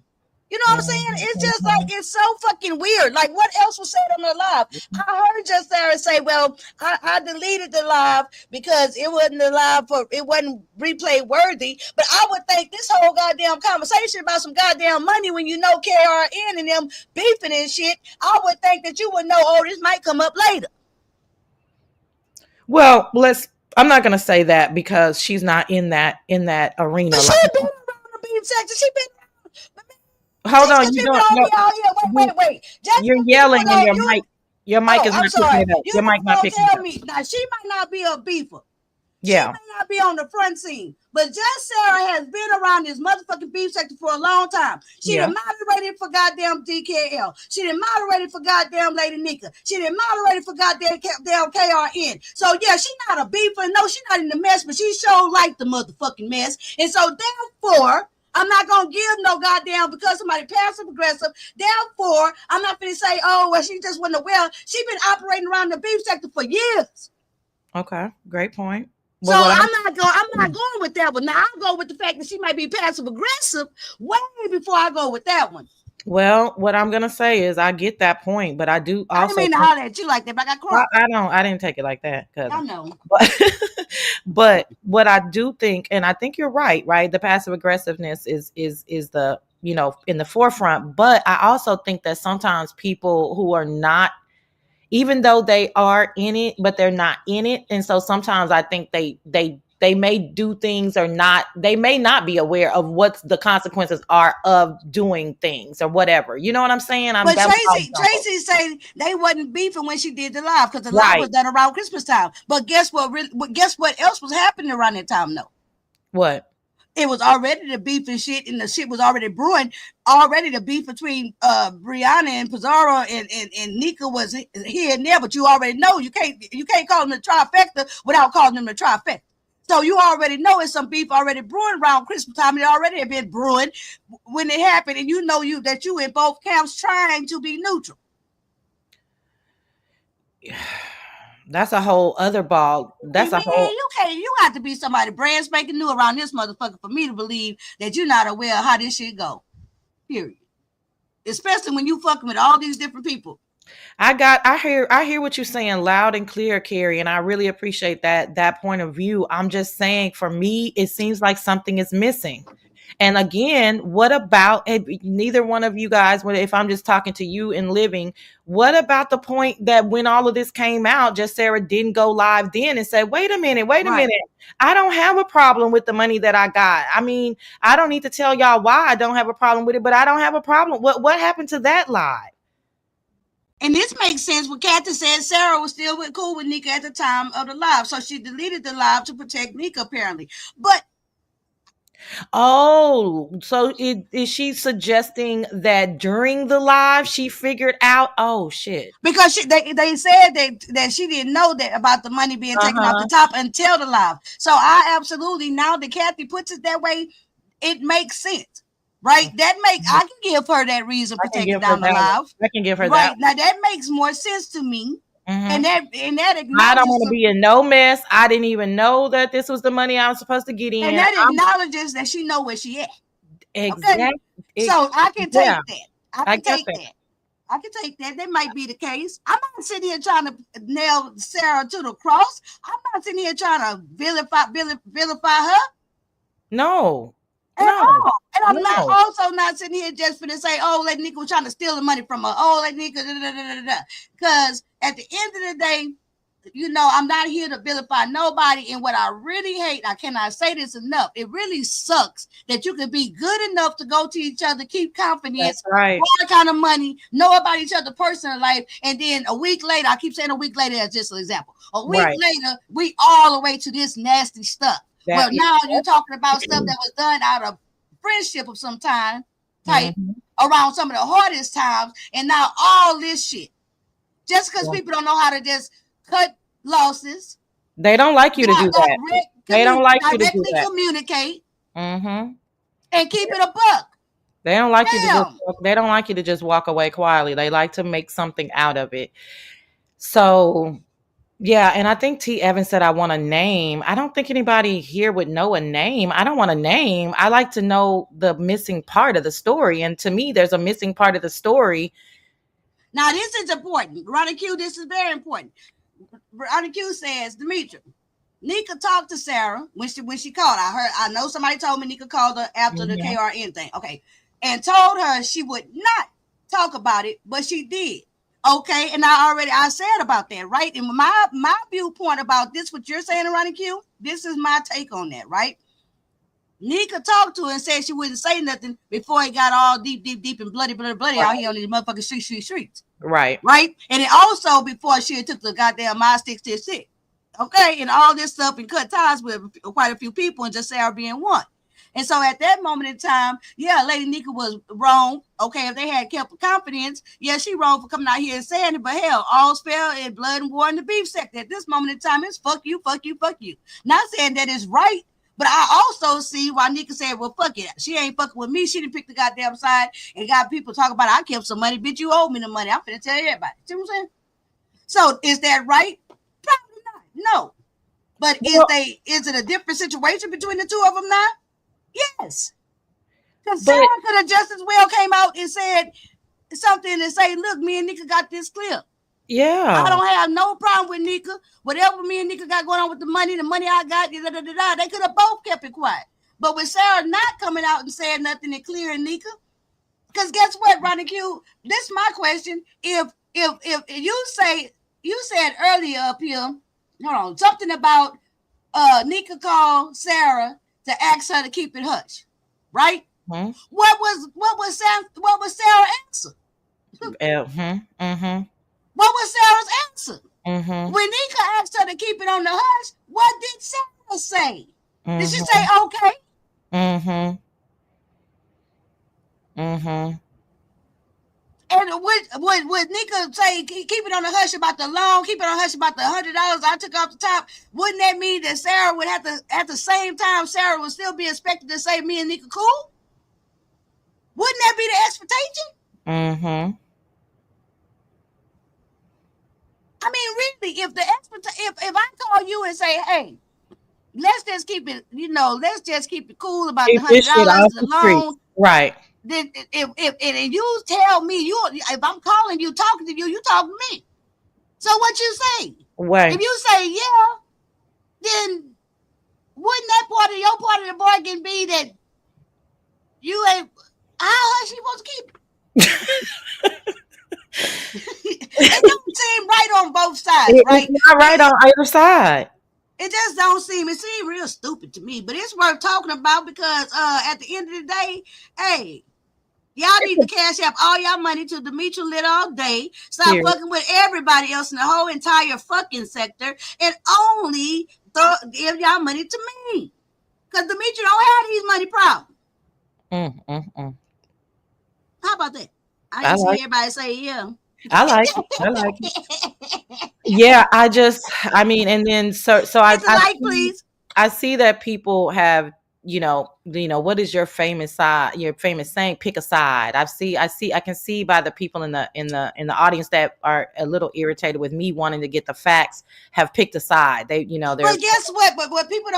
C: You know what I'm saying? It's just it's so fucking weird. Like, what else was said on the live? I heard just Sarah say, well, I deleted the live because it wasn't it wasn't replay worthy. But I would think this whole goddamn conversation about some goddamn money when you know KRN and them beefing and shit, I would think that you would know, this might come up later.
E: Well, I'm not going to say that because she's not in that arena.
C: She's been around the beef section. She's been
E: Hold on, you don't.
C: Wait.
E: You're yelling and your mic is not picking it up. Your mic not picking it up.
C: Now she might not be a beefer.
E: Yeah.
C: She may not be on the front scene, but just Sarah has been around this motherfucking beef sector for a long time. She done moderated for goddamn DKL. She done moderated for goddamn Lady Nika. She done moderated for goddamn KRN. So yeah, she not a beefer. No, she not in the mess, but she sure like the motherfucking mess. And so therefore, I'm not going to give no goddamn because somebody passive aggressive. Therefore, I'm not going to say, she just wasn't aware. She been operating around the beef sector for years.
E: Okay, great point.
C: Well, so I'm not going with that one. Now I'll go with the fact that she might be passive aggressive way before I go with that one.
E: Well, what I'm gonna say is I get that point, but I do also.
C: I didn't mean to holler at you like that, but I got crossed.
E: I didn't take it like that.
C: I know.
E: But what I do think, and I think you're right. The passive aggressiveness is the in the forefront. But I also think that sometimes people who are not, even though they are in it, but they're not in it, and so sometimes I think they may do things they may not be aware of what the consequences are of doing things or whatever. You know what I'm saying?
C: But Tracy said they wasn't beefing when she did the live because the live was done around Christmas time. But guess what else was happening around that time though?
E: What?
C: It was already the beef and shit, and the shit was already brewing. Already the beef between Brianna and Pizarro and Nika was here and there, but you already know you can't call them the trifecta without calling them the trifecta. So you already know it's some beef already brewing around Christmas time. It already had been brewing when it happened, and you know that you in both camps trying to be neutral.
E: That's a whole other ball.
C: You have to be somebody brand spanking new around this motherfucker for me to believe that you're not aware of how this shit go. Period. Especially when you fucking with all these different people.
E: I hear what you're saying loud and clear, Carrie, and I really appreciate that point of view. I'm just saying, for me, it seems like something is missing. And again, what about neither one of you guys, if I'm just talking to you and living, what about the point that when all of this came out, just Sarah didn't go live then and say, wait a minute. I don't have a problem with the money that I got. I mean, I don't need to tell y'all why I don't have a problem with it, but I don't have a problem. What happened to that live?
C: And this makes sense. What Kathy said, Sarah was still cool with Nika at the time of the live. So she deleted the live to protect Nika, apparently. But
E: so is she suggesting that during the live she figured out, shit?
C: Because they said that she didn't know that about the money being taken off the top until the live. So I absolutely, now that Kathy puts it that way, it makes sense. Right, I can give her that reason for taking down the live.
E: I can give her
C: that.
E: Right
C: now, that makes more sense to me. Mm-hmm. And that
E: I don't want to be in no mess. I didn't even know that this was the money I was supposed to get in.
C: And that acknowledges that she know where she at.
E: Exactly.
C: Okay? So I can take that. I can take that. I can take that. That might be the case. I'm not sitting here trying to nail Sarah to the cross. I'm not sitting here trying to vilify her.
E: No.
C: At all. And I'm not
E: No.
C: also not sitting here just for to say, oh, that Nika was trying to steal the money from her. Oh, that Nika, because at the end of the day, you know, I'm not here to vilify nobody. And what I really hate, I cannot say this enough. It really sucks that you can be good enough to go to each other, keep confidence,
E: right,
C: all that kind of money, know about each other's personal life, and then a week later, I keep saying a week later as just an example. A week later, we all the way to this nasty stuff. Well, now you're talking about stuff that was done out of friendship of some time type around some of the hardest times, and now all this shit. Just because people don't know how to just cut losses.
E: They don't like you to do that. They don't like you to do that.
C: Communicate and keep it a buck.
E: They don't like you to just, they don't like you to just walk away quietly. They like to make something out of it. So yeah, and I think T. Evans said, I want a name. I don't think anybody here would know a name. I don't want a name. I like to know the missing part of the story. And to me, there's a missing part of the story.
C: Now, this is important. Ronnie Q, this is very important. Ronnie Q says, Demetri, Nika talked to Sarah when she called. I know somebody told me Nika called her after the KRN thing. Okay. And told her she would not talk about it, but she did. Okay, and I said about that, right? And my viewpoint about this, what you're saying, Ronnie Q, this is my take on that, right? Nika talked to her and said she wouldn't say nothing before it got all deep and bloody out here on these motherfucking streets.
E: Right.
C: Right? And it also before she took the goddamn my stick. Okay, and all this stuff and cut ties with quite a few people and just Sarah being one. And so at that moment in time, yeah, Lady Nika was wrong. Okay, if they had kept confidence, yeah, she wrong for coming out here and saying it. But hell, all's fair in blood and war in the beef sector. At this moment in time, it's fuck you. Not saying that it's right, but I also see why Nika said, well, fuck it. She ain't fucking with me. She didn't pick the goddamn side and got people talking about it. I kept some money. Bitch, you owe me the money. I'm finna tell everybody. See what I'm saying? So is that right? Probably not. No. But is it a different situation between the two of them now? Yes. Because Sarah could have just as well came out and said something and say, look, me and Nika got this clip.
E: Yeah.
C: I don't have no problem with Nika. Whatever me and Nika got going on with the money I got, they could have both kept it quiet. But with Sarah not coming out and saying nothing and clearing Nika, because guess what, Ronnie Q? This is my question. If you said earlier up here, hold on, something about Nika called Sarah to ask her to keep it hush, right?
E: Mm-hmm.
C: What was Sarah's answer? What was Sarah's answer? When Nika asked her to keep it on the hush, what did Sarah say? Did she say okay? And would Nika say keep it on the hush about the loan, keep it on the hush about the $100 I took off the top? Wouldn't that mean that Sarah would have to, at the same time, Sarah would still be expected to say me and Nika cool? Wouldn't that be the expectation? I mean, really, if I call you and say, hey, let's just keep it, let's just keep it cool about the $100, the loan,
E: right?
C: Then if you tell me if I'm calling you, talking to you, you talk to me. So what you say?
E: Right.
C: If you say yeah, then wouldn't that your part of the bargain be that you ain't how she supposed to keep it? It don't seem right on both sides, right?
E: It's not right on either side.
C: It just don't seem. It seems real stupid to me, but it's worth talking about because at the end of the day, hey, y'all need to cash up all y'all money to demetralitALLday. Stop fucking with everybody else in the whole entire fucking sector and only give y'all money to me. Because Demetri don't have these money problems. How about that? I see everybody say yeah.
E: I like it. Yeah, I mean, and then so I please. I see that people have, what is your famous side, your famous saying, pick a side. I can see by the people in the audience that are a little irritated with me wanting to get the facts have picked a side. They're
C: But guess what? But what people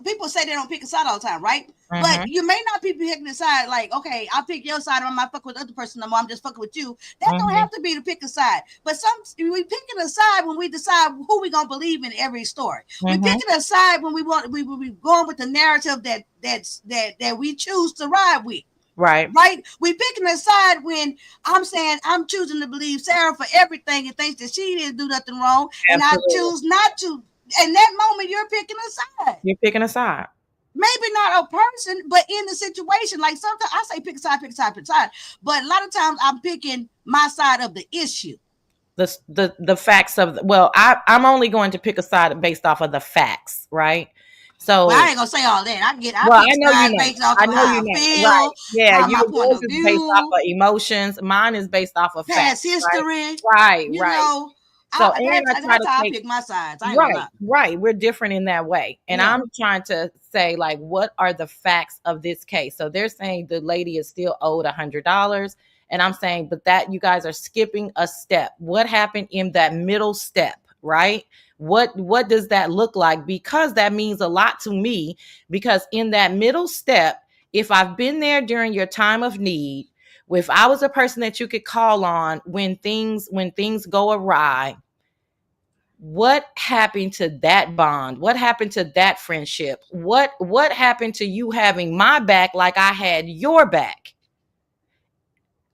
C: people say they don't pick a side all the time, right?
E: Mm-hmm.
C: But you may not be picking a side. Like, okay, I'll pick your side. I'm not fucking with the other person no more. I'm just fucking with you. That don't have to be to pick a side. But we picking a side when we decide who we gonna believe in every story. We picking a side when we going with the narrative that we choose to ride with.
E: Right.
C: We picking a side when I'm saying I'm choosing to believe Sarah for everything and thinks that she didn't do nothing wrong. Absolutely. And I choose not to. In that moment, you're picking a side.
E: You're picking a side.
C: Maybe not a person, but in the situation. Like sometimes I say pick a side, pick a side, pick a side. But a lot of times I'm picking my side of the issue.
E: The facts of I'm only going to pick a side based off of the facts, right? So
C: I ain't gonna say all that. I know you based off of how I feel.
E: Right. Yeah,
C: my point of view.
E: Based off of emotions. Mine is based off of
C: past
E: facts,
C: history.
E: Right.
C: You know,
E: so
C: that's how I pick my sides.
E: Right. We're different in that way. And I'm trying to say, like, what are the facts of this case? So they're saying the lady is still owed $100. And I'm saying, but that you guys are skipping a step. What happened in that middle step, right? What does that look like? Because that means a lot to me, because in that middle step, if I've been there during your time of need, if I was a person that you could call on when things go awry, what happened to that bond? What happened to that friendship? What happened to you having my back like I had your back?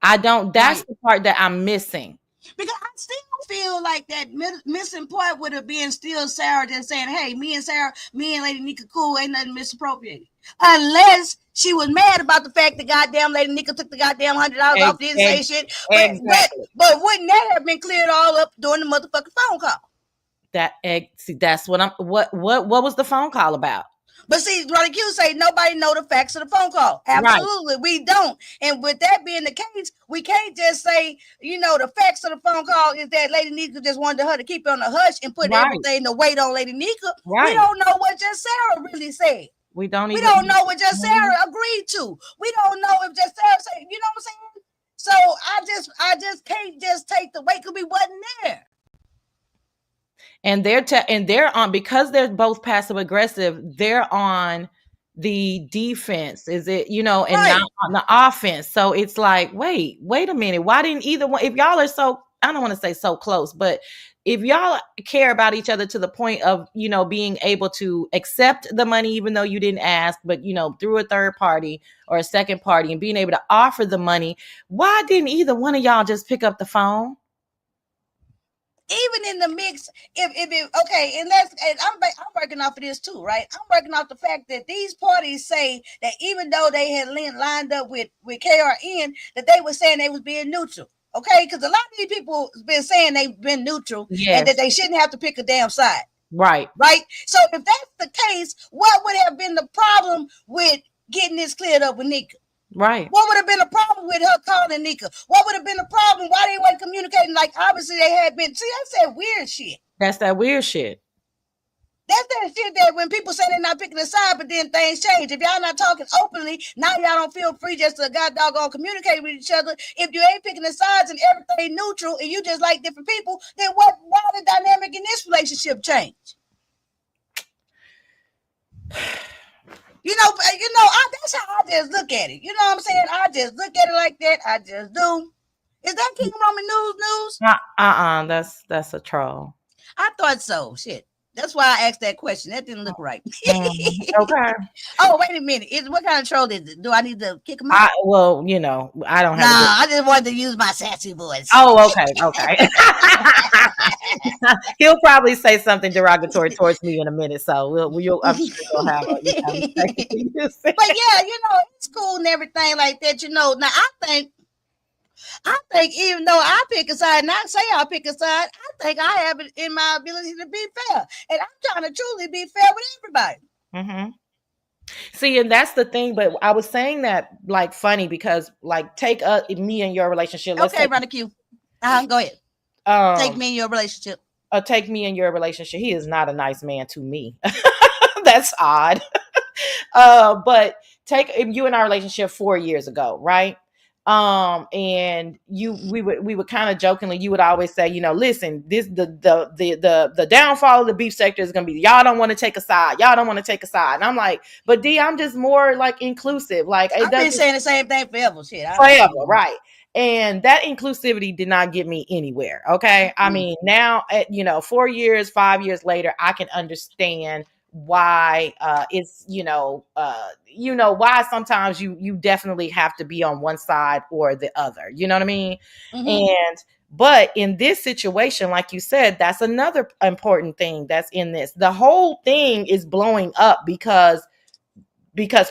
E: That's the part that I'm missing.
C: Because I still feel like that missing part would have been still Sarah just saying, hey, me and Lady Nika cool, ain't nothing misappropriated. Unless she was mad about the fact that goddamn Lady Nika took the goddamn $100 off, didn't say shit. But wouldn't that have been cleared all up during the motherfucking phone call?
E: That's what was the phone call about?
C: But see, Ronnie Q say nobody know the facts of the phone call. Absolutely, we don't. And with that being the case, we can't just say, the facts of the phone call is that Lady Nika just wanted her to keep it on the hush and put everything to wait on Lady Nika. Right. We don't know what just Sarah really said.
E: We don't
C: know what just Sarah agreed to. We don't know if just Sarah said, you know what I'm saying? So I just can't just take the weight because we wasn't there.
E: And they're on, because they're both passive aggressive, they're on the defense, is it, and not on the offense. So it's like, wait a minute. Why didn't either one, if y'all are so, I don't want to say so close, but if y'all care about each other to the point of, being able to accept the money, even though you didn't ask, but, through a third party or a second party, and being able to offer the money, why didn't either one of y'all just pick up the phone?
C: Even in the mix, and I'm working off of this too, right? I'm working off the fact that these parties say that even though they had lined up with KRN, that they were saying they was being neutral, okay? Because a lot of these people have been saying they've been neutral, and that they shouldn't have to pick a damn side,
E: right?
C: So if that's the case, what would have been the problem with getting this cleared up with Nika?
E: Right.
C: What would have been a problem with her calling Nika? What would have been a problem? Why they weren't communicating? Like, obviously they had been. See, that's that weird shit.
E: That's that weird shit.
C: That's that shit that when people say they're not picking a side, but then things change. If y'all not talking openly, now y'all don't feel free just to doggone communicate with each other. If you ain't picking the sides and everything neutral, and you just like different people, then why the dynamic in this relationship change? That's how I just look at it. You know what I'm saying? I just look at it like that. I just do. Is that King Roman news?
E: That's a troll.
C: I thought so. Shit. That's why I asked that question. That didn't look right.
E: Okay.
C: Oh, wait a minute. What kind of troll is it? Do I need to kick him out?
E: I don't have.
C: I just wanted to use my sassy voice.
E: Oh, okay. He'll probably say something derogatory towards me in a minute, so I'm sure we'll have. But yeah,
C: it's cool and everything like that. Now, I think even though I pick a side, not say I pick a side, I think I have it in my ability to be fair, and I'm trying to truly be fair with everybody.
E: Mm-hmm. See, and that's the thing. But I was saying that like funny because like take me and your relationship.
C: Okay, run the queue. Go ahead. Take me in your relationship.
E: Take me in your relationship. He is not a nice man to me. That's odd. But take you and our relationship 4 years ago, right? And we would kind of jokingly, you would always say, you know, listen, this the downfall of the beef sector is gonna be y'all don't want to take a side, y'all don't want to take a side. And I'm like, but D, I'm just more like inclusive. Like
C: I've been saying the same thing forever. Shit,
E: forever, right? And that inclusivity did not get me anywhere. Okay. I mean, now, you know, 4 years, 5 years later, I can understand why it's, why sometimes you definitely have to be on one side or the other. You know what I mean? But in this situation, like you said, that's another important thing that's in this. The whole thing is blowing up because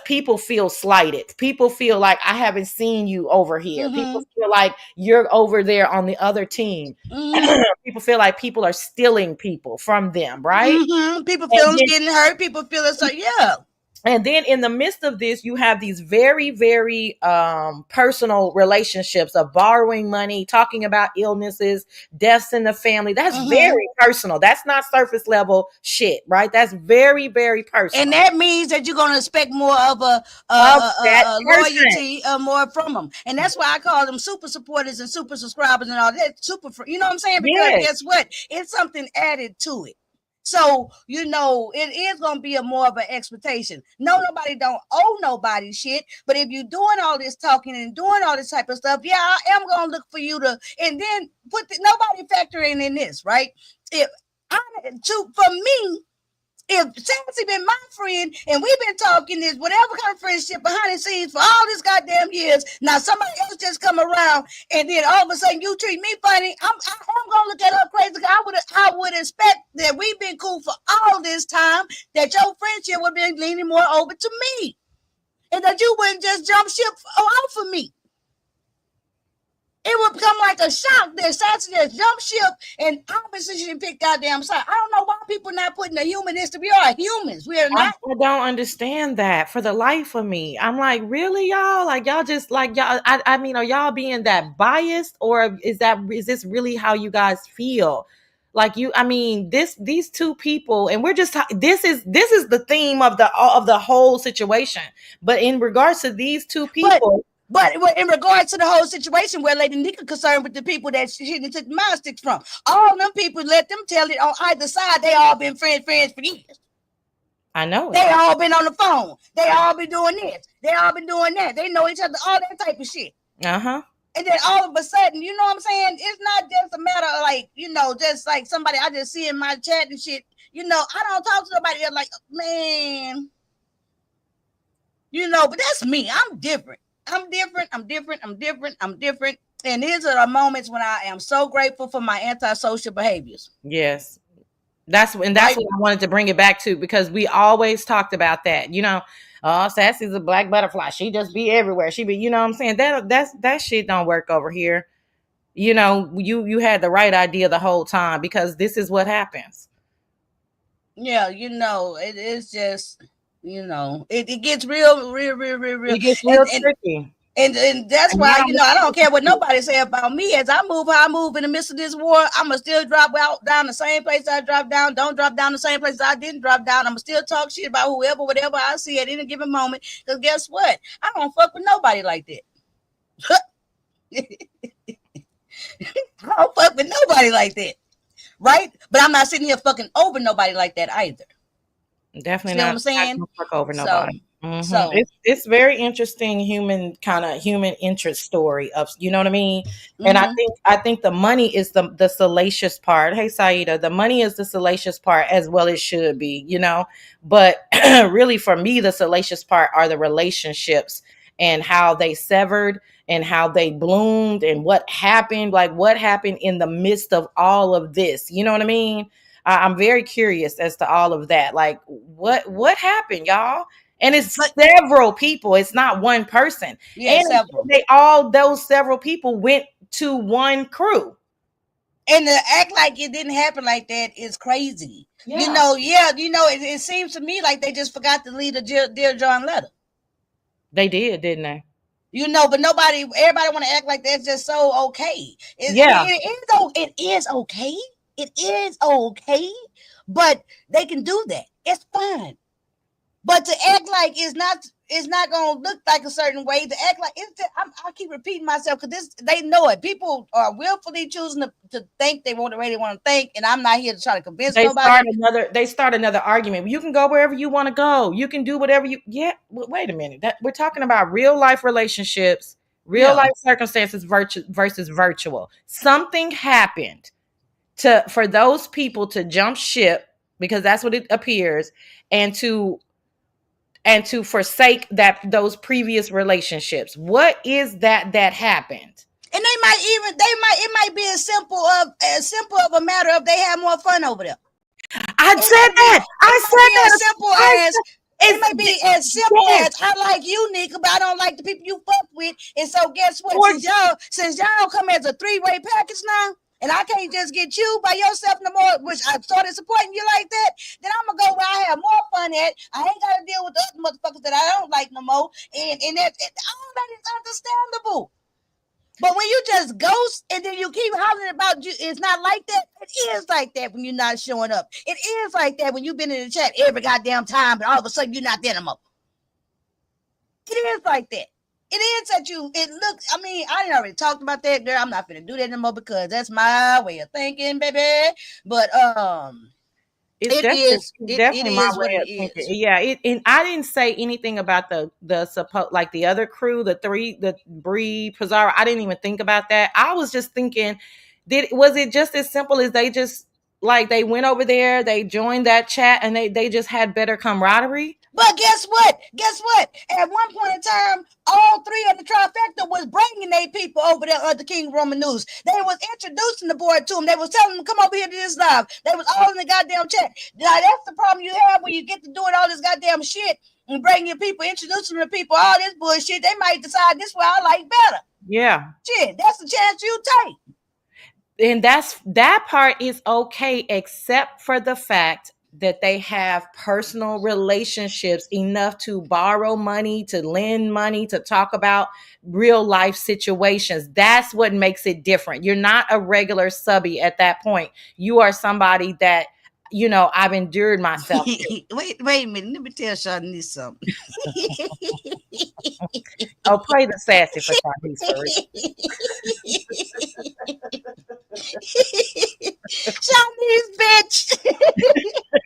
E: people feel slighted. People feel like I haven't seen you over here. People feel like you're over there on the other team. People feel like people are stealing people from them, right?
C: People feel them getting hurt. People feel it's like, yeah.
E: And then in the midst of this, you have these very, very personal relationships of borrowing money, talking about illnesses, deaths in the family. That's very personal. That's not surface level shit, right? That's very, very personal.
C: And that means that you're going to expect more of a loyalty more from them. And that's why I call them super supporters and super subscribers and all that. You know what I'm saying? Because guess what? It's something added to it. So, you know, it is going to be a more of an expectation. No, nobody don't owe nobody shit. But if you're doing all this talking and doing all this type of stuff, yeah, I am going to look for you to, and then nobody factoring in this, right? For me, if Sassy been my friend and we've been talking this whatever kind of friendship behind the scenes for all this goddamn years, now somebody else just come around and then all of a sudden you treat me funny, I'm gonna look at her crazy. I would expect that we've been cool for all this time, that your friendship would be leaning more over to me, and that you wouldn't just jump ship off of me. It would become like a shock that Sassy just jump ship and obviously she didn't pick goddamn side. I don't know why people not putting the humanistic. We are humans. We are not.
E: I don't understand that for the life of me. I'm like, really, y'all? Like y'all just like y'all. I mean, are y'all being that biased, or is this really how you guys feel? Like these two people, and we're just this is the theme of the whole situation. But in regards to these two people.
C: But in regards to the whole situation where Lady Nika concerned with the people that she took the mouse sticks from, all them people, let them tell it on either side, they all been friends for years.
E: I know.
C: They all been on the phone. They all been doing this. They all been doing that. They know each other, all that type of shit. And then all of a sudden, you know what I'm saying? It's not just a matter of like, you know, just like somebody I just see in my chat and shit. You know, I don't talk to nobody else like, man. You know, but that's me. I'm different. And these are the moments when I am so grateful for my antisocial behaviors.
E: Yes. That's what I wanted to bring it back to, because we always talked about that. You know, Sassy's a black butterfly. She just be everywhere. She be, you know what I'm saying? That shit don't work over here. You know, you had the right idea the whole time, because this is what happens.
C: Yeah, you know, it is just, you know, it gets real.
E: It gets real tricky.
C: And that's why, you know, I don't care what nobody say about me. As I move how I move in the midst of this war, I'ma still drop down the same place I dropped down. Don't drop down the same place I didn't drop down. I'ma still talk shit about whatever I see at any given moment. Because guess what? I don't fuck with nobody like that. I don't fuck with nobody like that. Right? But I'm not sitting here fucking over nobody like that either.
E: Definitely
C: not.
E: What
C: I'm saying?
E: Fuck over nobody. So it's very interesting human interest story of, you know what I mean? And I think the money is the salacious part. Hey Saida, the money is the salacious part, as well it should be, you know. But really for me, the salacious part are the relationships and how they severed and how they bloomed and what happened in the midst of all of this. You know what I mean? I'm very curious as to all of that. Like what happened, y'all? And it's several people. It's not one person.
C: Yeah,
E: and
C: several.
E: Those several people went to one crew.
C: And to act like it didn't happen like that is crazy. Yeah. You know, it seems to me like they just forgot to leave a Dear John letter.
E: They did, didn't they?
C: You know, but everybody want to act like that's just so okay. It is okay. It is okay. But they can do that. It's fine. But to act like it's not, it's not gonna look like a certain way to act like it's. I keep repeating myself because they know it. People are willfully choosing to think they want the way they want to think, and I'm not here to try to convince nobody.
E: They start another argument. You can go wherever you want to go. You can do whatever you. Yeah, wait a minute. That we're talking about real life relationships, real life circumstances versus virtual. Something happened for those people to jump ship, because that's what it appears, and to forsake those previous relationships. What is that happened?
C: And it might be as simple of a matter of they have more fun over there.
E: I said that.
C: It might be as simple as I like you, Nika, but I don't like the people you fuck with. And so guess what? Since y'all come as a 3-way package now, and I can't just get you by yourself no more, which I started supporting you like that, then I'm gonna go where I have more fun at. I ain't gotta deal with the other motherfuckers that I don't like no more. And all that is understandable. But when you just ghost and then you keep hollering about you, it's not like that. It is like that when you're not showing up. It is like that when you've been in the chat every goddamn time, but all of a sudden you're not there no more. It is like that. It is that I didn't already talked about that, girl. I'm not gonna do that no more because that's my way of thinking, baby. But
E: It's definitely my way of thinking. Yeah, and I didn't say anything about the support, like the other crew, the Bree, Pizarro. I didn't even think about that. I was just thinking, was it just as simple as they just they went over there, they joined that chat, and they just had better camaraderie?
C: But guess what? At one point in time, all three of the trifecta was bringing their people over there at the King Roman News. They was introducing the board to them. They was telling them, come over here to this live. They was all in the goddamn chat. Now, that's the problem you have when you get to doing all this goddamn shit and bring your people, introducing the people, all this bullshit. They might decide this way I like better.
E: Yeah.
C: Shit, that's the chance you take.
E: And that part is okay, except for the fact that they have personal relationships enough to borrow money, to lend money, to talk about real life situations. That's what makes it different. You're not a regular subby at that point. You are somebody that, I've endured myself.
C: Wait a minute. Let me tell Shanice something.
E: Oh, play the sassy for Shanice first.
C: Shanice, bitch.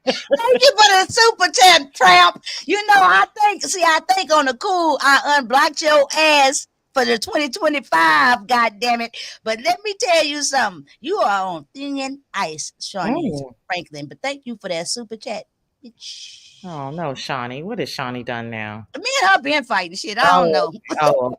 C: Thank you for the super chat, tramp. I think on the cool, I unblocked your ass for the 2025, goddamn it. But let me tell you something. You are on thin ice, Shawnee Franklin. But thank you for that super chat, bitch.
E: Oh no, Shawnee. What has Shawnee done now?
C: Me and her been fighting shit. I don't know.
E: Oh,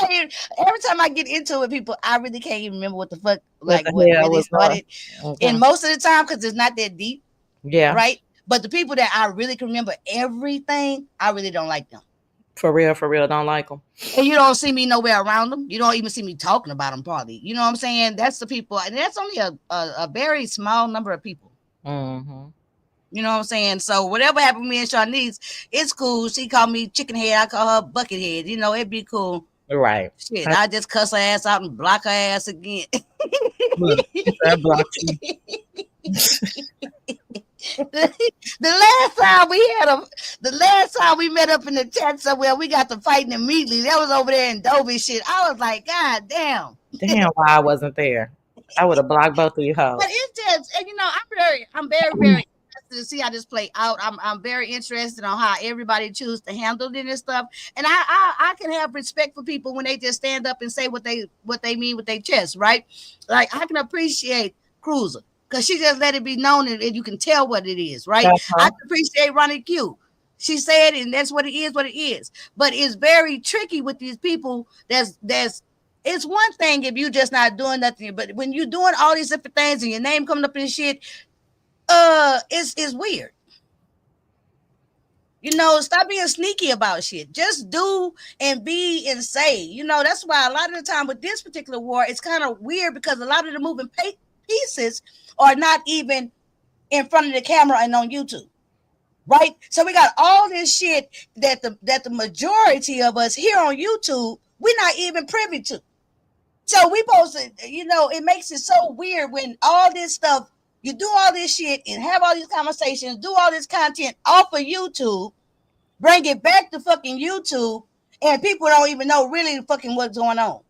E: okay.
C: Every time I get into it, people, I really can't even remember what the fuck, what
E: really
C: started. Okay. And most of the time, because it's not that deep.
E: Yeah.
C: Right? But the people that I really can remember everything, I really don't like them.
E: For real, don't like them.
C: And you don't see me nowhere around them. You don't even see me talking about them, probably. You know what I'm saying? That's the people, and that's only a very small number of people.
E: Mm-hmm.
C: You know what I'm saying? So whatever happened to me and Shanice, it's cool. She called me chicken head. I call her bucket head. It'd be cool.
E: Right.
C: Shit, I just cuss her ass out and block her ass again.
E: Look, I blocked you.
C: The last time we met up in the chat somewhere, we got to fighting immediately. That was over there in Dobie shit. I was like, God damn.
E: Damn, why I wasn't there. I would have blocked both of you hoes.
C: But it's just, and I'm very, very interested to see how this play out. I'm very interested on how everybody chooses to handle it and stuff. And I can have respect for people when they just stand up and say what they mean with their chest, right? Like I can appreciate Cruiser. Because she just let it be known and you can tell what it is, right? Uh-huh. I appreciate Ronnie Q. She said, and that's what it is. But it's very tricky with these people. It's one thing if you just not doing nothing, but when you're doing all these different things and your name coming up in shit, it's weird. Stop being sneaky about shit. Just do and be and say. That's why a lot of the time with this particular war, it's kind of weird because a lot of the moving pieces are not even in front of the camera and on YouTube, right? So we got all this shit that the majority of us here on YouTube, we're not even privy to. So we supposed to, it makes it so weird when all this stuff, you do all this shit and have all these conversations, do all this content off of YouTube, bring it back to fucking YouTube, and people don't even know really fucking what's going on.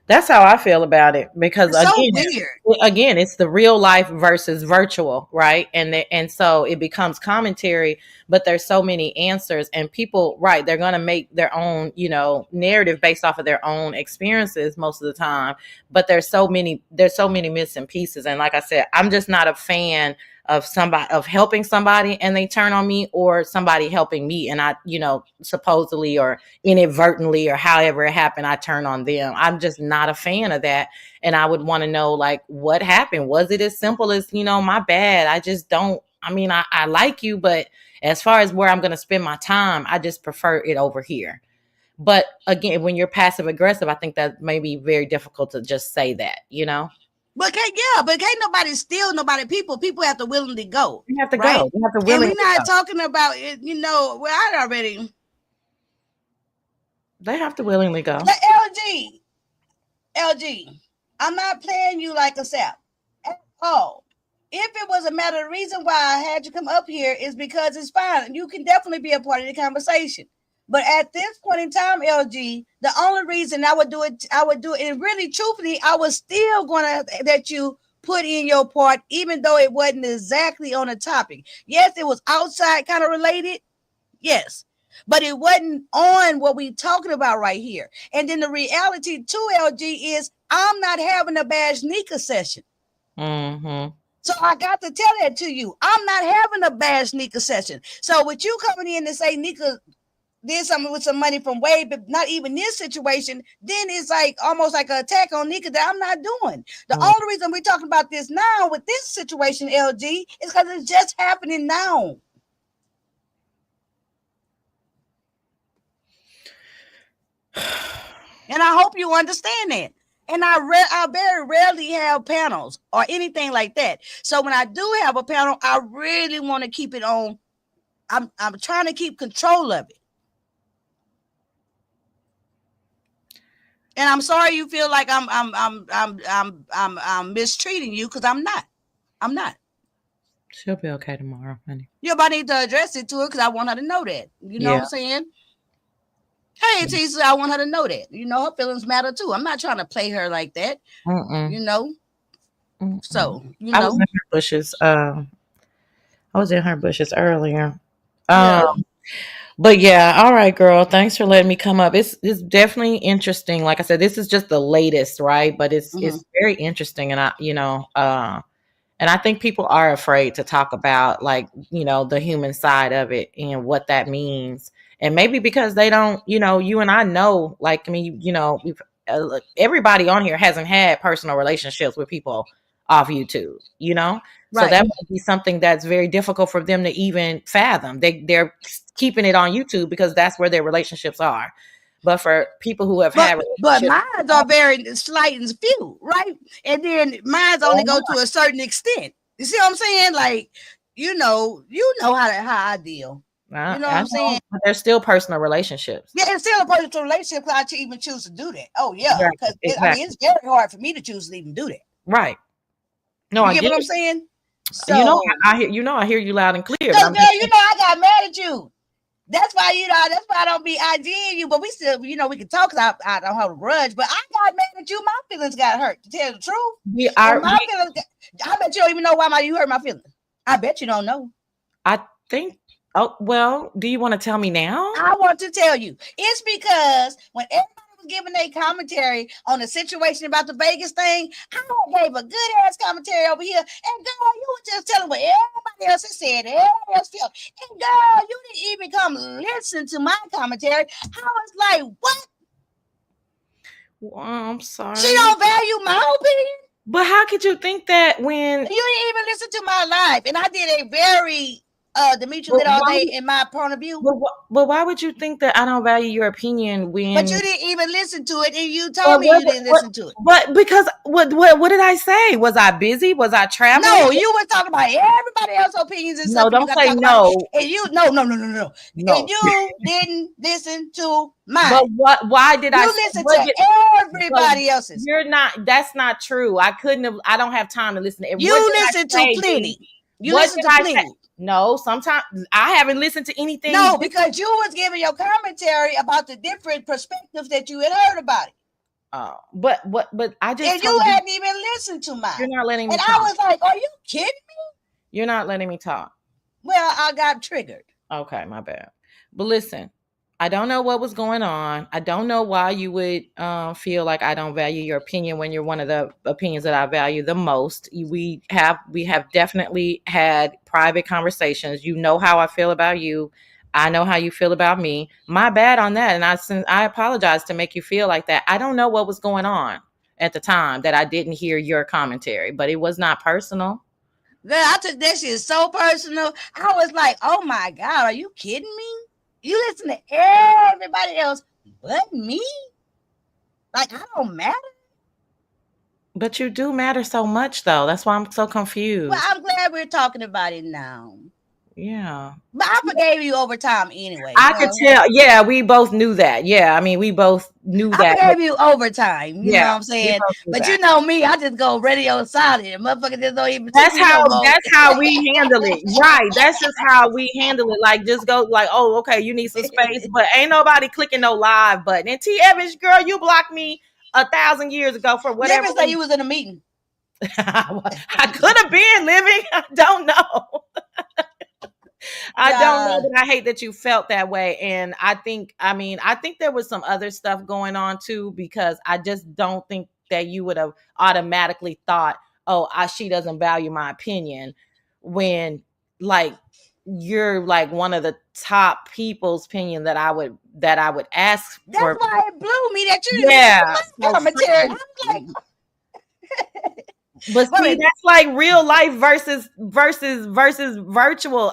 E: That's how I feel about it, because
C: it's so weird.
E: Again, it's the real life versus virtual, right? And so it becomes commentary, but there's so many answers, and people, right, they're going to make their own, narrative based off of their own experiences most of the time. But there's so many missing pieces, and like I said, I'm just not a fan of helping somebody and they turn on me, or somebody helping me and I, supposedly or inadvertently or however it happened, I turn on them. I'm just not a fan of that. And I would want to know, like, what happened? Was it as simple as, my bad? I just don't, I like you, but as far as where I'm going to spend my time, I just prefer it over here. But again, when you're passive aggressive, I think that may be very difficult to just say that,
C: But can't nobody steal nobody. People have to willingly go.
E: You have to
C: right?
E: go. You have to willingly
C: And we're not
E: go.
C: talking about it, well, I already.
E: They have to willingly go.
C: The LG, I'm not playing you like a sap at all. If it was a matter of reason why I had you come up here, is because it's fine. You can definitely be a part of the conversation. But at this point in time, LG, the only reason I would do it, and really, truthfully, I was still going to let you put in your part, even though it wasn't exactly on the topic. Yes, it was outside kind of related. Yes. But it wasn't on what we're talking about right here. And then the reality too, LG, is I'm not having a bad sneaker session.
E: Mm-hmm.
C: So I got to tell that to you. I'm not having a bad sneaker session. So with you coming in and say Nika did something with some money from Wade, but not even this situation, then it's like almost like an attack on Nika that I'm not doing. The only reason we're talking about this now with this situation, LG, is because it's just happening now. And I hope you understand that. And I very rarely have panels or anything like that. So when I do have a panel, I really want to keep it on. I'm trying to keep control of it. And I'm sorry you feel like I'm mistreating you, because I'm not. I'm not.
E: She'll be okay tomorrow, honey.
C: Yeah, but I need to address it to her because I want her to know that. You know what I'm saying? Hey, Tisa, I want her to know that. Her feelings matter too. I'm not trying to play her like that. So,
E: I was in her bushes. I was in her bushes earlier. But yeah, all right, girl. Thanks for letting me come up. It's definitely interesting. Like I said, this is just the latest, right? But it's very interesting, and and I think people are afraid to talk about, like, the human side of it and what that means. And maybe because they don't, you and I know, like, we've everybody on here hasn't had personal relationships with people off YouTube, So that might be something that's very difficult for them to even fathom. They're keeping it on YouTube because that's where their relationships are. But for people who have had
C: but mine are very slight and few, right? And then mine only go to a certain extent. You see what I'm saying? Like, you know how I deal. You know what I'm saying?
E: But they're still personal relationships.
C: Yeah, it's still a personal relationship because I even choose to do that. Oh yeah, because it's very hard for me to choose to even do that.
E: Right. No,
C: you get what I'm saying? So,
E: I hear you loud and clear.
C: Girl, I got mad at you. That's why I don't be IGing you, but we still, we can talk because I don't have a grudge. But I got mad at you. My feelings got hurt, to tell the truth. I bet you don't even know why you hurt my feelings. I bet you don't know.
E: I think. Oh, well, do you want to tell me now?
C: I want to tell you. It's because when everybody was giving their commentary on the situation about the Vegas thing, I gave a good ass commentary over here. And girl, you were just telling what everybody else has said, everybody else felt. And girl, you didn't even come listen to my commentary. I was like, what?
E: Well, I'm sorry.
C: She don't value my opinion?
E: But how could you think that when...
C: You didn't even listen to my live. And I did a very... demetralitALLday in my point of view.
E: But why would you think that I don't value your opinion when?
C: But you didn't even listen to it, and you told me you didn't listen to it.
E: But because what did I say? Was I busy? Was I traveling?
C: No, you were talking about everybody else's opinions and stuff.
E: No, don't say no.
C: And you no. And you didn't listen to mine.
E: But why did I?
C: You listened to everybody else's.
E: You're not. That's not true. I couldn't have. I don't have time to listen to everybody.
C: You listened to plenty. You listened to plenty.
E: No, sometimes I haven't listened to anything.
C: No, because you was giving your commentary about the different perspectives that you had heard about it.
E: But I just
C: and you hadn't even listened to mine.
E: You're not letting me
C: and
E: talk.
C: I was like, are you kidding me?
E: You're not letting me talk.
C: Well, I got triggered.
E: Okay, my bad. But listen, I don't know what was going on. I don't know why you would feel like I don't value your opinion when you're one of the opinions that I value the most. We have definitely had private conversations. You know how I feel about you. I know how you feel about me. My bad on that. And I apologize to make you feel like that. I don't know what was going on at the time that I didn't hear your commentary, but it was not personal.
C: Girl, I took that shit so personal. I was like, oh my God, are you kidding me? You listen to everybody else but me? Like, I don't matter.
E: But you do matter so much, though. That's why I'm so confused.
C: Well, I'm glad we're talking about it now.
E: Yeah.
C: But I forgave you over time anyway.
E: I could tell. Yeah, we both knew that. Yeah, I mean, we both knew that.
C: I forgave you over time. You know what I'm saying? But you know me, I just go radio silent. Motherfucker just don't even.
E: That's how we handle it. Right. That's just how we handle it. Like, just go like, oh, okay, you need some space. But ain't nobody clicking no live button. And T. Evans, girl, you blocked me 1,000 years ago for whatever.
C: Never say you was in a meeting.
E: I could have been living. I don't know. I don't know, but I hate that you felt that way. And I think there was some other stuff going on too, because I just don't think that you would have automatically thought, oh, she doesn't value my opinion, when like you're like one of the top people's opinion that I would ask for.
C: That's why it blew me that you
E: commentary.
C: I'm like,
E: but see, that's like real life versus virtual.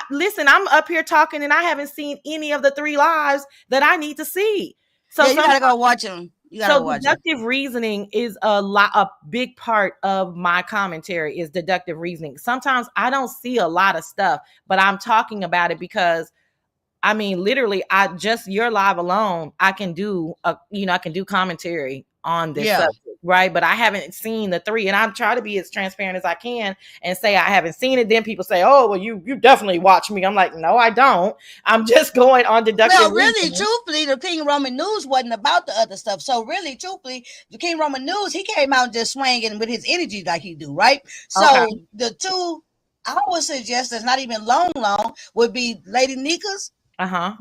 E: Listen, I'm up here talking and I haven't seen any of the 3 lives that I need to see. So
C: you gotta go watch them.
E: Deductive reasoning is a big part of my commentary is deductive reasoning. Sometimes I don't see a lot of stuff, but I'm talking about it because I mean, literally, your live alone, I can do commentary on this subject, right? But I haven't seen the 3, and I'm trying to be as transparent as I can and say I haven't seen it. Then people say, "Oh, well, you definitely watch me." I'm like, no, I don't. I'm just going on deductive.
C: Well, really, truthfully, the King Roman News wasn't about the other stuff. So, really, truthfully, the King Roman News, he came out just swinging with his energy like he do, right? So, the 2 I would suggest that's not even long would be Lady Nika's.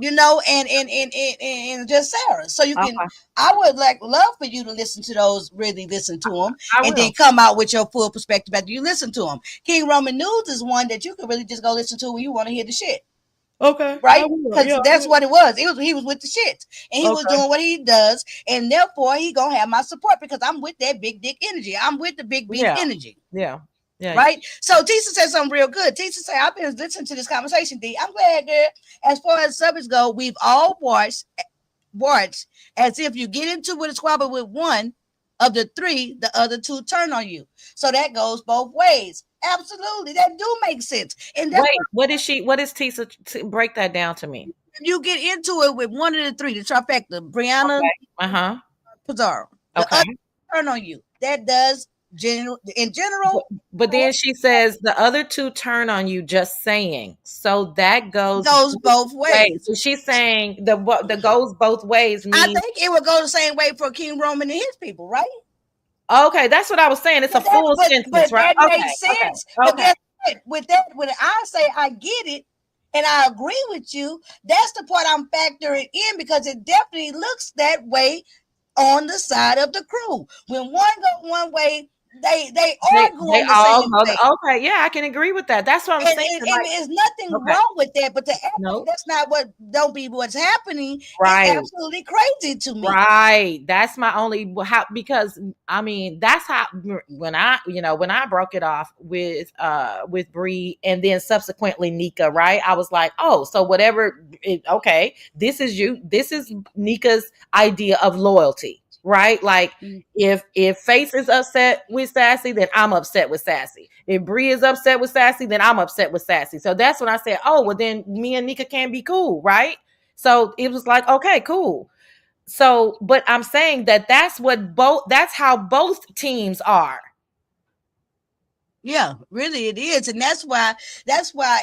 C: You know, and just Sarah. So you can, I would love for you to listen to those, really listen to them, and then come out with your full perspective after you listen to them. King Roman News is one that you can really just go listen to when you want to hear the shit.
E: Okay.
C: Right? Because that's what it was. He was with the shit. And he was doing what he does. And therefore, he gonna have my support because I'm with that big dick energy. I'm with the big beat energy.
E: Yeah.
C: Right. So Tisa said something real good. Tisa said, I've been listening to this conversation, D. I'm glad, girl. As far as subjects go, we've all watched as if you get into with a squabble with one of the 3, the other 2 turn on you. So that goes both ways. Absolutely. That do make sense. And
E: wait, what is Tisa? Break that down to me.
C: You get into it with one of the 3, the trifecta, Brianna, Pizarro. The other turn on you. That does in general,
E: but then she says the other 2 turn on you just saying, so that goes
C: both ways.
E: So she's saying the goes both ways means,
C: I think it would go the same way for King Roman and his people, right?
E: Okay, that's what I was saying. It's a full sentence, right?
C: That makes sense. But that's it. With that, when I say I get it and I agree with you, that's the part I'm factoring in because it definitely looks that way on the side of the crew. When one go one way, they are going the same way.
E: Okay, yeah, I can agree with that. That's what I'm saying.
C: And there's nothing wrong with that, but that's not what's happening.
E: Right.
C: It's absolutely crazy to me.
E: Right. That's my only because I mean that's how when I broke it off with Bree and then subsequently Nika, right? I was like, oh, so whatever. This is Nika's idea of loyalty. Right? Like if Face is upset with Sassy, then I'm upset with Sassy. If Bree is upset with Sassy, then I'm upset with Sassy. So that's when I said, oh, well then me and Nika can be cool, right? So it was like, okay, cool. So, but I'm saying that's how both teams are.
C: Yeah, really it is. And that's why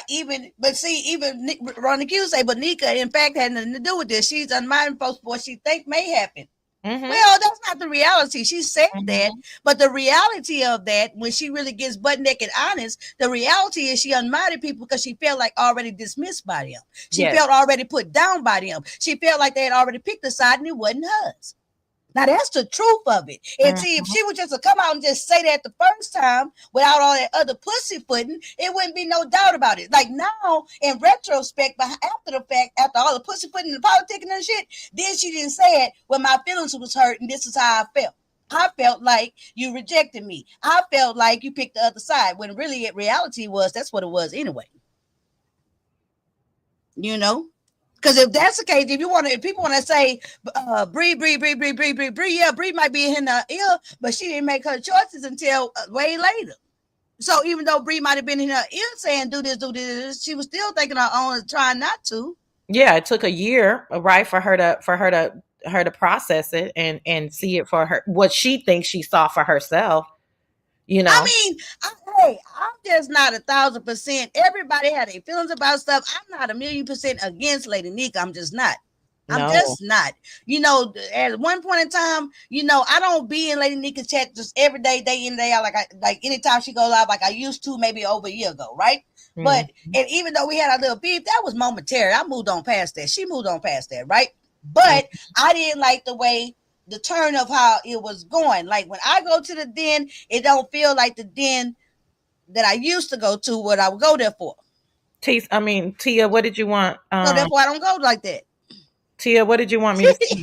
C: even, but see, even Ronnie Q say, but Nika, in fact, had nothing to do with this. She's unmindful folks for what she think may happen. Well, that's not the reality. She said that, but the reality of that, when she really gets butt naked honest, the reality is she unminded people because she felt like already dismissed by them. She felt already put down by them. She felt like they had already picked a side and it wasn't hers. Now that's the truth of it. And see, if she would just come out and just say that the first time without all that other pussyfooting, it wouldn't be no doubt about it. Like now, in retrospect, but after the fact, after all the pussyfooting and the politicking and shit, then she didn't say it when my feelings was hurt, and this is how I felt. I felt like you rejected me. I felt like you picked the other side, when really in reality was that's what it was anyway. You know? Because if that's the case, if people want to say, Bree, yeah, Bree might be in her ear, but she didn't make her choices until way later. So even though Bree might have been in her ear saying, do this, she was still thinking her own and trying not to.
E: Yeah, it took a year, right, for her to process it and see it for her, what she thinks she saw for herself. You know,
C: I mean, I'm just not 1,000%. Everybody had their feelings about stuff. I'm not 1,000,000% against Lady Nika. I'm just not. I'm just not. You know, at one point in time, you know, I don't be in Lady Nika's chat just every day in, day out, like anytime she goes live, like I used to maybe over a year ago, right? But and even though we had our little beef, that was momentary. I moved on past that. She moved on past that, right? But I didn't like the way the turn of how it was going. Like when I go to the den, it don't feel like the den that I used to go to, what I would go there for.
E: Tia, what did you want?
C: So therefore I don't go like that.
E: Tia, what did you want me to say?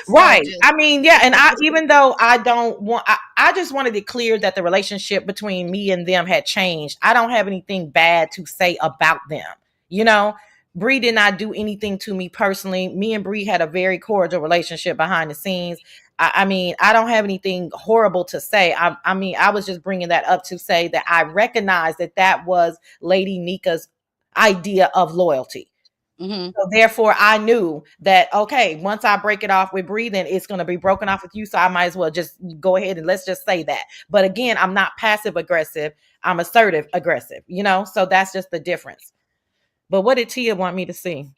E: Right. I mean, yeah. And even though I don't want, I just wanted it clear that the relationship between me and them had changed. I don't have anything bad to say about them. You know, Bree did not do anything to me personally. Me and Bree had a very cordial relationship behind the scenes. I mean, I don't have anything horrible to say. I mean, I was just bringing that up to say that I recognize that was Lady Nika's idea of loyalty. So therefore, I knew that, okay, once I break it off with Bree, then it's going to be broken off with you. So I might as well just go ahead and let's just say that. But again, I'm not passive aggressive. I'm assertive aggressive, you know? So that's just the difference. But what did Tia want me to see?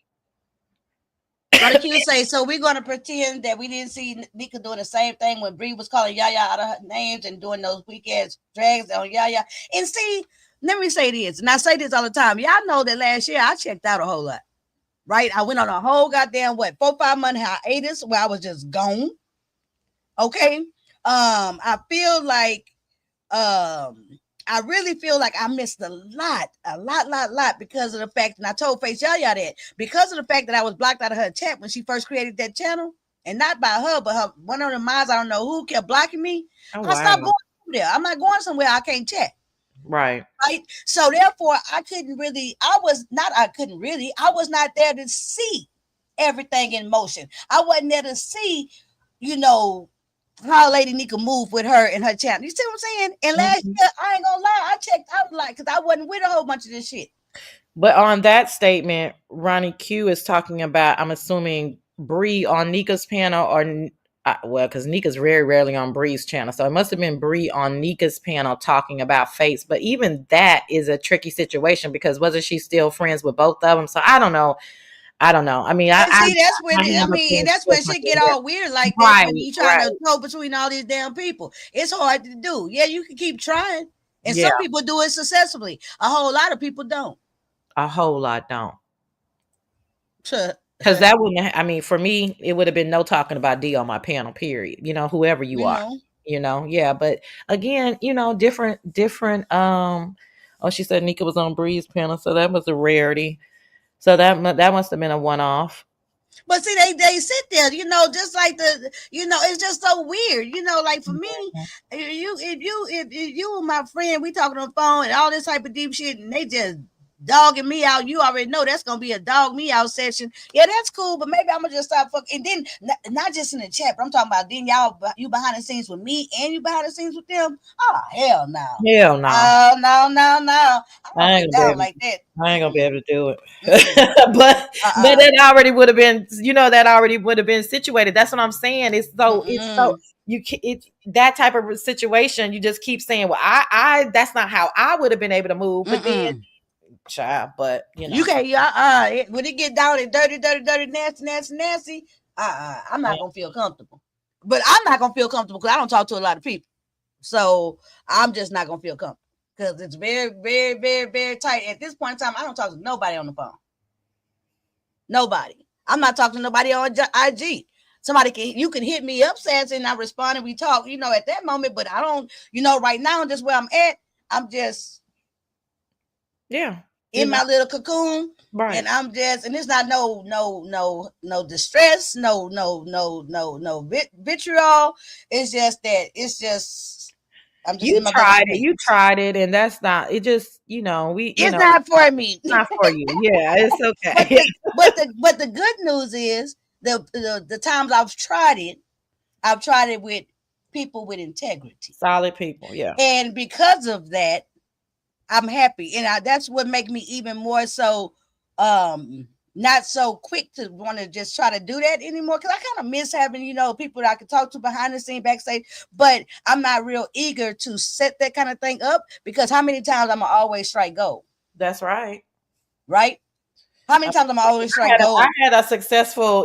C: What did you say? So we're going to pretend that we didn't see Nika doing the same thing when Bree was calling Yaya out of her names and doing those weak ass drags on Yaya. And see, let me say this, and I say this all the time. Y'all know that last year I checked out a whole lot. Right? I went on a whole goddamn 4-5 month hiatus where I was just gone. Okay. I feel like I really feel like I missed a lot because of the fact, and I told Face Yaya that because of the fact that I was blocked out of her chat when she first created that channel, and not by her, but her one of the mods, I don't know who, kept blocking me. I stopped going there. I'm not going somewhere I can't chat.
E: Right.
C: So therefore, I was not there to see everything in motion. I wasn't there to see, you know, how Lady Nika moved with her and her channel. You see what I'm saying? And last year, I ain't gonna lie, I checked out a lot because I wasn't with a whole bunch of this shit.
E: But on that statement, Ronnie Q is talking about, I'm assuming, Bree on Nika's panel, or because Nika's very rarely on Bree's channel. So it must have been Bree on Nika's panel talking about Face. But even that is a tricky situation because wasn't she still friends with both of them? So I don't know. I mean,
C: that's when shit get all weird like that when you trying to go between all these damn people. It's hard to do. Yeah, you can keep trying. And some people do it successfully. A whole lot of people don't.
E: A whole lot don't. Because that wouldn't, I mean, for me, it would have been no talking about D on my panel, period. You know, whoever you are, you know, yeah. But again, you know, different, oh, she said Nika was on Bree's panel. So that was a rarity. So that must have been a one-off.
C: But see, they sit there, you know, just like it's just so weird, you know. Like for me, if you and my friend, we talking on the phone and all this type of deep shit, and they just dogging me out, you already know that's gonna be a dog me out session. Yeah, that's cool, but maybe I'm gonna just stop fucking. And then not just in the chat, but I'm talking about then you behind the scenes with me and you behind the scenes with them. Oh hell no.
E: Hell no.
C: No. I don't get down like that.
E: I ain't gonna be able to do it. but that already would have been, that already would have been situated. That's what I'm saying. It's so you can, that type of situation. You just keep saying, well, I that's not how I would have been able to move. But then, child, but
C: you can't. When it get down and dirty, nasty. I'm not gonna feel comfortable. But I'm not gonna feel comfortable because I don't talk to a lot of people. So I'm just not gonna feel comfortable because it's very, very, very, very tight. At this point in time, I don't talk to nobody on the phone. Nobody. I'm not talking to nobody on IG. You can hit me up, Sassy, and I respond and we talk, at that moment, but I don't, right now, just where I'm at, I'm just in my little cocoon. Right. And I'm just, and it's not no distress, no vitriol. It's just I'm just
E: you tried it, and that's not it. Just
C: it's not for me.
E: Not for you. Yeah, it's okay.
C: but the good news is the times I've tried it with people with integrity,
E: solid people. Yeah,
C: and because of that, I'm happy, and that's what makes me even more so not so quick to want to just try to do that anymore, because I kind of miss having people that I can talk to behind the scene, backstage, but I'm not real eager to set that kind of thing up, because how many times I'm gonna always strike gold?
E: That's right.
C: How many times I'm always strike gold?
E: I had a successful,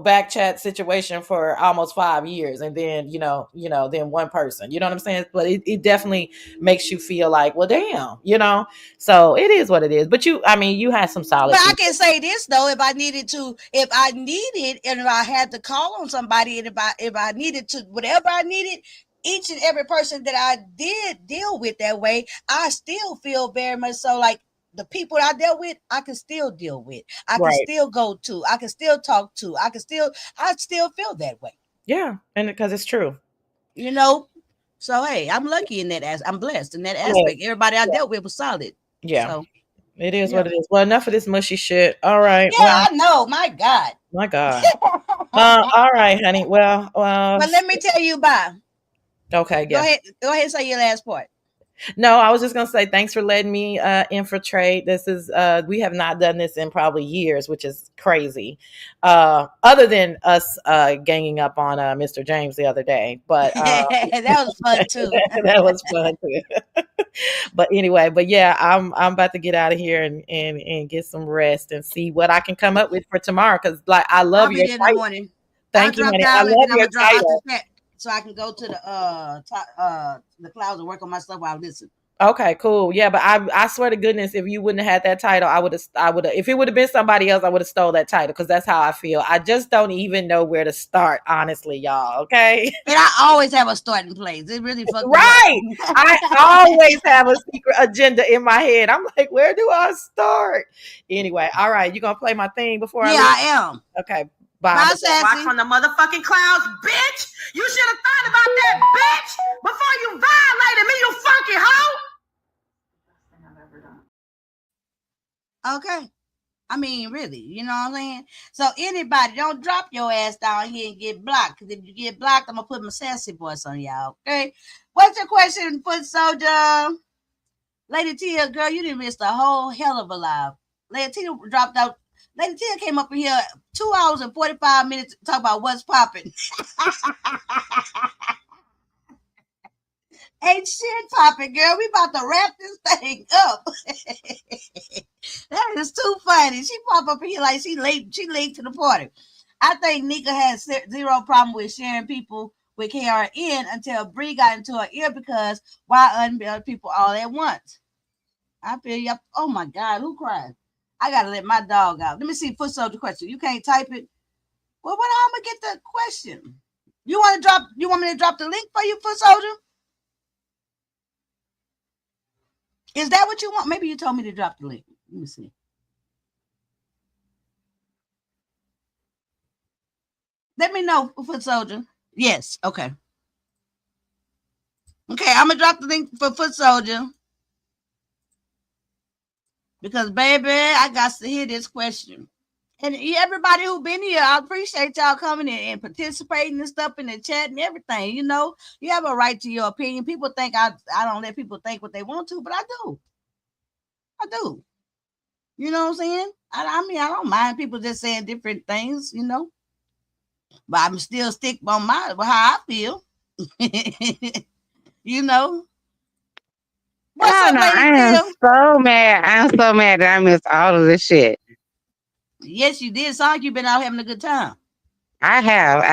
E: back chat situation for almost 5 years, and then, then one person, you know what I'm saying? But it definitely makes you feel like, well, damn, so it is what it is. But you had some solid.
C: But I can say this though, if I needed, and if I had to call on somebody, and if I needed to, whatever I needed, each and every person that I did deal with that way, I still feel very much so like the people I dealt with, I can still deal with. I can still go to. I can still talk to. I still feel that way.
E: Yeah, and because it's true.
C: So hey, I'm lucky in that. I'm blessed in that aspect. Everybody I dealt with was solid.
E: Yeah. So, it is what it is. Well, enough of this mushy shit. All right.
C: Yeah, I know. My God.
E: All right, honey. Well,
C: but let me tell you, bye.
E: Okay. Yeah.
C: Go ahead and say your last part.
E: No, I was just going to say thanks for letting me infiltrate. This is we have not done this in probably years, which is crazy. Other than us ganging up on Mr. James the other day, but
C: that was fun too.
E: That was fun too. But anyway, yeah, I'm about to get out of here and get some rest and see what I can come up with for tomorrow, because like I love your title.
C: Morning.
E: Thank you, honey. I love your title.
C: So I can go to the clouds and work on my stuff while I listen.
E: Okay, cool. Yeah, but I swear to goodness, if you wouldn't have had that title, I would have. If it would have been somebody else, I would have stole that title, because that's how I feel. I just don't even know where to start, honestly, y'all. Okay.
C: And I always have a starting place. It really fucks me
E: right. I always have a secret agenda in my head. I'm like, where do I start? Anyway, all right. You gonna play my thing before I leave?
C: I am.
E: Okay. Bye.
F: Watch from the motherfucking clouds, bitch. You should have thought about that, bitch, before you violated me, you funky hoe.
C: Okay. I mean, really, you know what I'm saying? So anybody, don't drop your ass down here and get blocked. Because if you get blocked, I'm going to put my sassy voice on y'all, okay? What's your question, Foot Soldier? Lady Tia, girl, you didn't miss the whole hell of a live. Lady Tia dropped out. Lady Tia came up in here 2 hours and 45 minutes to talk about what's popping. Ain't shit popping, girl. We about to wrap this thing up. That is too funny. She pop up here like she late to the party. I think Nika has zero problem with sharing people with KRN until Bree got into her ear, because why unbuild people all at once? I feel you. Oh my God, who cried? I gotta let my dog out. Let me see. Foot Soldier question. You can't type it. Well, what? I'm gonna get the question. You want me to drop the link for you, Foot Soldier? Is that what you want? Maybe you told me to drop the link. Let me see. Let me know, Foot Soldier. Yes. Okay. Okay, I'm gonna drop the link for Foot Soldier. Because baby, I got to hear this question. And everybody who been here, I appreciate y'all coming in and participating and stuff in the chat and everything. You know, you have a right to your opinion. People think I don't let people think what they want to, but I do. I do. You know what I'm saying? I mean, I don't mind people just saying different things, you know. But I'm still stick on my how I feel. You know. What's
I: I
C: up,
I: know.
C: Lady
I: I am
C: Tia?
I: so mad. I'm so mad that I missed all of this shit.
C: Yes, you did. Sound like you've been out having a good time.
I: I have.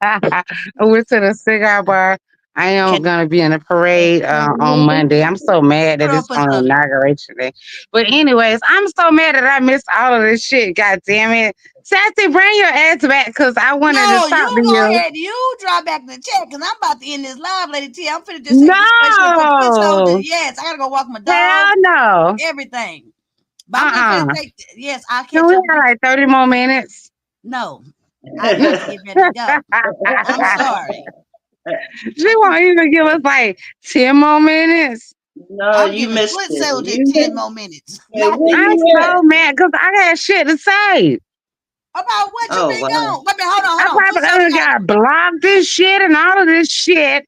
I: I went to the cigar bar. I am gonna be in a parade on Monday. I'm so mad that
C: Put on
I: it's
C: for
I: on
C: soldier.
I: inauguration day. But anyways, I'm so mad that I missed all of this shit. God damn it. Sassy, bring your ass back because I wanted to
C: No,
I: talk
C: you
I: to
C: go
I: you.
C: ahead. You drop back the check because I'm about to end this live, Lady T. I'm finna just take this question and put foot soldier.
I: No.
C: Yes, I gotta go walk my dog.
I: Hell no.
C: Everything. But I'm just finna take. Yes, I'll
I: Can
C: catch
I: we
C: up
I: have
C: with
I: like 30 more minutes?
C: you. No, I got to get ready to go. I'm sorry.
I: She won't even give us like 10 more minutes.
F: No,
C: I'm
F: you
C: giving
F: missed
C: foot
F: it.
C: soldier
F: You
C: 10
F: missed
C: more minutes.
F: it.
C: Not
F: Where
C: 50.
I: I'm
F: you
I: so
F: at?
I: mad because I got shit to say.
C: About what you
F: Oh
C: been
F: wow.
C: gone? Wait a minute, hold
I: I
C: on. Foot
I: probably
C: soldier
I: done
C: got
I: got blocked this shit and all of this shit.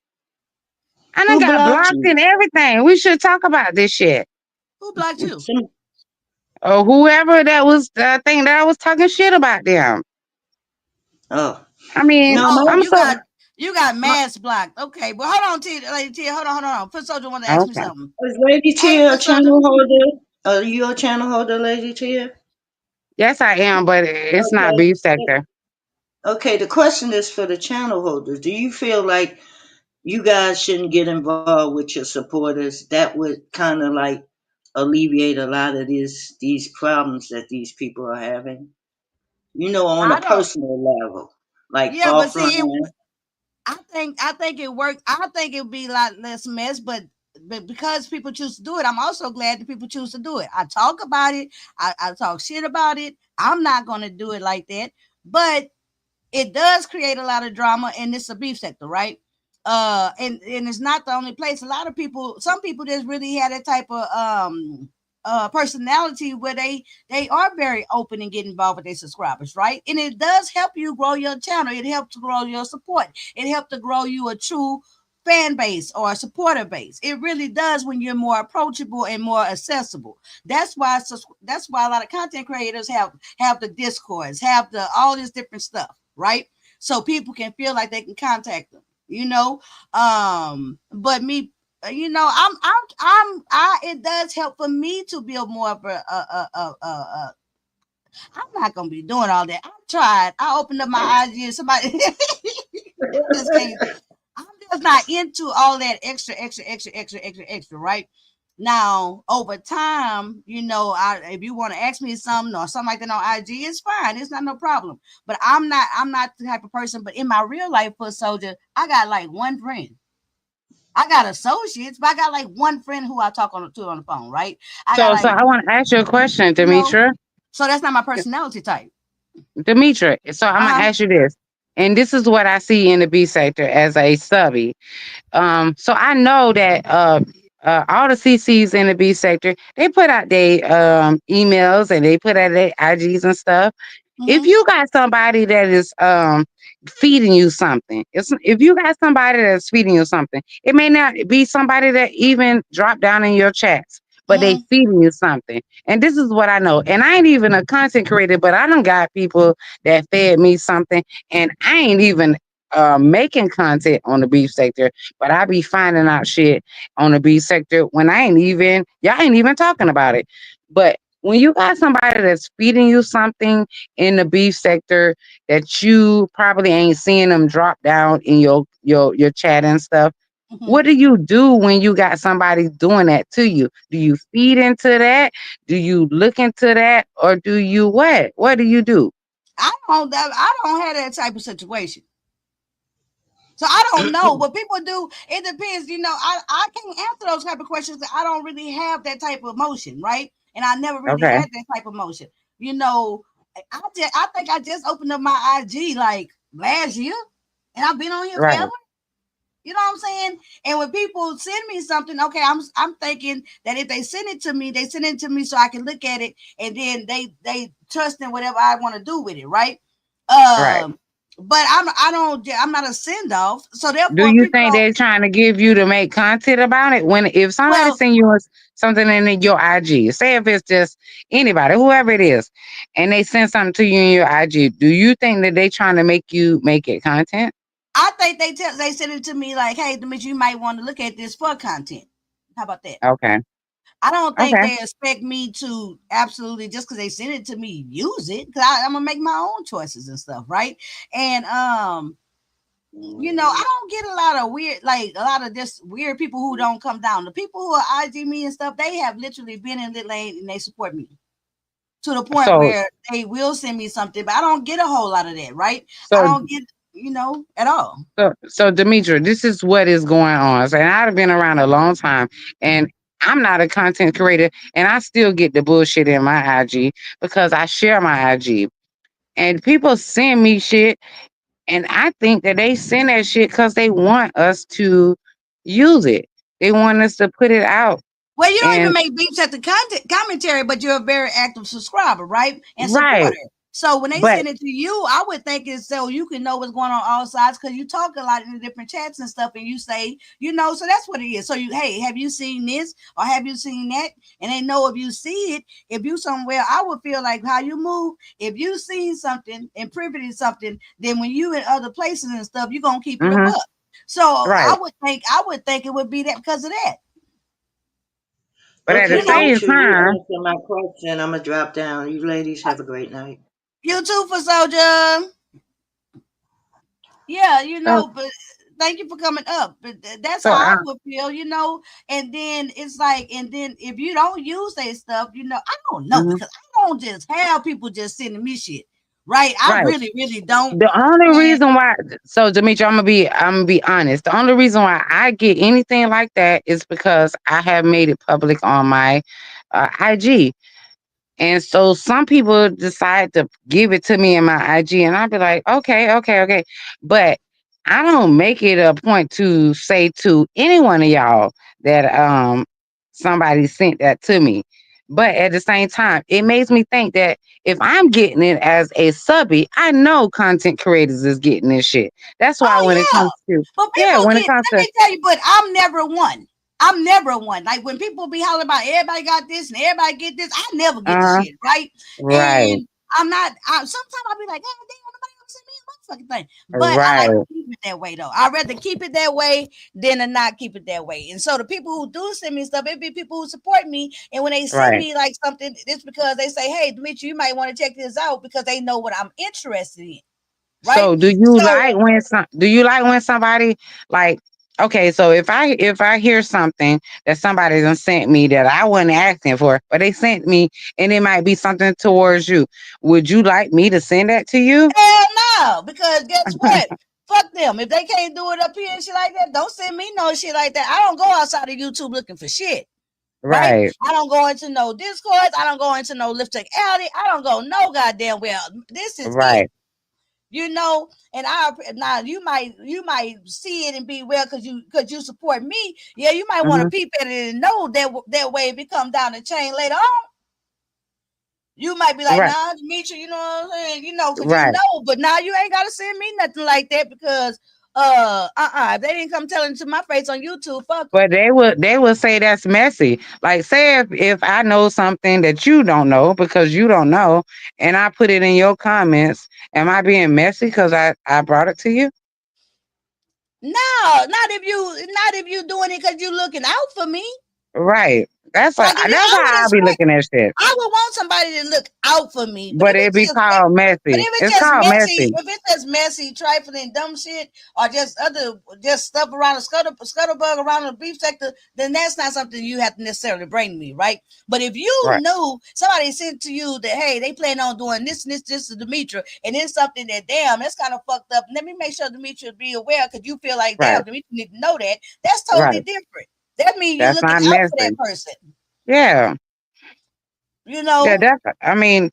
I: I done
F: Who
I: got
F: blocked
I: blocked
F: you?
I: and everything. We should talk about this shit.
C: who blocked you?
F: Some,
I: Or whoever that was, I think that I was talking shit about them.
F: oh
I: I mean,
F: no,
C: Oh,
I: I'm
C: you
I: so
C: got
F: my
C: mass blocked. Okay, well hold on, T, Lady T. Hold on. Foot soldier wanted to ask me
I: okay.
C: something.
F: is Lady
C: Hey,
F: Tia a
C: Foot soldier.
F: channel holder? Are you a channel holder, Lady Tia?
I: Yes, I am, but it's not beef
F: Okay.
I: sector.
F: Okay, the question is for the channel holders. Do you feel like you guys shouldn't get involved with your supporters? That would kind of like alleviate a lot of these problems that these people are having. You know, on a
C: I don't.
F: personal level, like
C: Yeah, but see,
F: offline.
C: I think it worked. I think it would be a lot less mess, but because people choose to do it, I'm also glad that people choose to do it. I talk about it. I talk shit about it. I'm not gonna do it like that, but it does create a lot of drama, and it's a beef sector, right? And it's not the only place. A lot of people, some people just really had that type of personality where they are very open and get involved with their subscribers, right? And it does help you grow your channel. It helps to grow your support. It helps to grow you a true fan base or a supporter base. It really does when you're more approachable and more accessible. That's why a lot of content creators have the discords, have the all this different stuff, right? So people can feel like they can contact them, you know. But me, you know, it does help for me to build more of a I'm not gonna be doing all that. I tried. I opened up my IG and somebody just can't. I'm just not into all that extra, right? Now, over time, you know, if you want to ask me something or something like that on IG, it's fine. It's not no problem. But I'm not the type of person. But in my real life, Foot soldier, I got like one friend. I got associates, but I got like one friend who I talk to on the phone, right? I got
I: So
C: like,
I: I want to ask you a question,
C: you know,
I: Demetra.
C: so that's not my personality type.
I: Demetra, so I'm gonna
C: Uh-huh.
I: ask you this, and this is what I see in the B sector as a subby. So I know that all the CCs in the B sector, they put out their emails and they put out their IGs and stuff. If
C: Mm-hmm.
I: you got somebody that is feeding you something, if you got somebody that's feeding you something, it may not be somebody that even drop down in your chats, but they
C: Mm-hmm.
I: feeding you something. And this is what I know. And I ain't even a content creator, but I done got people that fed me something, and I ain't even making content on the beef sector, but I be finding out shit on the beef sector when y'all ain't even talking about it. But when you got somebody that's feeding you something in the beef sector that you probably ain't seeing them drop down in your chat and stuff,
C: Mm-hmm.
I: what do you do when you got somebody doing that to you? Do you feed into that? Do you look into that? Or do you what? What do you do?
C: I don't have that type of situation. So I don't know what people do. It depends. You know, I can't answer those type of questions. I don't really have that type of emotion, right? And I never really
I: Okay.
C: had that type of emotion. You know, I think I just opened up my IG like last year, and I've been on here
I: Right.
C: forever. You know what I'm saying? And when people send me something, okay, I'm thinking that if they send it to me, they send it to me so I can look at it, and then they trust in whatever I want to do with it, right?
I: Right.
C: But I'm not a send off, so
I: Do
C: therefore
I: you
C: people
I: think
C: don't.
I: they're trying to give you to make content about it? When if somebody
C: Well,
I: send you something in your IG, say if it's just anybody, whoever it is, and they send something to you in your IG, do you think that they trying to make you make it content?
C: I think they send it to me like, hey, Demetri, you might want to look at this for content. How about that?
I: Okay.
C: I don't think
I: Okay.
C: they expect me to absolutely just because they send it to me use it, because I'm gonna make my own choices and stuff, right? And I don't get a lot of weird, like a lot of just weird people who don't come down. The people who are IG me and stuff, they have literally been in Lit Lane and they support me to the point
I: So
C: where they will send me something, but I don't get a whole lot of that, right? I
I: so
C: don't get, at all.
I: so Demetra, this is what is going on. So, and I've been around a long time, and I'm not a content creator, and I still get the bullshit in my IG because I share my IG, and people send me shit, and I think that they send that shit because they want us to use it. They want us to put it out.
C: Well, you don't even
I: And
C: make beeps at the content commentary, but you're a very active subscriber, right? And
I: right,
C: supporter. So when they
I: but
C: send it to you, I would think it's so you can know what's going on all sides, because you talk a lot in the different chats and stuff, and you say, so that's what it is. So hey, have you seen this or have you seen that? And they know if you see it, if you somewhere, I would feel like how you move. If you seen something and privy to something, then when you in other places and stuff, you're gonna keep it
I: mhm,
C: above. So
I: right.
C: I would think it would be that because of that.
I: But at the
C: You
F: Okay,
C: know,
I: same
F: Demetri, you
I: time,
F: answer my question. I'm gonna drop down. You ladies have a great night.
C: you too for soldier. Yeah,
I: so
C: but thank you for coming up. But that's
I: so
C: how I would feel, And then it's like, and then if you don't use that stuff, I don't know,
I: mhm,
C: because I don't just have people just sending me shit, right? I
I: right.
C: really, really don't.
I: The only
C: And
I: reason why, so Demetri, I'm gonna be honest. The only reason why I get anything like that is because I have made it public on my IG. And so some people decide to give it to me in my IG, and I'll be like, okay, okay, okay. But I don't make it a point to say to any one of y'all that somebody sent that to me. But at the same time, it makes me think that if I'm getting it as a subby, I know content creators is getting this shit. That's why
C: oh
I: when it
C: yeah,
I: comes to,
C: but
I: yeah,
C: people
I: when it
C: get.
I: comes
C: Let
I: to
C: me tell you, but I'm never one. I'm never one. Like when people be hollering about everybody got this and everybody get this, I never get the
I: uh
C: shit, right?
I: right,
C: And I'm not. Sometimes I'll be like, oh, damn, nobody ever sent me a motherfucking thing. But I like to
I: right,
C: keep it that way, though. I'd rather keep it that way than to not keep it that way. And so the people who do send me stuff, it be people who support me. And when they send
I: right.
C: me like something, it's because they say, hey, Demetri, you might want to check this out because they know what I'm interested in, right?
I: So
C: So
I: do you like when somebody like, okay, so if I hear something that somebody done sent me that I wasn't asking for, but they sent me and it might be something towards you, would you like me to send that to you?
C: hell no, because guess what? Fuck them. If they can't do it up here and shit like that, don't send me no shit like that. I don't go outside of YouTube looking for shit, right?
I: Right,
C: I don't go into no Discords. I don't go into no lifting I don't go no goddamn well. This is it,
I: right,
C: and now you might see it and be well because you support me. Yeah, you might want to
I: hmm,
C: peep at it and know that way if it come down the chain later on. You might be like,
I: right,
C: nah, Demetri, you know what I'm saying? Because
I: right.
C: but now you ain't gotta send me nothing like that because if they didn't come telling to my face on YouTube, fuck them.
I: But they would say that's messy. Like say if I know something that you don't know because you don't know, and I put it in your comments, am I being messy because I brought it to you?
C: No, not if you doing it because you looking out for me.
I: Right. That's
C: Like if
I: that's
C: I would
I: how I be
C: expect
I: looking at shit.
C: I would want somebody to look out for me. But if
I: But it
C: it's
I: be
C: just
I: called
C: but
I: messy.
C: if it's
I: It's
C: just
I: called
C: messy,
I: messy.
C: if it's just messy, trifling, dumb shit, or just stuff around the scuttlebug around the beef sector, then that's not something you have to necessarily bring to me, right? But if you
I: Right.
C: knew somebody sent to you that hey, they plan on doing this and this to Demetra, and it's something that damn, that's kind of fucked up. Let me make sure Demetra be aware because you feel like damn,
I: Right.
C: Demetra need to know that. That's totally
I: Right.
C: different. That means you
I: That's
C: looking
I: not
C: out for that
I: messy.
C: person,
I: Yeah.
C: you
I: Yeah,
C: know.
I: I mean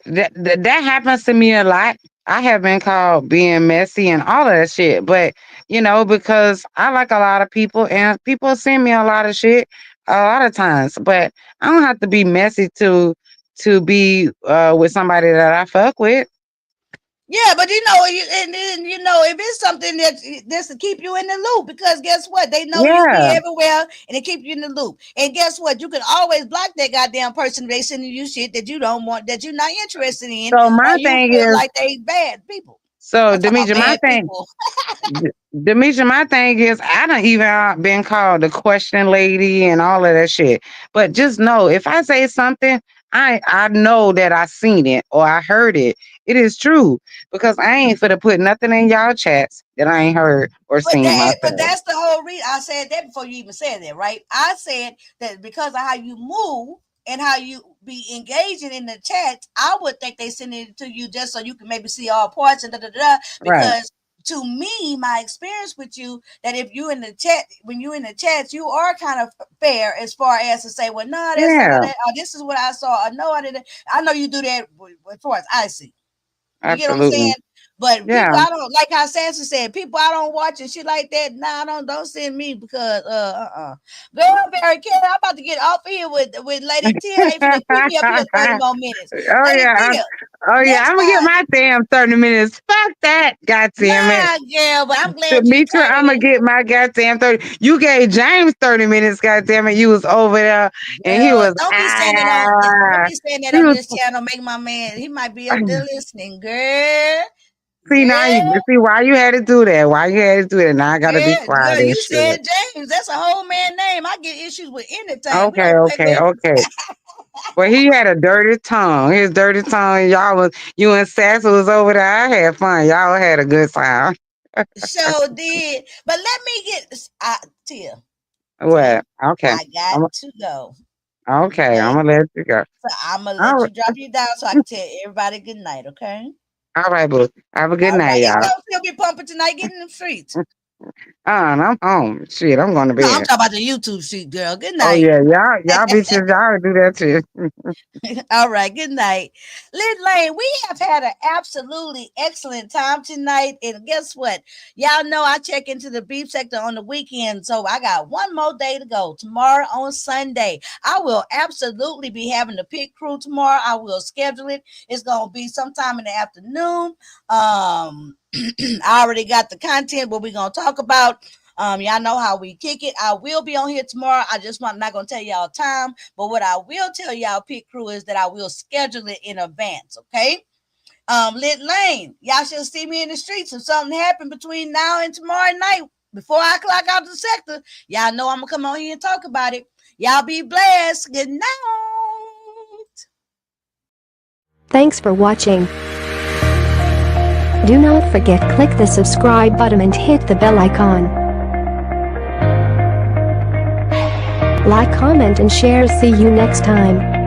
I: that happens to me a lot. I have been called being messy and all of that shit. But, because I like a lot of people and people send me a lot of shit a lot of times. But I don't have to be messy to be with somebody that I fuck with.
C: Yeah, but and then if it's something that's to keep you in the loop, because guess what? They know you be
I: Yeah.
C: everywhere and they keep you in the loop. And guess what? You can always block that goddamn person if they sending you shit that you don't want, that you're not interested in,
I: So
C: or
I: my
C: you
I: thing
C: feel
I: is,
C: like they bad people.
I: so
C: I'm talking about
I: Demetria,
C: bad people.
I: Demetria, my thing is, I done even been called the question lady and all of that shit. But just know, if I say something, I know that I seen it or I heard it. It is true because I ain't finna put nothing in y'all chats that I ain't heard or seen
C: But
I: myself.
C: that's the whole reason I said that before you even said that, right? I said that because of how you move and how you be engaging in the chat, I would think they send it to you just so you can maybe see all parts and
I: Right.
C: because to me, my experience with you, that if you in the chat, when you in the chats, you are kind of fair as far as to say, well, no, that's not how
I: Yeah,
C: that, or this is what I saw, or no, I didn't. I know you do that as far as I see. You get what I'm saying?
I: absolutely.
C: But people
I: Yeah.
C: I don't like, how Sansa said, people I don't watch and shit like that. Nah, don't send me because Girl, Barry Carey, I'm about to get off here with Lady Tia. Ain't finna keep me up here 30 more minutes.
I: Oh
C: Lady
I: yeah.
C: Tia,
I: Oh yeah.
C: next
I: I'm gonna get
C: time.
I: my damn 30 minutes. Fuck that. God damn it.
C: Nah, girl, but I'm glad you
I: Demetra,
C: came
I: I'm gonna
C: in.
I: get my goddamn 30. You gave James 30 minutes, goddamn it. You was over there and he
C: Girl,
I: was
C: don't be saying that don't be saying that
I: he
C: on
I: was
C: this channel. Make my man, he might be up there listening, girl.
I: see now
C: Girl.
I: see why you had to do that. Why you had to do that. Now I gotta be quiet
C: Girl,
I: and
C: you
I: shit.
C: said James. That's a whole man name. I get issues with anything. We
I: Okay,
C: don't play
I: okay,
C: with.
I: okay. But he had a dirty tongue. His dirty tongue, you and Sassy was over there. I had fun. Y'all had a good time.
C: So did. But let me get Tia.
I: What? Okay.
C: I got
I: I'm
C: to go.
I: okay, I'm
C: Okay.
I: gonna let you go.
C: So I'm gonna
I: All
C: let
I: right,
C: you drop you down so I can tell everybody good night, okay?
I: all right, boo. Have a good
C: All right.
I: night,
C: It's
I: y'all.
C: gonna still be pumping tonight, getting in the streets.
I: And I'm home. Shit, I'm going to
C: No, I'm
I: bed.
C: talking about the YouTube street, girl. Good
I: Oh
C: night.
I: yeah, y'all bitches, y'all do that too.
C: All right, good night. Lynn Lane, we have had an absolutely excellent time tonight. And guess what? Y'all know I check into the beef sector on the weekend. So I got one more day to go. Tomorrow on Sunday. I will absolutely be having the pit crew tomorrow. I will schedule it. It's gonna be sometime in the afternoon. I already got the content, what we're gonna talk about. Y'all know how we kick it. I will be on here tomorrow. I'm not gonna tell y'all time, but what I will tell y'all, pit crew, is that I will schedule it in advance. Okay. Lit Lane, y'all should see me in the streets if something happened between now and tomorrow night before I clock out the sector. Y'all know I'm gonna come on here and talk about it. Y'all be blessed. Good night.
J: Thanks for watching. Do not forget, click the subscribe button and hit the bell icon. Like, comment and share. See you next time.